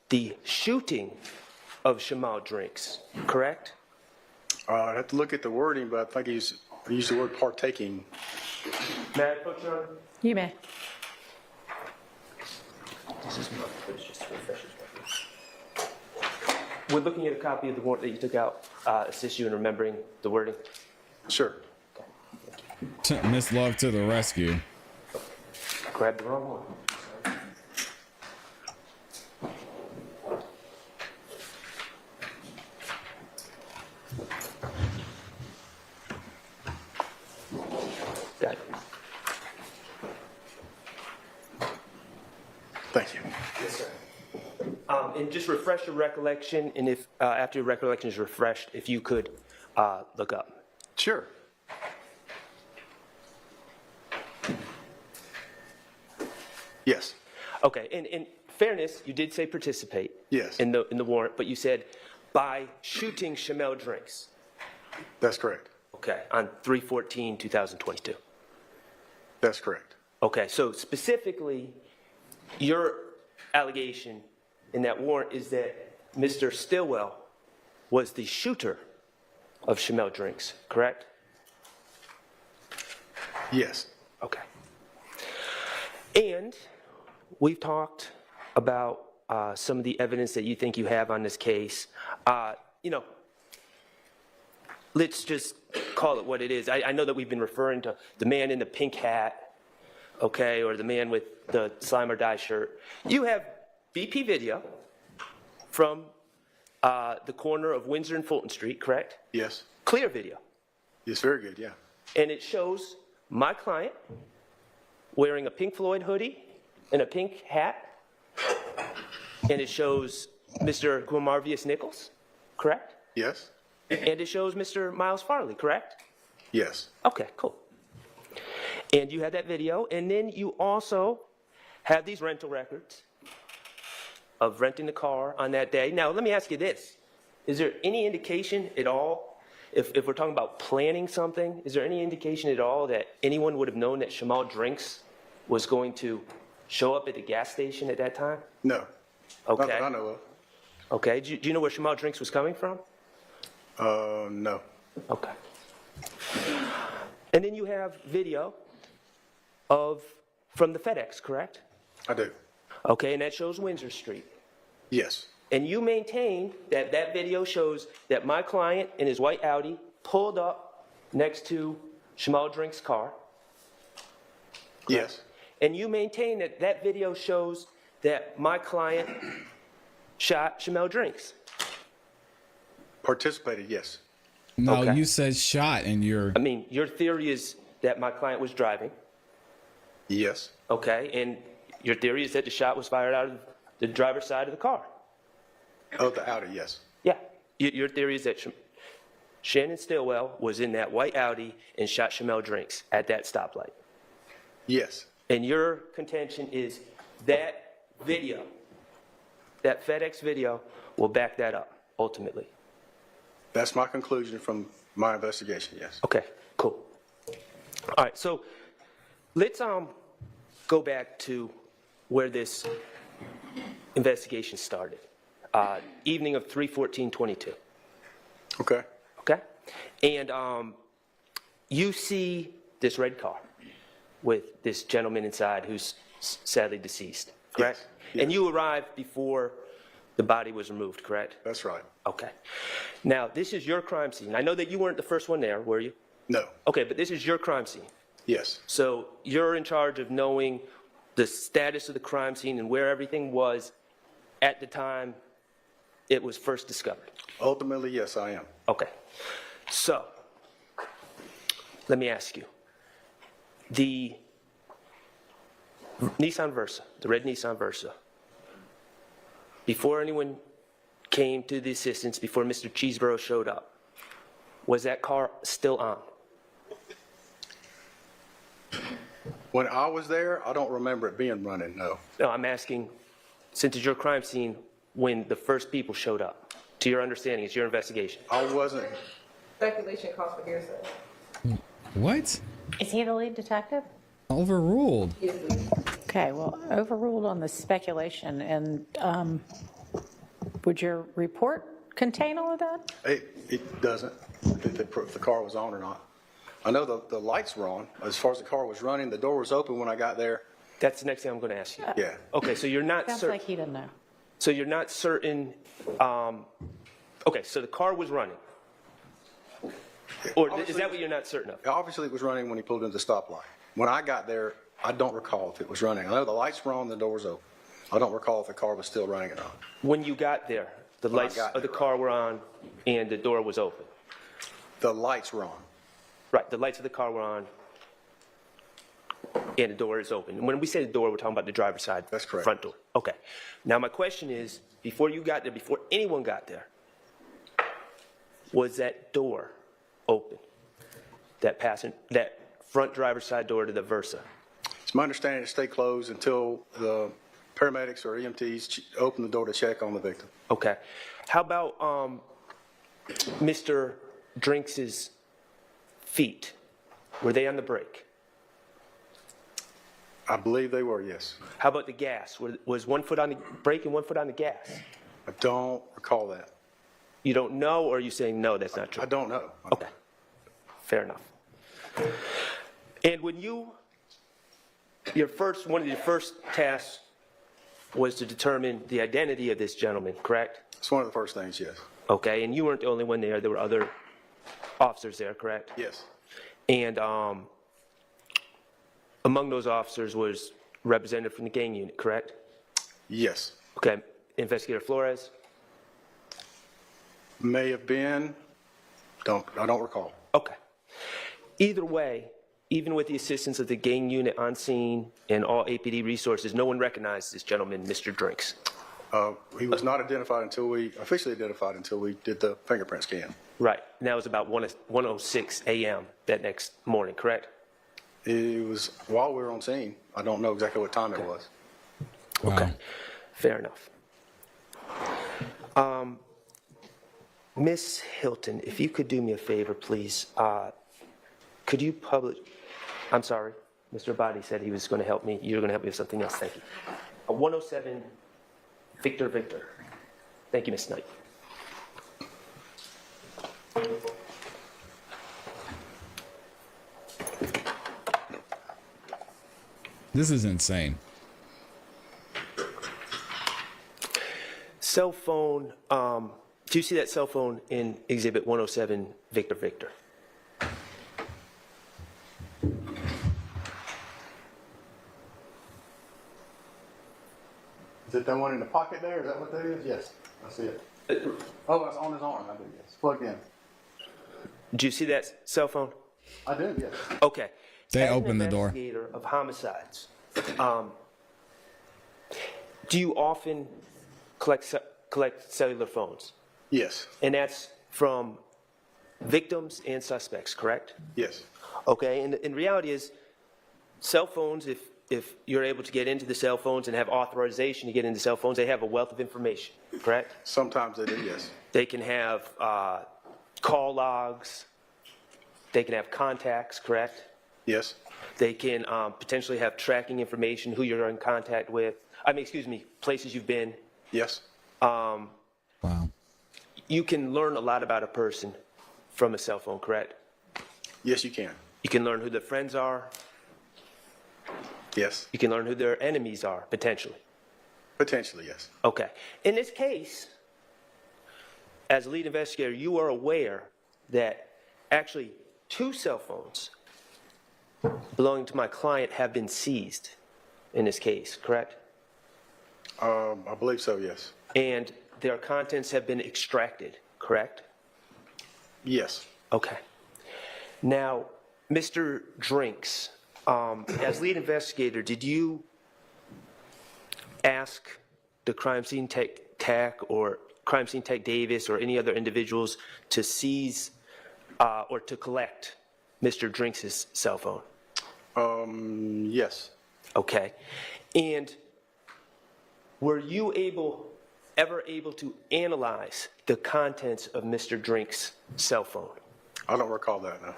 the shooting of Shymel Drinks, correct? I'd have to look at the wording, but I think he used the word partaking. May I put you on? You may. We're looking at a copy of the warrant that you took out, assist you in remembering the wording. Sure. Miss Love to the rescue. Grabbed the wrong one. Got it. Thank you. Yes, sir. And just refresh your recollection, and if after your recollection is refreshed, if you could look up. Sure. Yes. Okay. And in fairness, you did say participate. Yes. In the warrant, but you said by shooting Shymel Drinks. That's correct. Okay. On 3/14/2022. That's correct. Okay. So specifically, your allegation in that warrant is that Mr. Stillwell was the shooter of Shymel Drinks, correct? Yes. Okay. And we've talked about some of the evidence that you think you have on this case. Let's just call it what it is. I know that we've been referring to the man in the pink hat, okay, or the man with the slime or die shirt. You have BP video from the corner of Windsor and Fulton Street, correct? Yes. Clear video. Yes, very good, yeah. And it shows my client wearing a Pink Floyd hoodie and a pink hat. And it shows Mr. Guamarvius Nichols, correct? Yes. And it shows Mr. Miles Farley, correct? Yes. Okay, cool. And you had that video, and then you also have these rental records of renting the car on that day. Now, let me ask you this. Is there any indication at all, if we're talking about planning something, is there any indication at all that anyone would have known that Shymel Drinks was going to show up at the gas station at that time? No. Okay. Not that I know of. Okay. Do you know where Shymel Drinks was coming from? No. Okay. And then you have video from the FedEx, correct? I do. Okay, and that shows Windsor Street. Yes. And you maintain that that video shows that my client in his white Audi pulled up next to Shymel Drinks' car. Yes. And you maintain that that video shows that my client shot Shymel Drinks. Participated, yes. No, Okay. you said shot, and you're. I mean, your theory is that my client was driving, Yes. okay? And your theory is that the shot was fired out of the driver's side of the car. Oh, the Audi, yes. Yeah. Your theory is that Shannon Stillwell was in that white Audi and shot Shymel Drinks at that stoplight. Yes. And your contention is that video, that FedEx video, will back that up, ultimately. That's my conclusion from my investigation, yes. Okay, cool. All right, so let's go back to where this investigation started. Evening of 3/14/22. Okay. Okay? And you see this red car with this gentleman inside who's sadly deceased, correct? Yes. And you arrived before the body was removed, correct? That's right. Okay. Now, this is your crime scene. I know that you weren't the first one there, were you? No. Okay, but this is your crime scene. Yes. So you're in charge of knowing the status of the crime scene and where everything was at the time it was first discovered. Ultimately, yes, I am. Okay. So let me ask you. The Nissan Versa, the red Nissan Versa, before anyone came to the assistance, before Mr. Cheeseborough showed up, was that car still on? When I was there, I don't remember it being running, no. No, I'm asking, since it's your crime scene, when the first people showed up, to your understanding, it's your investigation. I wasn't. Speculation calls for hearsay. What? Is he the lead detective? Overruled. Okay, well, overruled on the speculation, and would your report contain all of that? It doesn't, if the car was on or not. I know the lights were on. As far as the car was running, the door was open when I got there. That's the next thing I'm going to ask you. Yeah. Okay, so you're not Sounds certain. like he didn't know. So you're not certain. Okay, so the car was running. Or is that what you're not certain of? Obviously, it was running when he pulled into the stoplight. When I got there, I don't recall if it was running. I know the lights were on, the door was open. I don't recall if the car was still running or not. When you got there, the When I lights got of the there. car were on and the door was open. The lights were on. Right, the lights of the car were on and the door is open. When we say the door, we're talking about the driver's side. That's correct. Front door. Okay. Now my question is, before you got there, before anyone got there, was that door open? That front driver's side door to the Versa? It's my understanding it stayed closed until the paramedics or EMTs opened the door to check on the victim. Okay. How about Mr. Drinks's feet? Were they on the brake? I believe they were, yes. How about the gas? Was 1 foot on the brake and 1 foot on the gas? I don't recall that. You don't know, or are you saying no, that's not true? I don't know. Okay. Fair enough. And when one of your first tasks was to determine the identity of this gentleman, correct? It's one of the first things, yes. Okay, and you weren't the only one there. There were other officers there, correct? Yes. And among those officers was a representative from the gang unit, correct? Yes. Okay, Investigator Flores? May have been. I don't recall. Okay. Either way, even with the assistance of the gang unit on scene and all APD resources, no one recognized this gentleman, Mr. Drinks. He was not identified officially identified until we did the fingerprint scan. Right, and that was about 1:06 a.m. that next morning, correct? It was while we were on scene. I don't know exactly what time it was. Wow. Okay, fair enough. Miss Hilton, if you could do me a favor, please. Could you publish? I'm sorry, Mr. Abadi said he was going to help me. You're going to help me with something else. Thank you. 107 Victor. Thank you, Miss Knight. This is insane. Cell phone. Do you see that cell phone in Exhibit 107 Victor? Is it that one in the pocket there? Is that what that is? Yes, I see it. Oh, it's on his arm. I do, yes. Plugged in. Do you see that cell phone? I do, yes. Okay. They As an opened the door. investigator of homicides, do you often collect cellular phones? Yes, And that's from victims and suspects, correct? yes. Okay, and the reality is, cell phones, if you're able to get into the cell phones and have authorization to get into cell phones, they have a wealth of information, correct? Sometimes they do, yes. They can have call logs, they can have contacts, correct? Yes, They can potentially have tracking information, who you're in contact with, places you've been. yes. Wow. You can learn a lot about a person from a cell phone, correct? Yes, you can. You can learn who their friends are. Yes, You can learn who their enemies are, potentially. potentially, yes. Okay. In this case, as lead investigator, you are aware that actually 2 cell phones belonging to my client have been seized in this case, correct? I believe so, yes. And their contents have been extracted, correct? Yes. Okay. Now, Mr. Drinks, as lead investigator, did you ask the crime scene tech or crime scene tech Davis or any other individuals to seize or to collect Mr. Drinks' cell phone? Yes. Okay. And were you ever able to analyze the contents of Mr. Drinks' cell phone? I don't recall that, no.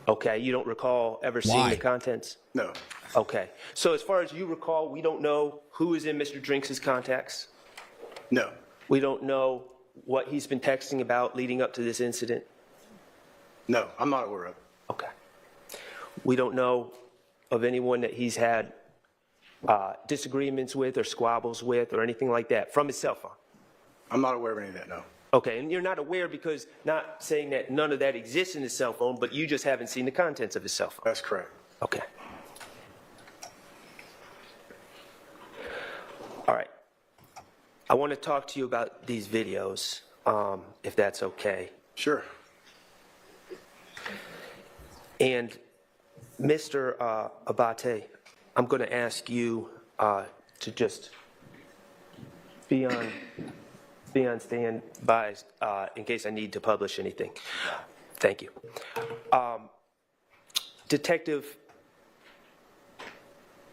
Okay, you don't recall ever seeing Why? the contents? No. Okay. So as far as you recall, we don't know who is in Mr. Drinks' contacts? No. We don't know what he's been texting about leading up to this incident? No, I'm not aware of it. Okay. We don't know of anyone that he's had disagreements with or squabbles with or anything like that from his cell phone? I'm not aware of any of that, no. Okay, and you're not aware because not saying that none of that exists in his cell phone, but you just haven't seen the contents of his cell phone? That's correct. Okay. All right. I want to talk to you about these videos, if that's okay. Sure. And Mr. Abate, I'm going to ask you to just be on standby in case I need to publish anything. Thank you. Detective,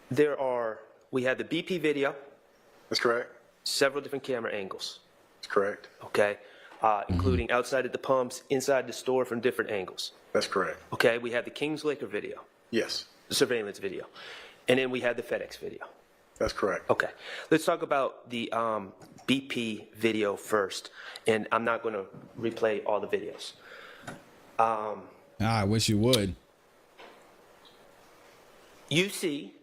we had the BP video. That's correct. Several different camera angles. That's correct. Okay, including outside at the pumps, inside the store from different angles. That's correct. Okay, we have the King's Liquor video, Yes. the surveillance video, and then we had the FedEx video. That's correct. Okay, let's talk about the BP video first, and I'm not going to replay all the videos. I wish you would. You see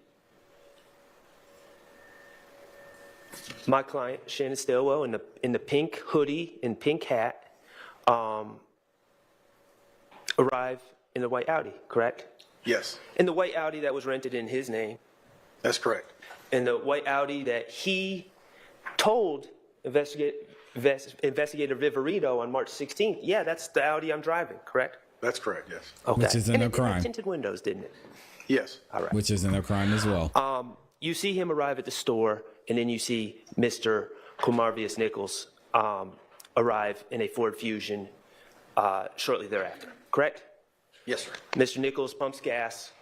my client, Shannon Stilwell, in the pink hoodie and pink hat, arrive in the white Audi, correct? Yes. In the white Audi that was rented in his name. That's correct. In the white Audi that he told Investigator Viverito on March 16th, yeah, that's the Audi I'm driving, correct? That's correct, yes. Okay. Which isn't And a it had crime. tinted windows, didn't it? Yes. All right. Which isn't a crime as well. You see him arrive at the store, and then you see Mr. Comarvius Nichols arrive in a Ford Fusion shortly thereafter, correct? Yes, sir. Mr. Nichols pumps gas.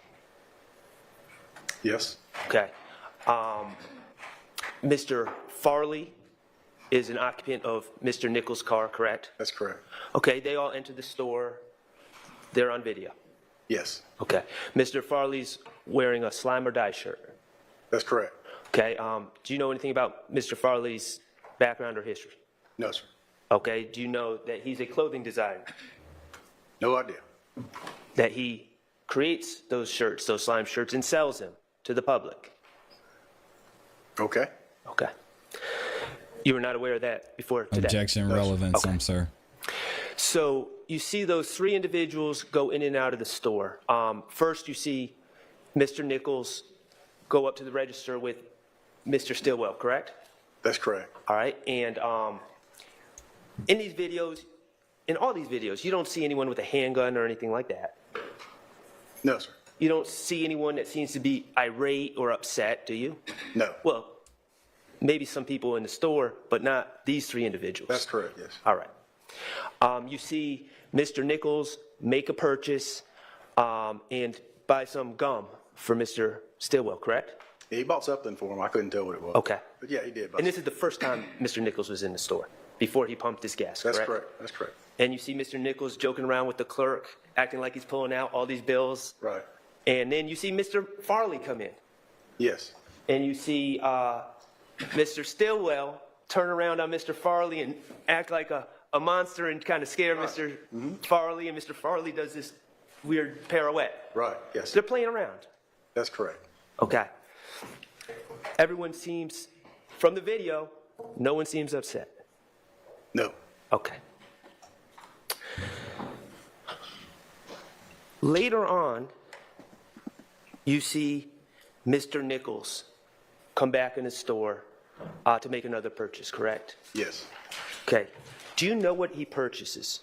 Yes. Okay. Mr. Farley is an occupant of Mr. Nichols' car, correct? That's correct. Okay, they all enter the store. They're on video. Yes. Okay. Mr. Farley's wearing a Slime or Die shirt. That's correct. Okay. Do you know anything about Mr. Farley's background or history? No, sir. Okay. Do you know that he's a clothing designer? No idea. That he creates those shirts, those slime shirts, and sells them to the public? Okay. Okay. You were not aware of that before today? Objection relevant, Okay. some sir. So you see those 3 individuals go in and out of the store. First, you see Mr. Nichols go up to the register with Mr. Stilwell, correct? That's correct. All right. And in these videos, in all these videos, you don't see anyone with a handgun or anything like that. No, sir. You don't see anyone that seems to be irate or upset, do you? No. Well, maybe some people in the store, but not these 3 individuals. That's correct, yes. All right. You see Mr. Nichols make a purchase and buy some gum for Mr. Stilwell, correct? Yeah, he bought something for him. I couldn't tell what it was. Okay. But yeah, he did. And this is the first time Mr. Nichols was in the store, before he pumped his gas, correct? That's correct. That's correct. And you see Mr. Nichols joking around with the clerk, acting like he's pulling out all these bills. Right. And then you see Mr. Farley come in. Yes. And you see Mr. Stilwell turn around on Mr. Farley and act like a monster and kind of scare Mr. Farley. And Mr. Farley does this weird pirouette. Right. Yes. They're playing around. That's correct. Okay. Everyone seems, from the video, no one seems upset. No. Okay. Later on, you see Mr. Nichols come back in the store to make another purchase, correct? Yes. Okay. Do you know what he purchases?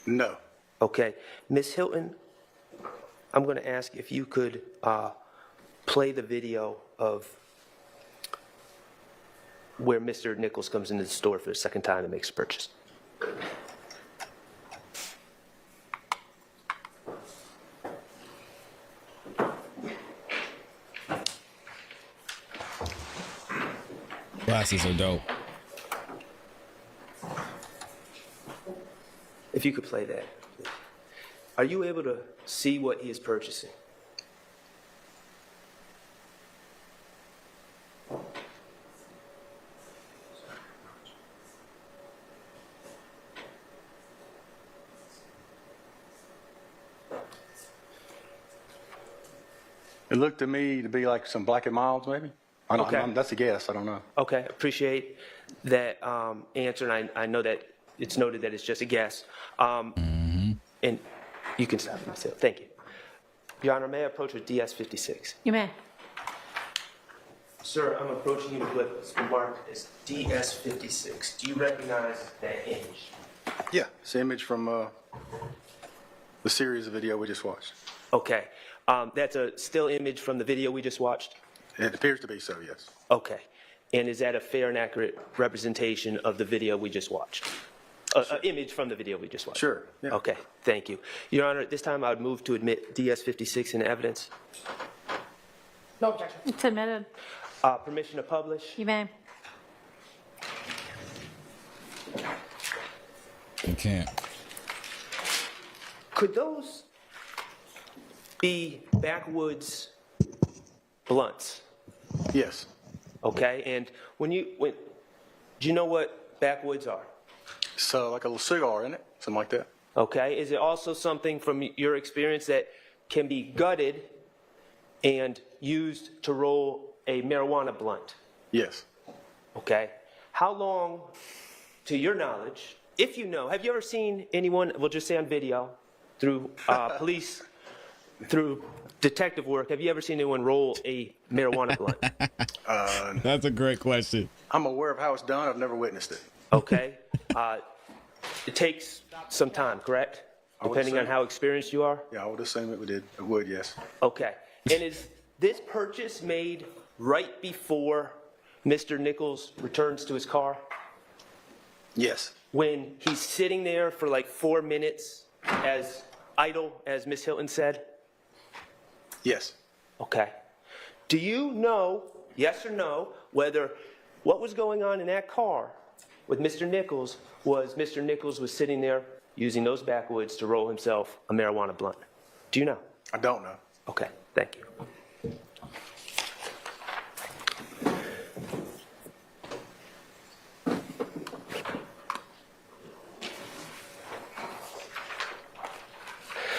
No. Okay. Ms. Hilton, I'm going to ask if you could play the video of where Mr. Nichols comes into the store for the second time and makes a purchase. Glasses are dope. If you could play that. Are you able to see what he is purchasing? It looked to me to be like some Black and Milds, maybe. Okay. That's a guess. I don't know. Okay, appreciate that answer, and I know that it's noted that it's just a guess. And you can stop, Ms. Hill. Thank you. Your Honor, may I approach with DS-56? You may. Sir, I'm approaching you with what's marked as DS-56. Do you recognize that image? Yeah, it's an image from the series of video we just watched. Okay. That's a still image from the video we just watched? It appears to be so, yes. Okay. And is that a fair and accurate representation of the video we just watched? Image from the video we just watched? Sure, yeah. Okay, thank you. Your Honor, at this time I would move to admit DS-56 into evidence. No objection. It's admitted. Permission to publish? You may. You can't. Could those be backwoods blunts? Yes. Okay, and do you know what backwoods are? So like a little cigar, isn't it? Something like that. Okay, is it also something from your experience that can be gutted and used to roll a marijuana blunt? Yes. Okay. How long, to your knowledge, if you know, have you ever seen anyone, we'll just say on video, through police, through detective work, have you ever seen anyone roll a marijuana blunt? That's a great question. I'm aware of how it's done. I've never witnessed it. Okay. It takes some time, correct? Depending on how experienced you are? Yeah, I would assume it would, yes. Okay. And is this purchase made right before Mr. Nichols returns to his car? Yes. When he's sitting there for like 4 minutes as idle, as Ms. Hilton said? Yes. Okay. Do you know, yes or no, whether what was going on in that car with Mr. Nichols was Mr. Nichols was sitting there using those backwoods to roll himself a marijuana blunt? Do you know? I don't know. Okay, thank you.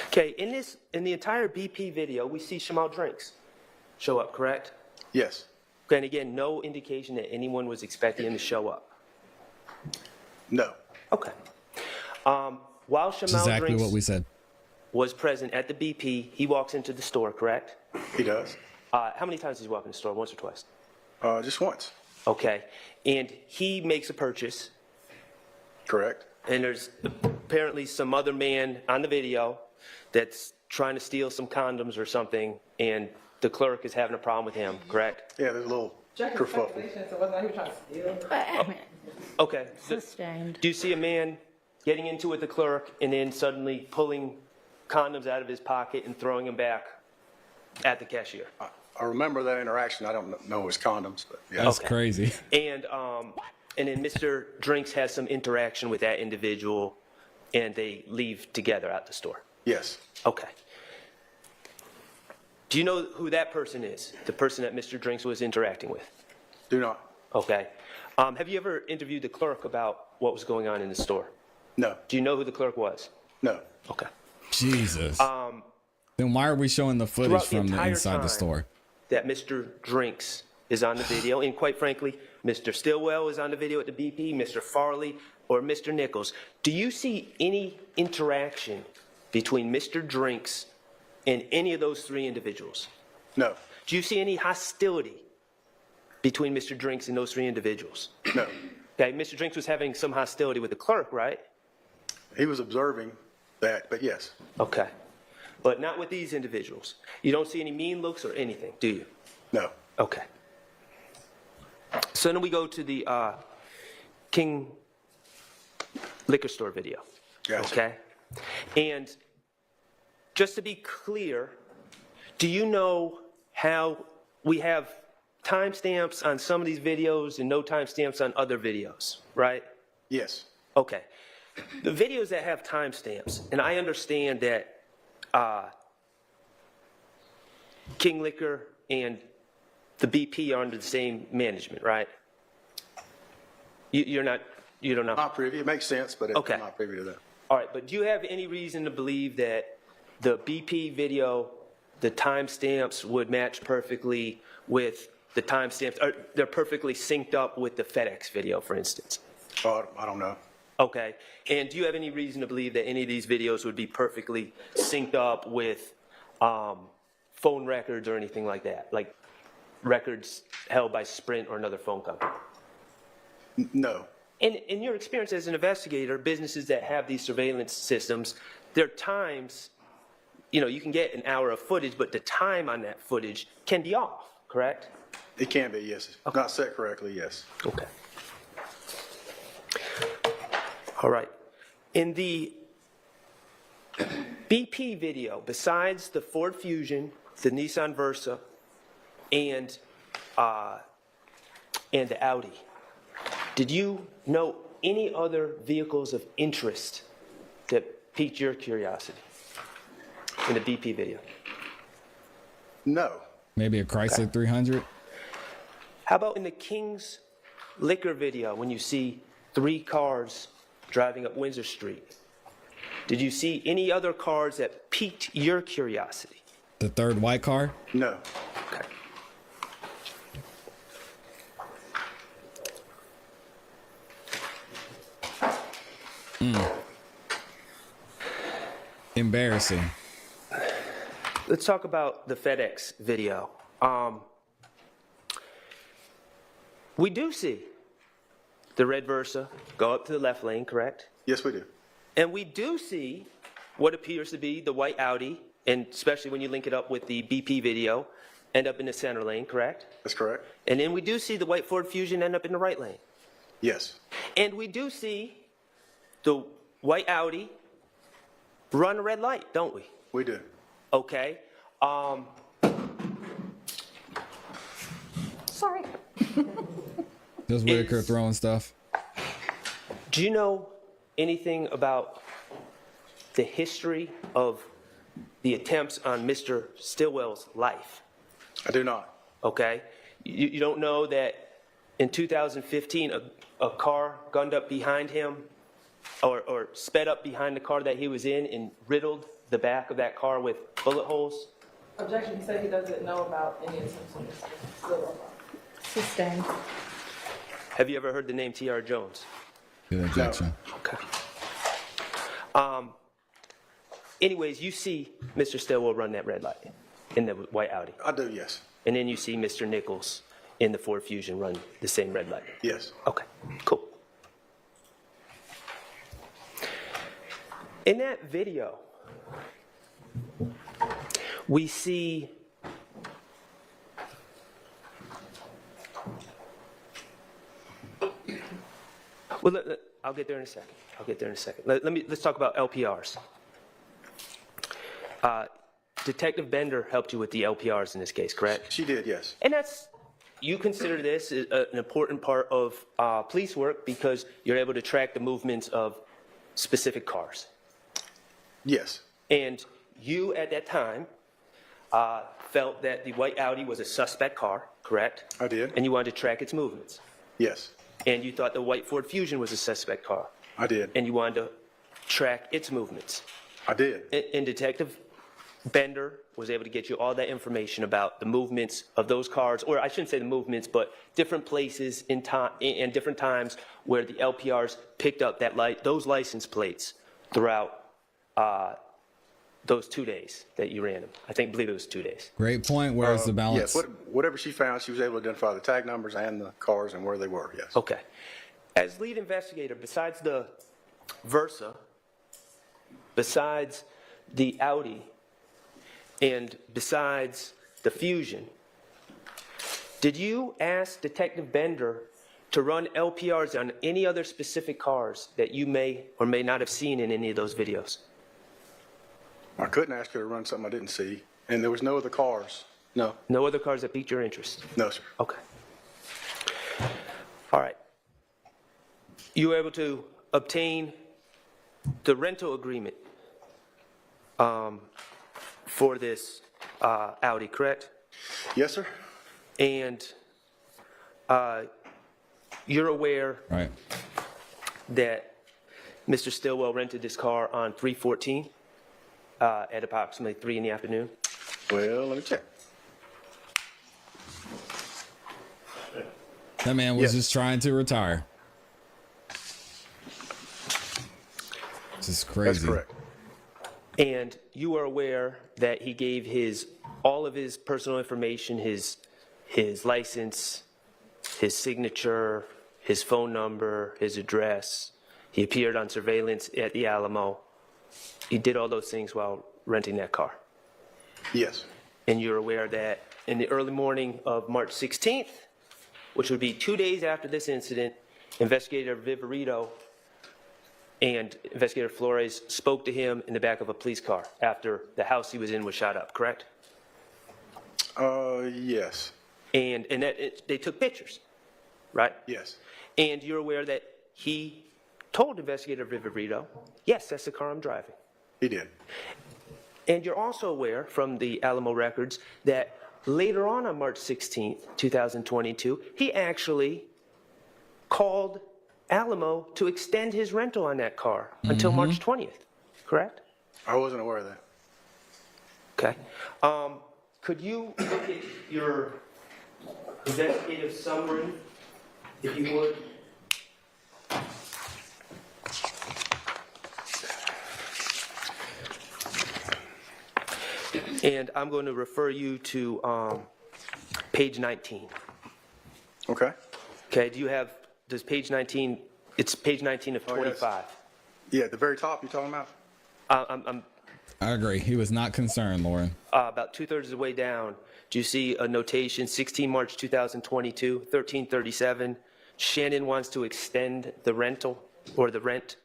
Okay, in the entire BP video, we see Shymel drinks show up, correct? Yes. Okay, and again, no indication that anyone was expecting him to show up. No. Okay. While That's Shymel exactly drinks what we said. was present at the BP, he walks into the store, correct? He does. How many times does he walk in the store? Once or twice? Just once. Okay. And he makes a purchase, Correct. and there's apparently some other man on the video that's trying to steal some condoms or something, and the clerk is having a problem with him, correct? Yeah, there's a little kerfuffle. So whether he was trying to steal. Okay. Sustained. Do you see a man getting into it with the clerk and then suddenly pulling condoms out of his pocket and throwing them back at the cashier? I remember that interaction. I don't know his condoms, but yeah. That's crazy. And then Mr. Drinks has some interaction with that individual, and they leave together out the store. Yes. Okay. Do you know who that person is? The person that Mr. Drinks was interacting with? Do not. Okay. Have you ever interviewed the clerk about what was going on in the store? No. Do you know who the clerk was? No. Okay. Jesus. Then why are we showing the footage Throughout from the entire inside the time store? That Mr. Drinks is on the video, and quite frankly, Mr. Stillwell is on the video at the BP, Mr. Farley, or Mr. Nichols. Do you see any interaction between Mr. Drinks and any of those three individuals? No, Do you see any hostility between Mr. Drinks and those three individuals? no. Okay, Mr. Drinks was having some hostility with the clerk, right? He was observing that, but yes, Okay. But not with these individuals. You don't see any mean looks or anything, do you? no. Okay. So then we go to the King liquor store video. Gotcha. Okay? And just to be clear, do you know how we have timestamps on some of these videos and no timestamps on other videos, right? Yes, Okay. The videos that have timestamps, and I understand that King Liquor and the BP are under the same management, right? You don't know? not privy. It makes sense, but Okay. I'm not privy to that. All right, but do you have any reason to believe that the BP video, the timestamps would match perfectly with the timestamps, or they're perfectly synced up with the FedEx video, for instance? Oh, I don't know. Okay, and do you have any reason to believe that any of these videos would be perfectly synced up with phone records or anything like that? Like records held by Sprint or another phone company? No, In your experience as an investigator, businesses that have these surveillance systems, their times, you can get an hour of footage, but the time on that footage can be off, correct? it can be, yes. Not set correctly, yes. Okay. All right. In the BP video, besides the Ford Fusion, the Nissan Versa, and the Audi, did you know any other vehicles of interest that piqued your curiosity in the BP video? No, Maybe a Chrysler 300. How about in the King's Liquor video when you see 3 cars driving up Windsor Street? Did you see any other cars that piqued your curiosity? The third white car. no. Okay. Embarrassing. Let's talk about the FedEx video. We do see the red Versa go up to the left lane, correct? Yes, we do. And we do see what appears to be the white Audi, and especially when you link it up with the BP video, end up in the center lane, correct? That's correct. And then we do see the white Ford Fusion end up in the right lane. Yes, And we do see the white Audi run a red light, don't we? we do. Okay. Sorry. Does Whitaker throwing stuff? Do you know anything about the history of the attempts on Mr. Stillwell's life? I do not. Okay. You don't know that in 2015 a car gunned up behind him or sped up behind the car that he was in and riddled the back of that car with bullet holes? Objection, he said he doesn't know about any attempts on Mr. Stillwell. Sustained. Have you ever heard the name T.R. Jones? Good objection. Okay. Anyways, you see Mr. Stillwell run that red light in the white Audi. I do, yes. And then you see Mr. Nichols in the Ford Fusion run the same red light. Yes. Okay, cool. In that video, we see I'll get there in a second. Let's talk about LPRs. Detective Bender helped you with the LPRs in this case, correct? She did, yes. And you consider this an important part of police work because you're able to track the movements of specific cars. Yes, And you, at that time, felt that the white Audi was a suspect car, correct? I did. And you wanted to track its movements. yes, And you thought the white Ford Fusion was a suspect car, I did. and you wanted to track its movements. I did. And Detective Bender was able to get you all that information about the movements of those cars, or I shouldn't say the movements, but different places in time and different times where the LPRs picked up those license plates throughout those 2 days that you ran him. Believe it was 2 days. Great point. Where's the balance? Yes, whatever she found, she was able to identify the tag numbers and the cars and where they were, yes. Okay. As lead investigator, besides the Versa, besides the Audi, and besides the Fusion, did you ask Detective Bender to run LPRs on any other specific cars that you may or may not have seen in any of those videos? I couldn't ask her to run something I didn't see, and there was no other cars. No. No other cars that piqued your interest? No, sir. Okay. All right. You were able to obtain the rental agreement for this Audi, correct? Yes, sir. And you're aware Right. that Mr. Stillwell rented this car on 3/14 at approximately 3 in the afternoon? Well, let me check. That man was just trying to retire. This is crazy. That's correct. And you are aware that he gave all of his personal information, his license, his signature, his phone number, his address. He appeared on surveillance at the Alamo. He did all those things while renting that car. Yes. And you're aware that in the early morning of March 16th, which would be 2 days after this incident, Investigator Viverito and Investigator Flores spoke to him in the back of a police car after the house he was in was shot up, correct? Yes. And they took pictures, right? Yes. And you're aware that he told Investigator Viverito, yes, that's the car I'm driving. He did. And you're also aware from the Alamo records that later on March 16th, 2022, he actually called Alamo to extend his rental on that car until March 20th, correct? I wasn't aware of that. Okay. Could you look at your investigative summary, if you would? And I'm going to refer you to page 19. Okay. Okay, does page 19, it's page 19 of 25. Yeah, at the very top you're talking about? I agree. He was not concerned, Lauren. About 2/3 of the way down, do you see a notation, 16 March 2022, 1337, Shannon wants to extend the rental or the rent?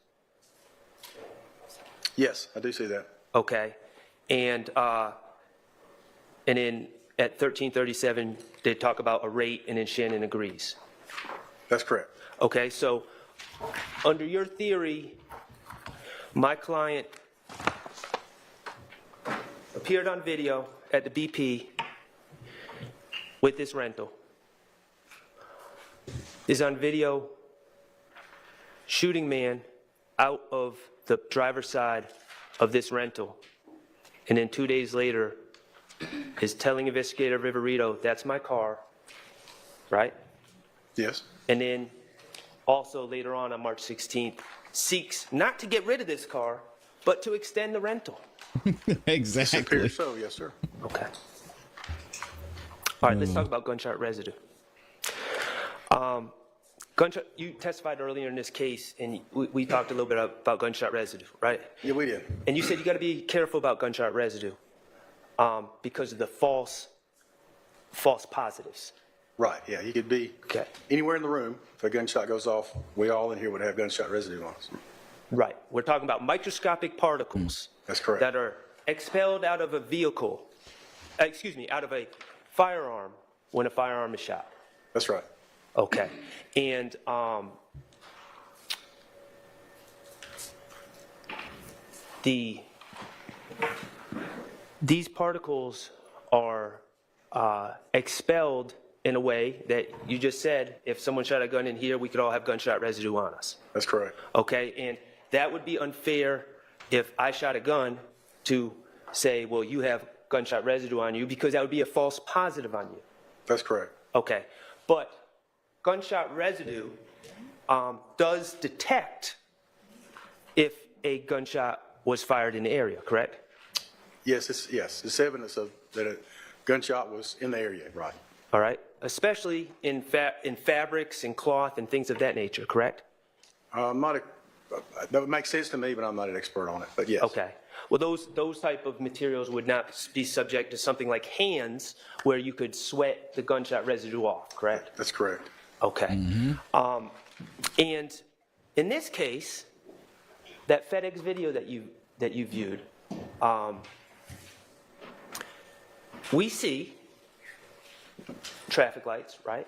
Yes, I do see that. Okay. And then at 1337, they talk about a rate, and then Shannon agrees. That's correct. Okay, so under your theory, my client appeared on video at the BP with this rental, is on video shooting man out of the driver's side of this rental, and then 2 days later is telling Investigator Viverito, that's my car, right? Yes. And then also later on March 16th, seeks not to get rid of this car, but to extend the rental. It Exactly. appears so, yes, sir. Okay. All right, let's talk about gunshot residue. You testified earlier in this case, and we talked a little bit about gunshot residue, right? Yeah, we did. And you said you got to be careful about gunshot residue because of the false positives. Right, yeah, you could be Okay. anywhere in the room. If a gunshot goes off, we all in here would have gunshot residue on us. Right. We're talking about microscopic particles. That's correct. That are expelled out of a vehicle, out of a firearm when a firearm is shot. That's right. Okay. And these particles are expelled in a way that you just said, if someone shot a gun in here, we could all have gunshot residue on us. That's correct. Okay, and that would be unfair if I shot a gun to say, well, you have gunshot residue on you, because that would be a false positive on you. That's correct. Okay, but gunshot residue does detect if a gunshot was fired in the area, correct? Yes, it's evidence of that a gunshot was in the area, right? All right? Especially in fabrics and cloth and things of that nature, correct? I'm not that would make sense to me, but I'm not an expert on it, but yes. Okay. Well, those type of materials would not be subject to something like hands where you could sweat the gunshot residue off, correct? That's correct. Okay. And in this case, that FedEx video that you viewed, we see traffic lights, right?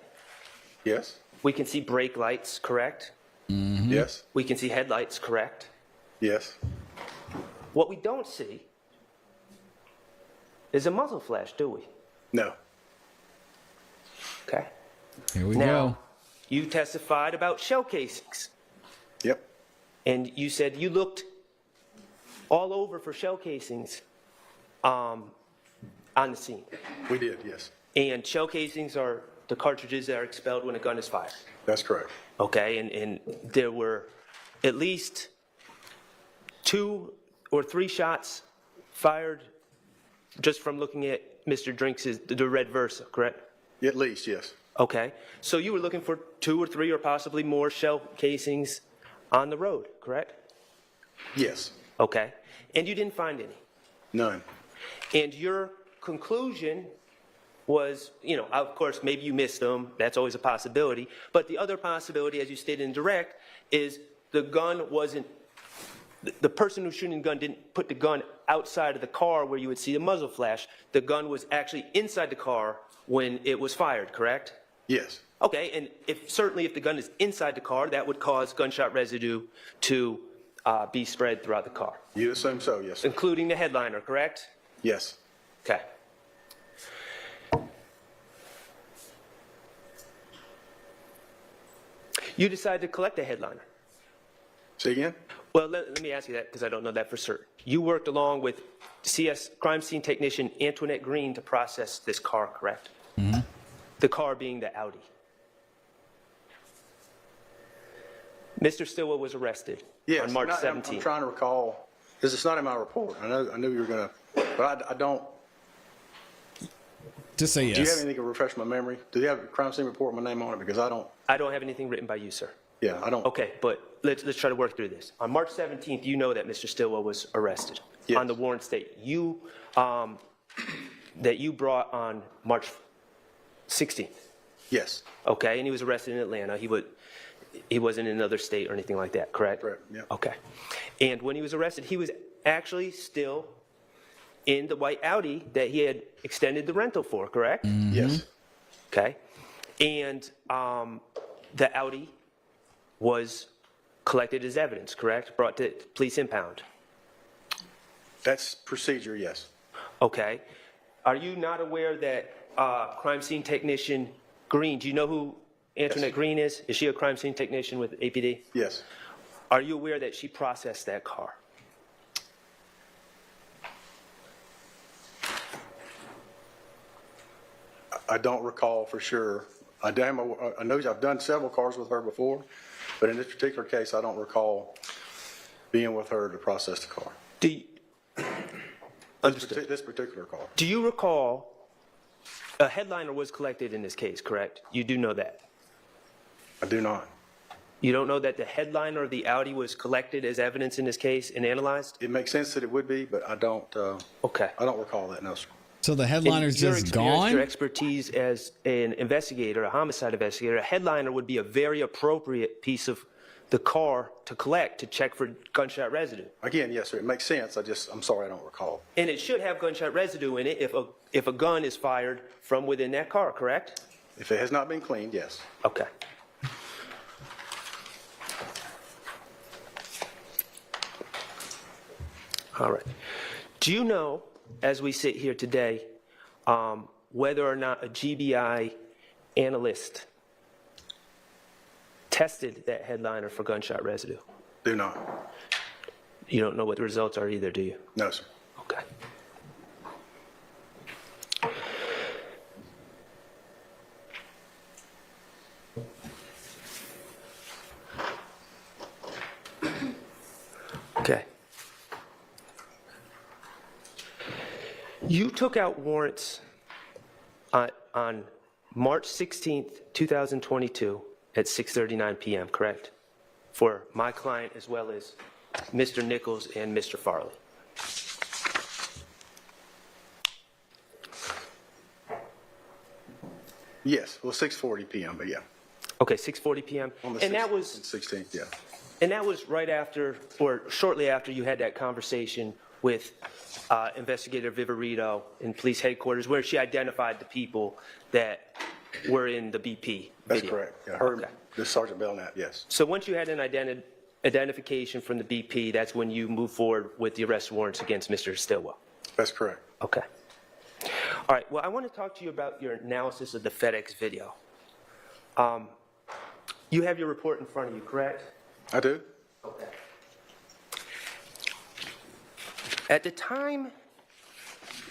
Yes. We can see brake lights, correct? Yes. We can see headlights, correct? Yes. What we don't see is a muzzle flash, do we? No. Okay. Here we Now, go. you testified about shell casings, Yep. and you said you looked all over for shell casings on the scene. We did, yes. And shell casings are the cartridges that are expelled when a gun is fired. That's correct. Okay, and there were at least 2 or 3 shots fired just from looking at Mr. Drinks' the red Versa, correct? At least, yes. Okay, so you were looking for 2 or 3 or possibly more shell casings on the road, correct? Yes. Okay, and you didn't find any. None. And your conclusion was, you know, of course, maybe you missed them. That's always a possibility. But the other possibility, as you stated in direct, is the gun wasn't, the person who's shooting the gun didn't put the gun outside of the car where you would see the muzzle flash. The gun was actually inside the car when it was fired, correct? Yes. Okay, and certainly if the gun is inside the car, that would cause gunshot residue to be spread throughout the car. You'd assume so, yes, sir. Including the headliner, correct? Yes. Okay. You decided to collect a headliner. Say again? Well, let me ask you that because I don't know that for certain. You worked along with CS crime scene technician Antoinette Green to process this car, correct? Mm-hmm. The car being the Audi. Mr. Stillwell was arrested on March 17th. I'm trying to recall, because it's not in my report. I knew you were going to, but I don't. Just say yes. Do you have anything to refresh my memory? Do you have a crime scene report with my name on it? Because I don't. I don't have anything written by you, sir. Yeah, I don't. Okay, but let's try to work through this. On March 17th, you know that Mr. Stillwell was arrested Yes. on the warrant state that you brought on March 16th. Yes. Okay, and he was arrested in Atlanta. He wasn't in another state or anything like that, correct? Correct, yeah. Okay. And when he was arrested, he was actually still in the white Audi that he had extended the rental for, correct? Yes. Okay. And the Audi was collected as evidence, correct? Brought to police impound. That's procedure, yes. Okay. Are you not aware that crime scene technician Green, do you know who Antoinette Green is? Is she a crime scene technician with APD? Yes. Are you aware that she processed that car? I don't recall for sure. I know I've done several cars with her before, but in this particular case, I don't recall being with her to process the car. Do you, This particular car. do you recall a headliner was collected in this case, correct? You do know that? I do not. You don't know that the headliner of the Audi was collected as evidence in this case and analyzed? It makes sense that it would be, but I don't. Okay. I don't recall that. No, sir. So the headliner's Your just experience, gone? Your expertise as an investigator, a homicide investigator, a headliner would be a very appropriate piece of the car to collect to check for gunshot residue. Again, yes, sir. It makes sense. I'm sorry, I don't recall. And it should have gunshot residue in it if a gun is fired from within that car, correct? If it has not been cleaned, yes. Okay. All right. Do you know, as we sit here today, whether or not a GBI analyst tested that headliner for gunshot residue? Do not. You don't know what the results are either, do you? No, sir. Okay. Okay. You took out warrants on March 16th, 2022 at 6:39 p.m., correct? For my client as well as Mr. Nichols and Mr. Farley. Yes, well, 6:40 p.m., but yeah. Okay, 6:40 p.m. On the And that 16th, was 16th, yeah. And that was right after, or shortly after you had that conversation with Investigator Viverito in police headquarters, where she identified the people that were in the BP That's video. correct. Yeah, her, Okay. this Sergeant Belknap, yes. So once you had an identification from the BP, that's when you move forward with the arrest warrants against Mr. Stillwell. That's correct. Okay. All right, well, I want to talk to you about your analysis of the FedEx video. You have your report in front of you, correct? I do. Okay. At the time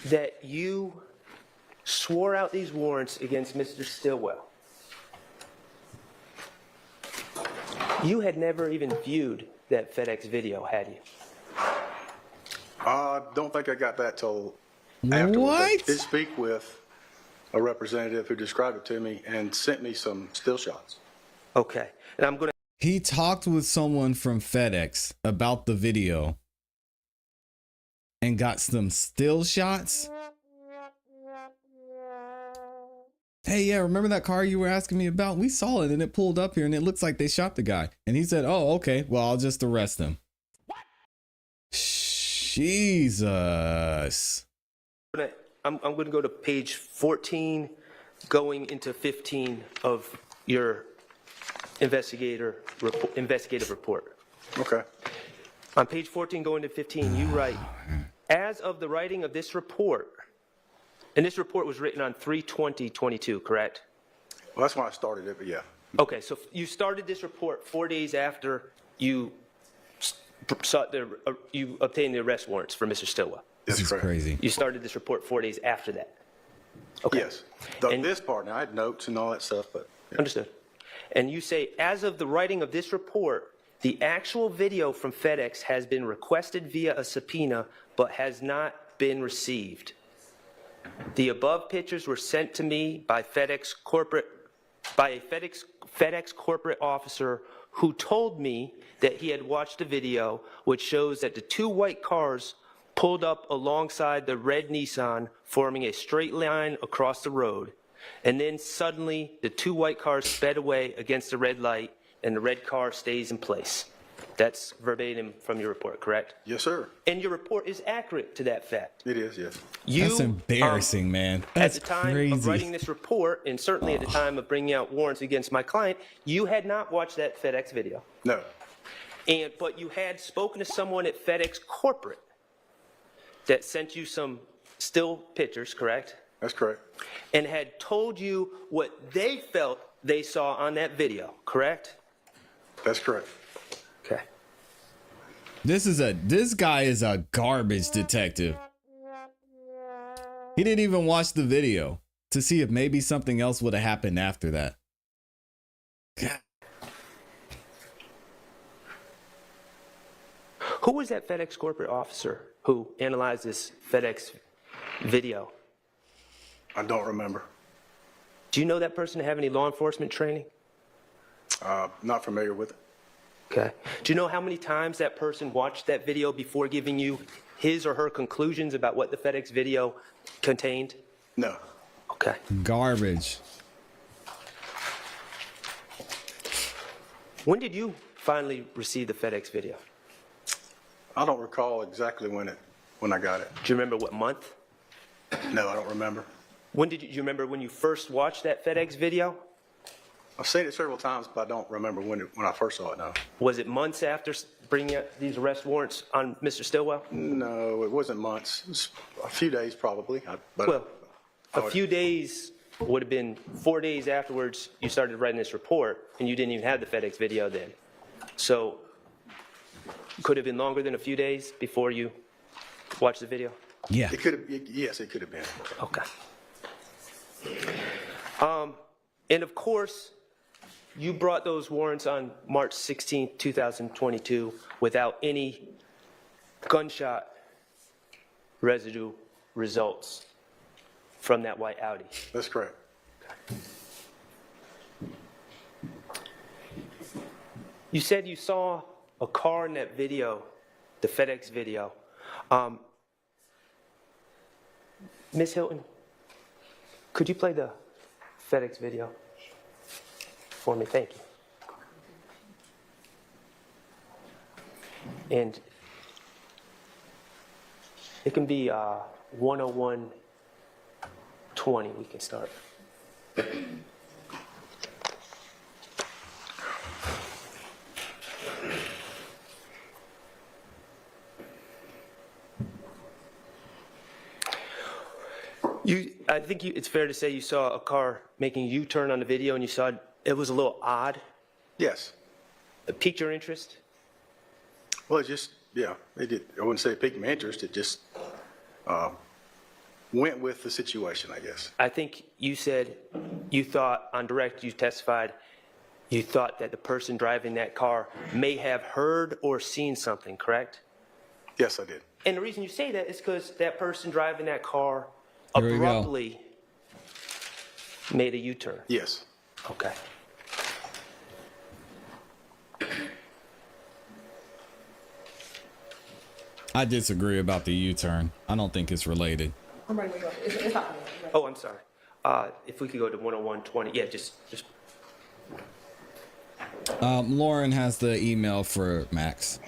that you swore out these warrants against Mr. Stillwell, you had never even viewed that FedEx video, had you? I don't think I got that till afterwards. What? I did speak with a representative who described it to me and sent me some still shots. Okay, and I'm going to... He talked with someone from FedEx about the video and got some still shots. Hey, yeah, remember that car you were asking me about? We saw it and it pulled up here and it looks like they shot the guy. And he said, oh, okay, well, I'll just arrest him. What? Jesus. I'm going to go to page 14, going into 15 of your investigative report. Okay. On page 14, going to 15, you write, as of the writing of this report, and this report was written on 3/20/22, correct? Well, that's when I started it, but yeah. Okay, so you started this report 4 days after you you obtained the arrest warrants for Mr. Stillwell. This is crazy. You started this report 4 days after that. Okay. Yes. And- This part, now I had notes and all that stuff, but yeah. Understood. And you say, as of the writing of this report, the actual video from FedEx has been requested via a subpoena, but has not been received. The above pictures were sent to me by a FedEx corporate officer who told me that he had watched a video which shows that the 2 white cars pulled up alongside the red Nissan, forming a straight line across the road. And then suddenly the 2 white cars sped away against the red light and the red car stays in place. That's verbatim from your report, correct? Yes, sir. And your report is accurate to that fact. It is, yes. That's embarrassing, man. That's at the time crazy. of writing this report, and certainly at the time of bringing out warrants against my client, you had not watched that FedEx video. No. But you had spoken to someone at FedEx corporate that sent you some still pictures, correct? That's correct. And had told you what they felt they saw on that video, correct? That's correct. Okay. This guy is a garbage detective. He didn't even watch the video to see if maybe something else would have happened after that. God. Who was that FedEx corporate officer who analyzed this FedEx video? I don't remember. Do you know that person to have any law enforcement training? Not familiar with it. Okay. Do you know how many times that person watched that video before giving you his or her conclusions about what the FedEx video contained? No. Okay. Garbage. When did you finally receive the FedEx video? I don't recall exactly when I got it. Do you remember what month? No, I don't remember. When did you remember when you first watched that FedEx video? I've seen it several times, but I don't remember when I first saw it, no. Was it months after bringing out these arrest warrants on Mr. Stillwell? No, it wasn't months. It was a few days probably. Well, a few days would have been 4 days afterwards you started writing this report, and you didn't even have the FedEx video then. So could have been longer than a few days before you watched the video? Yeah. It could have, yes, it could have been. Okay. And of course, you brought those warrants on March 16, 2022 without any gunshot residue results from that white Audi. That's correct. You said you saw a car in that video, the FedEx video. Ms. Hilton, could you play the FedEx video for me? Thank you. And it can be 101:20. We can start. I think it's fair to say you saw a car making a U-turn on the video, and you saw it was a little odd. Yes. It piqued your interest? Well, it just, yeah, it did. I wouldn't say it piqued my interest. It just went with the situation, I guess. I think you said you thought, on direct, you testified, you thought that the person driving that car may have heard or seen something, correct? Yes, I did. And the reason you say that is because that person driving that car Here we go. abruptly made a U-turn. Yes. Okay. I disagree about the U-turn. I don't think it's related. I'm ready to go. It's not. Oh, I'm sorry. If we could go to 101:20, yeah, just. Lauren has the email for Max.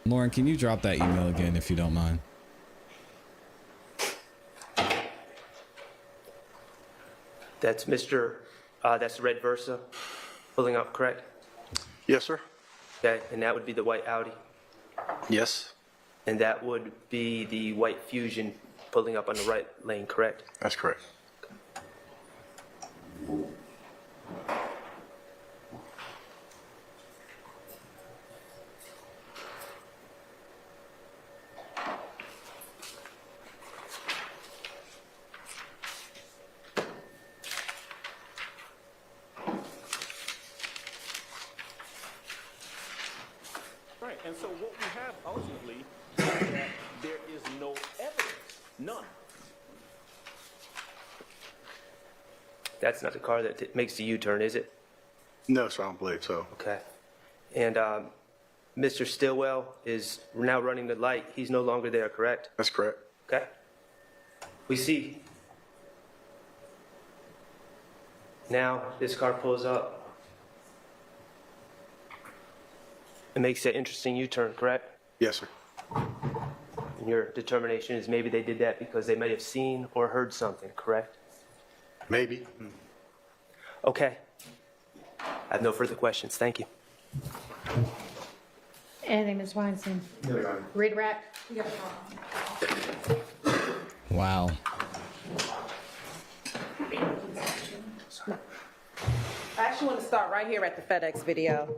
Lauren, can you drop that email again if you don't mind? That's that's the red Versa pulling up, correct? Yes, sir. Okay, and that would be the white Audi, Yes, and that would be the white Fusion pulling up on the right lane, correct? that's correct. Right, and so what we have ultimately is that there is no evidence, none. That's not the car that makes the U-turn, is it? No, sir, I don't believe so. Okay. And Mr. Stillwell is now running the light. He's no longer there, correct? That's correct. Okay. We see. Now this car pulls up and makes an interesting U-turn, correct? Yes, sir. And your determination is maybe they did that because they may have seen or heard something, correct? Maybe. Okay. I have no further questions. Thank you. Anything, Ms. Weinstein? No, Your Honor. Read rack? Wow. I actually want to start right here at the FedEx video.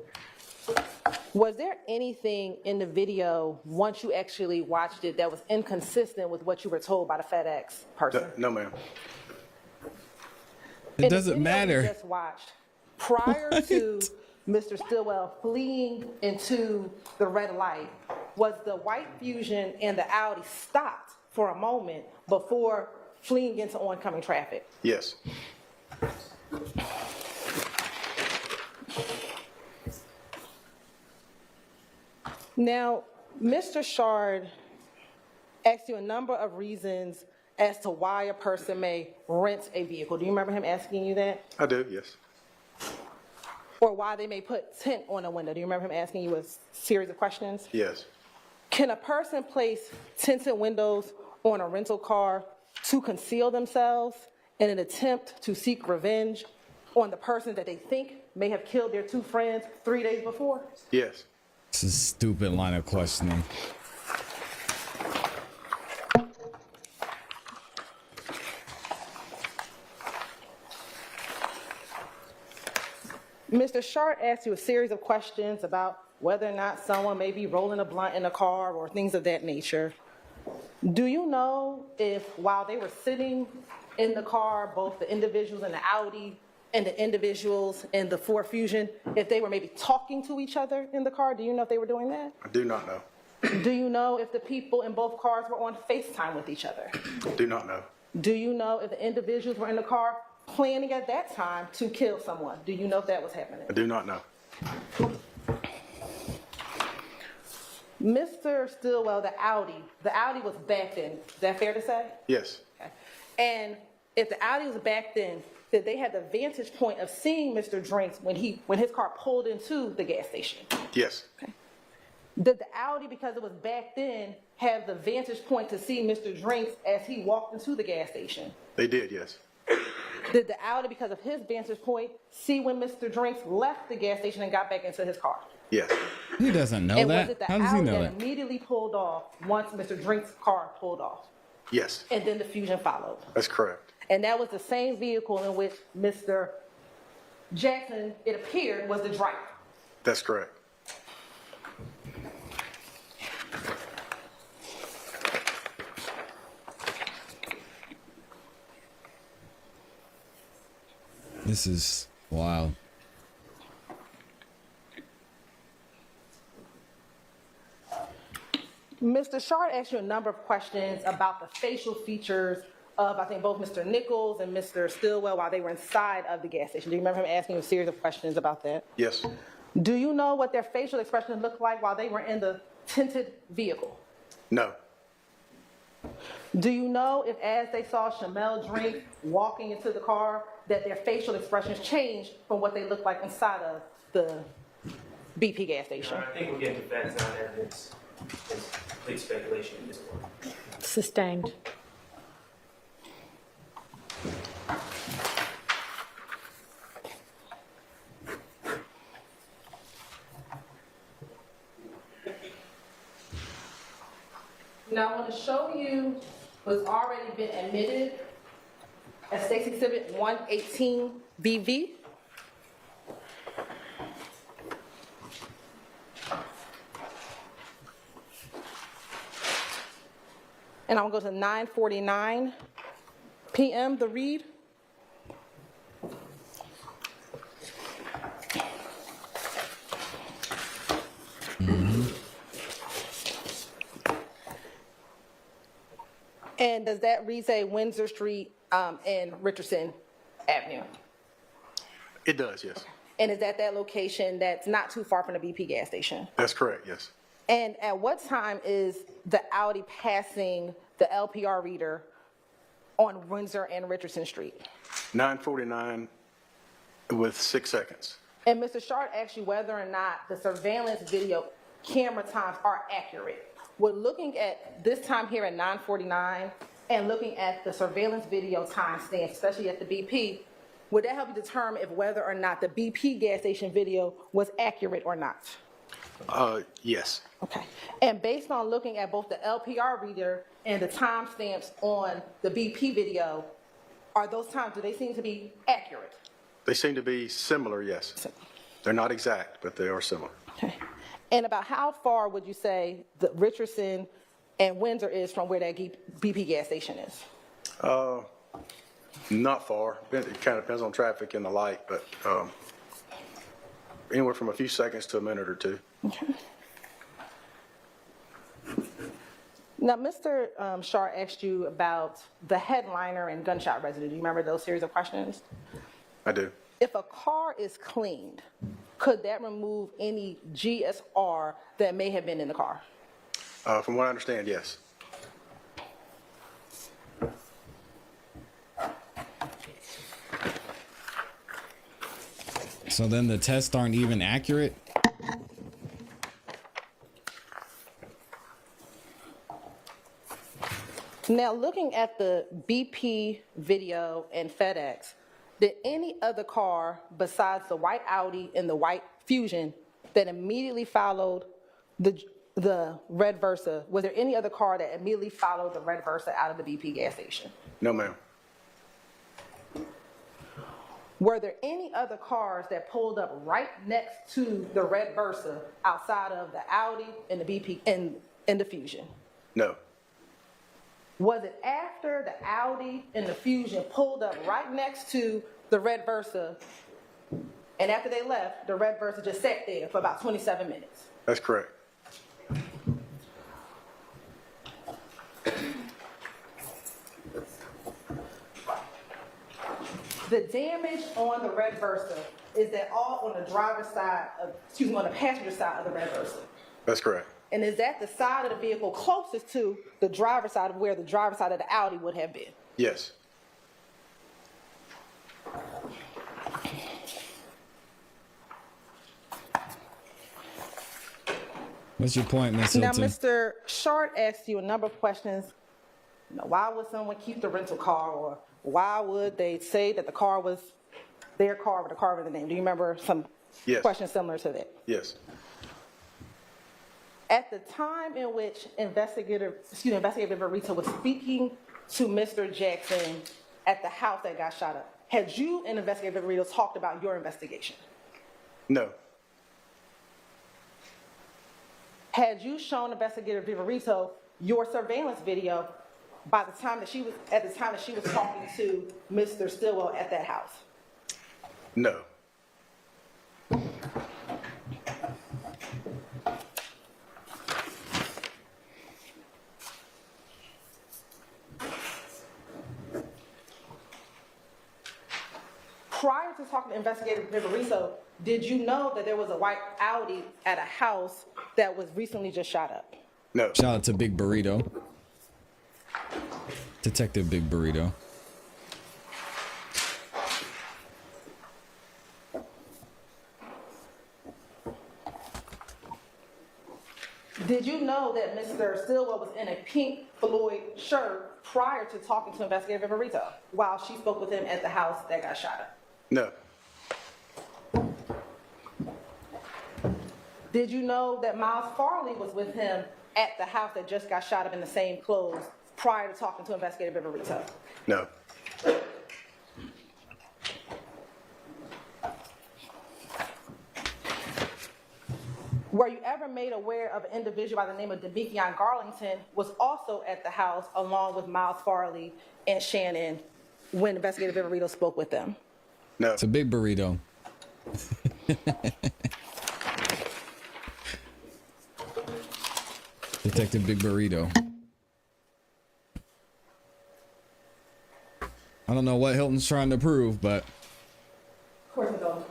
Was there anything in the video, once you actually watched it, that was inconsistent with what you were told by the FedEx person? No, ma'am. It doesn't matter. You just watched, prior to Mr. Stillwell fleeing into the red light, was the white Fusion and the Audi stopped for a moment before fleeing into oncoming traffic? Yes. Now, Mr. Shard asked you a number of reasons as to why a person may rent a vehicle. Do you remember him asking you that? I do, yes. Or why they may put tint on a window. Do you remember him asking you a series of questions? Yes. Can a person place tinted windows on a rental car to conceal themselves in an attempt to seek revenge on the person that they think may have killed their two friends 3 days before? Yes. It's a stupid line of questioning. Mr. Shard asked you a series of questions about whether or not someone may be rolling a blunt in a car or things of that nature. Do you know if while they were sitting in the car, both the individuals in the Audi and the individuals in the Ford Fusion, if they were maybe talking to each other in the car? Do you know if they were doing that? I do not know. Do you know if the people in both cars were on FaceTime with each other? Do not know. Do you know if the individuals were in the car planning at that time to kill someone? Do you know if that was happening? I do not know. Mr. Stillwell, the Audi was backed in. Is that fair to say? Yes. Okay. And if the Audi was backed in, did they have the vantage point of seeing Mr. Drinks when his car pulled into the gas station? Yes. Okay. Did the Audi, because it was backed in, have the vantage point to see Mr. Drinks as he walked into the gas station? They did, yes. Did the Audi, because of his vantage point, see when Mr. Drinks left the gas station and got back into his car? Yes. He doesn't know And that. was it the How does he Audi know that that? immediately pulled off once Mr. Drinks' car pulled off? Yes. And then the Fusion followed? That's correct. And that was the same vehicle in which Mr. Jackson, it appeared, was the driver? That's correct. This is wild. Mr. Shard asked you a number of questions about the facial features of, I think, both Mr. Nichols and Mr. Stillwell while they were inside of the gas station. Do you remember him asking you a series of questions about that? Yes. Do you know what their facial expressions looked like while they were in the tinted vehicle? No. Do you know if, as they saw Shymel Drink walking into the car, that their facial expressions changed from what they looked like inside of the BP gas station? I think we're getting to facts, not evidence. It's complete speculation at this point. Sustained. Now, I want to show you what's already been admitted as State's Exhibit 118 BV. And I'm going to go to 9:49 p.m. the read. And does that read say Windsor Street and Richardson Avenue? It does, yes. And is that location that's not too far from the BP gas station? That's correct, yes. And at what time is the Audi passing the LPR reader on Windsor and Richardson Street? 9:49 with 6 seconds. And Mr. Shard asked you whether or not the surveillance video camera times are accurate. We're looking at this time here at 9:49 and looking at the surveillance video timestamp, especially at the BP. Would that help you determine if whether or not the BP gas station video was accurate or not? Yes. Okay. And based on looking at both the LPR reader and the timestamps on the BP video, are those times, do they seem to be accurate? They seem to be similar, yes. They're not exact, but they are similar. Okay. And about how far would you say the Richardson and Windsor is from where that BP gas station is? Not far. It kind of depends on traffic and the light, but anywhere from a few seconds to a minute or two. Okay. Now, Mr. Shar asked you about the headliner and gunshot residue. Do you remember those series of questions? I do. If a car is cleaned, could that remove any GSR that may have been in the car? From what I understand, yes. So then the tests aren't even accurate? Now, looking at the BP video and FedEx, did any other car besides the white Audi and the white Fusion that immediately followed the red Versa, was there any other car that immediately followed the red Versa out of the BP gas station? No, ma'am. Were there any other cars that pulled up right next to the red Versa outside of the Audi and the BP and the Fusion? No. Was it after the Audi and the Fusion pulled up right next to the red Versa, and after they left, the red Versa just sat there for about 27 minutes? That's correct. The damage on the red Versa, is that all on the driver's side of, excuse me, on the passenger side of the red Versa? That's correct. And is that the side of the vehicle closest to the driver's side of where the driver's side of the Audi would have been? Yes. What's your point, Ms. Now, Hilton? Mr. Short asked you a number of questions. You know, why would someone keep the rental car, or why would they say that the car was their car with a car with a name? Do you remember some Yes. questions similar to that? Yes. At the time in which Investigator Verito was speaking to Mr. Jackson at the house that got shot up, had you and Investigator Verito talked about your investigation? No. Had you shown Investigator Verito your surveillance video by the time that she was talking to Mr. Stillwell at that house? No. Prior to talking to Investigator Verito, did you know that there was a white Audi at a house that was recently just shot up? No. Shout out to Big Burrito. Detective Big Burrito. Did you know that Mr. Stillwell was in a pink Floyd shirt prior to talking to Investigator Verito while she spoke with him at the house that got shot up? No. Did you know that Miles Farley was with him at the house that just got shot up in the same clothes prior to talking to Investigator Verito? No. Were you ever made aware of an individual by the name of Demekion Garlington was also at the house along with Miles Farley and Shannon when Investigator Verito spoke with them? No. It's a big burrito. Detective Big Burrito. I don't know what Hilton's trying to prove, but Of course it goes.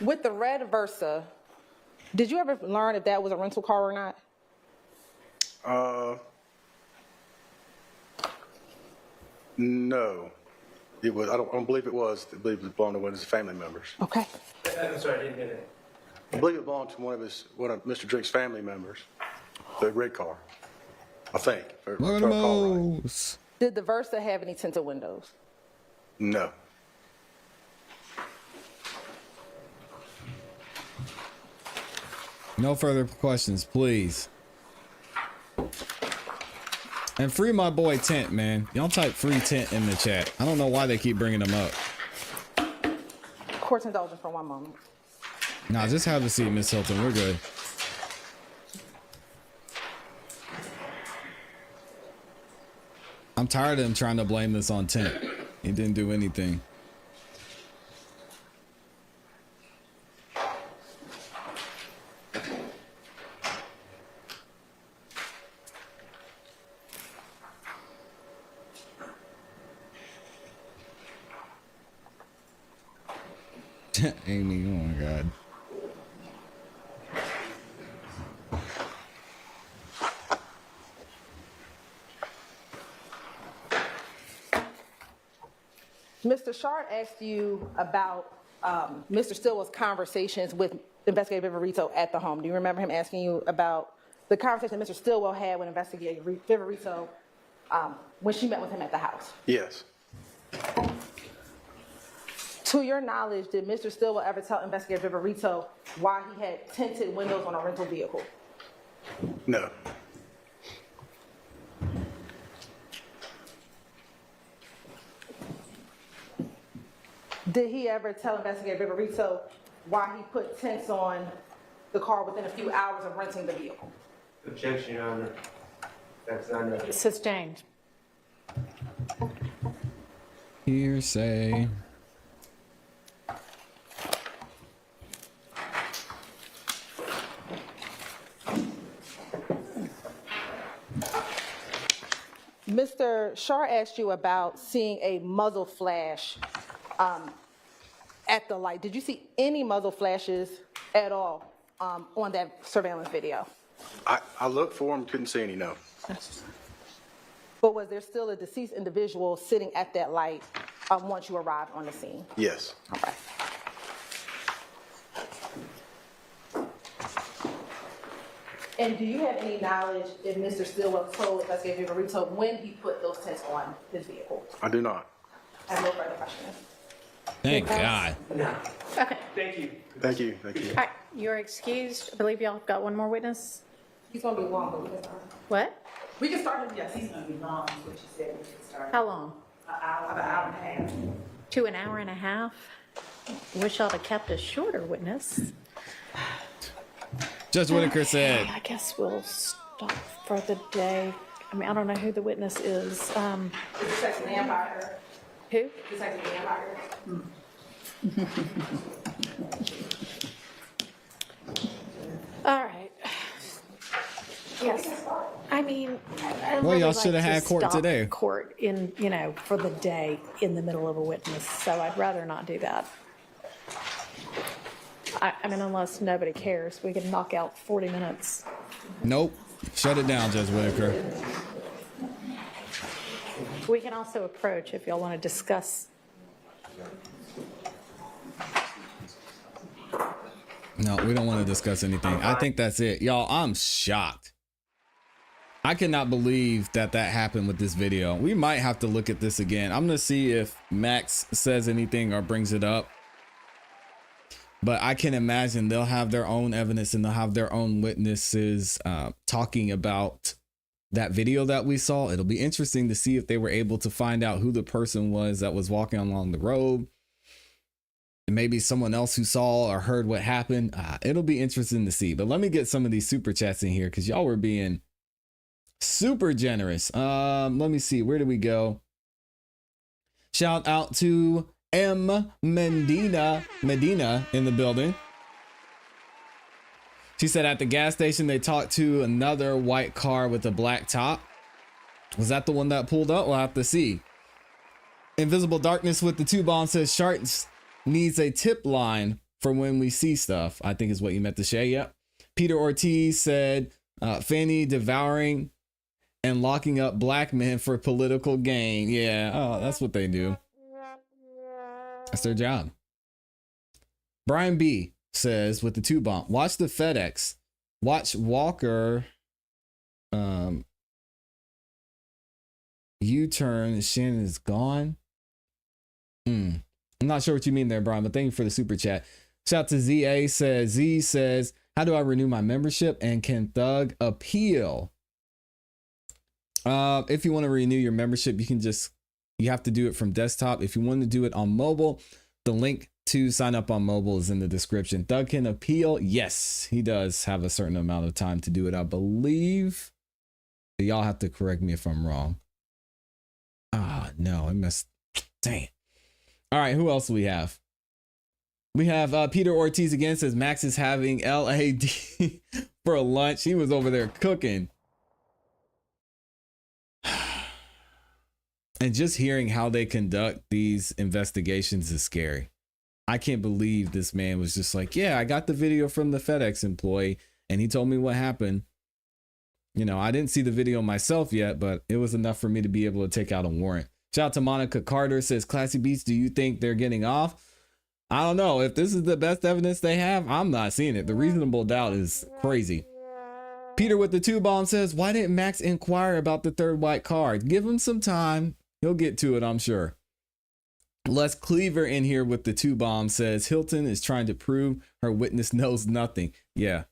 With the red Versa, did you ever learn if that was a rental car or not? No. It was. I don't believe it was. I believe it was belonged to one of his family members. Okay. I'm sorry, I didn't hear that. I believe it belonged to one of Mr. Drink's family members. The red car. I think. If I look at recall right. those. Did the Versa have any tinted windows? No. No further questions, please. And free my boy Tent, man. Y'all type free Tent in the chat. I don't know why they keep bringing him up. Court's indulgence for one moment. Nah, just have a seat, Miss Hilton. We're good. I'm tired of him trying to blame this on Tent. He didn't do anything. Amy, oh my God. Mr. Shard asked you about Mr. Stillwell's conversations with Investigator Verito at the home. Do you remember him asking you about the conversation Mr. Stillwell had with Investigator Verito when she met with him at the house? Yes. To your knowledge, did Mr. Stillwell ever tell Investigator Verito why he had tinted windows on a rental vehicle? No. Did he ever tell Investigator Verito why he put tints on the car within a few hours of renting the vehicle? Objection, Your Honor. That's not necessary. Sustained. Hearsay. Mr. Shar asked you about seeing a muzzle flash at the light. Did you see any muzzle flashes at all on that surveillance video? I looked for him, couldn't see any, no. But was there still a deceased individual sitting at that light once you arrived on the scene? Yes. All right. And do you have any knowledge if Mr. Stillwell told, if I gave you a retold, when he put those tents on his vehicle? I do not. I have no further questions. Thank God. Okay, Thank you. Thank you, thank you. all right, you're excused. I believe y'all have got one more witness. He's gonna be long, but we can start. What? We can start him, yes, he's gonna be long, is what you said, we can start. How long? About an hour and a half. To an hour and a half? Wish y'all had kept a shorter witness. Judge Whitaker said, I guess we'll stop for the day. I mean, I don't know who the witness is. Detective Vampire. Who? Detective Vampire. All right. Yes. I mean, I Well, y'all really shoulda like to had court stop today. Court in, you know, for the day in the middle of a witness, so I'd rather not do that. I mean, unless nobody cares, we can knock out 40 minutes. nope. Shut it down, Judge Whitaker. We can also approach if y'all want to discuss. No, we don't want to discuss anything. I think that's it. Y'all, I'm shocked. I cannot believe that happened with this video. We might have to look at this again. I'm going to see if Max says anything or brings it up. But I can imagine they'll have their own evidence and they'll have their own witnesses talking about that video that we saw. It'll be interesting to see if they were able to find out who the person was that was walking along the road. And maybe someone else who saw or heard what happened. It'll be interesting to see. But let me get some of these super chats in here because y'all were being super generous. Let me see. Where did we go? Shout out to M. Medina in the building. She said at the gas station they talked to another white car with a black top. Was that the one that pulled up? We'll have to see. Invisible Darkness with the 2 bomb says Sharks needs a tip line for when we see stuff. I think is what you meant to say. Yep. Peter Ortiz said Fanny devouring and locking up black men for political gain. Yeah, oh, that's what they do. That's their job. Brian B says with the 2 bomb, watch the FedEx. Watch Walker U-turn. Shannon is gone. I'm not sure what you mean there, Brian, but thank you for the super chat. Shout out to ZA says, Z says, how do I renew my membership and can Thug appeal? If you want to renew your membership, you have to do it from desktop. If you want to do it on mobile, the link to sign up on mobile is in the description. Thug can appeal. Yes, he does have a certain amount of time to do it, I believe. Y'all have to correct me if I'm wrong. No, I missed. Dang it. All right, who else do we have? We have Peter Ortiz again says Max is having LAD for a lunch. He was over there cooking. And just hearing how they conduct these investigations is scary. I can't believe this man was just like, yeah, I got the video from the FedEx employee and he told me what happened. You know, I didn't see the video myself yet, but it was enough for me to be able to take out a warrant. Shout out to Monica Carter says, ClassE Beats, do you think they're getting off? I don't know. If this is the best evidence they have, I'm not seeing it. The reasonable doubt is crazy. Peter with the 2 bomb says, why didn't Max inquire about the third white card? Give him some time. He'll get to it, I'm sure. Les Cleaver in here with the 2 bomb says, Hilton is trying to prove her witness knows nothing. Yeah,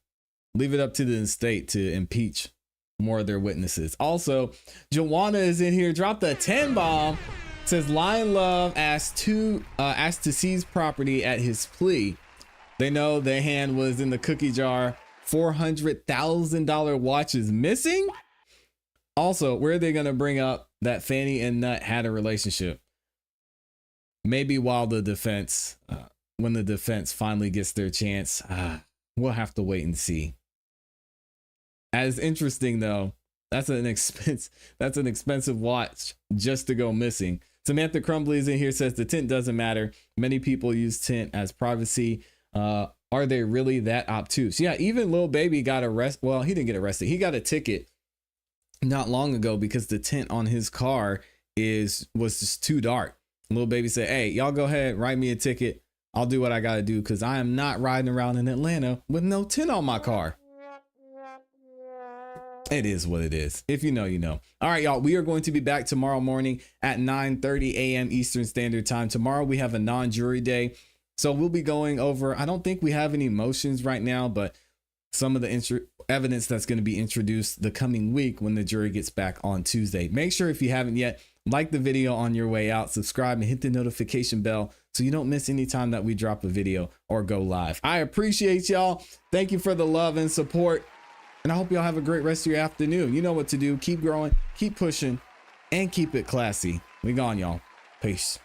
leave it up to the state to impeach more of their witnesses. Also, Joanna is in here, dropped a 10 bomb. Says Lion Love asked to seize property at his plea. They know their hand was in the cookie jar. $400,000 watch is missing. Also, where are they going to bring up that Fanny and Nut had a relationship? Maybe while the defense, when the defense finally gets their chance, we'll have to wait and see. As interesting though, That's an expensive watch just to go missing. Samantha Crumbly is in here, says the tint doesn't matter. Many people use tint as privacy. Are they really that obtuse? Yeah, even Lil Baby got arrested. Well, he didn't get arrested. He got a ticket not long ago because the tint on his car was just too dark. Lil Baby said, hey, y'all go ahead, write me a ticket. I'll do what I got to do because I am not riding around in Atlanta with no tint on my car. It is what it is. If you know, you know. All right, y'all. We are going to be back tomorrow morning at 9:30 a.m. Eastern Standard Time. Tomorrow we have a non-jury day. So we'll be going over, I don't think we have any motions right now, but some of the evidence that's going to be introduced the coming week when the jury gets back on Tuesday. Make sure if you haven't yet, like the video on your way out, subscribe and hit the notification bell so you don't miss any time that we drop a video or go live. I appreciate y'all. Thank you for the love and support. And I hope y'all have a great rest of your afternoon. You know what to do. Keep growing, keep pushing, and keep it classy. We gone, y'all. Peace.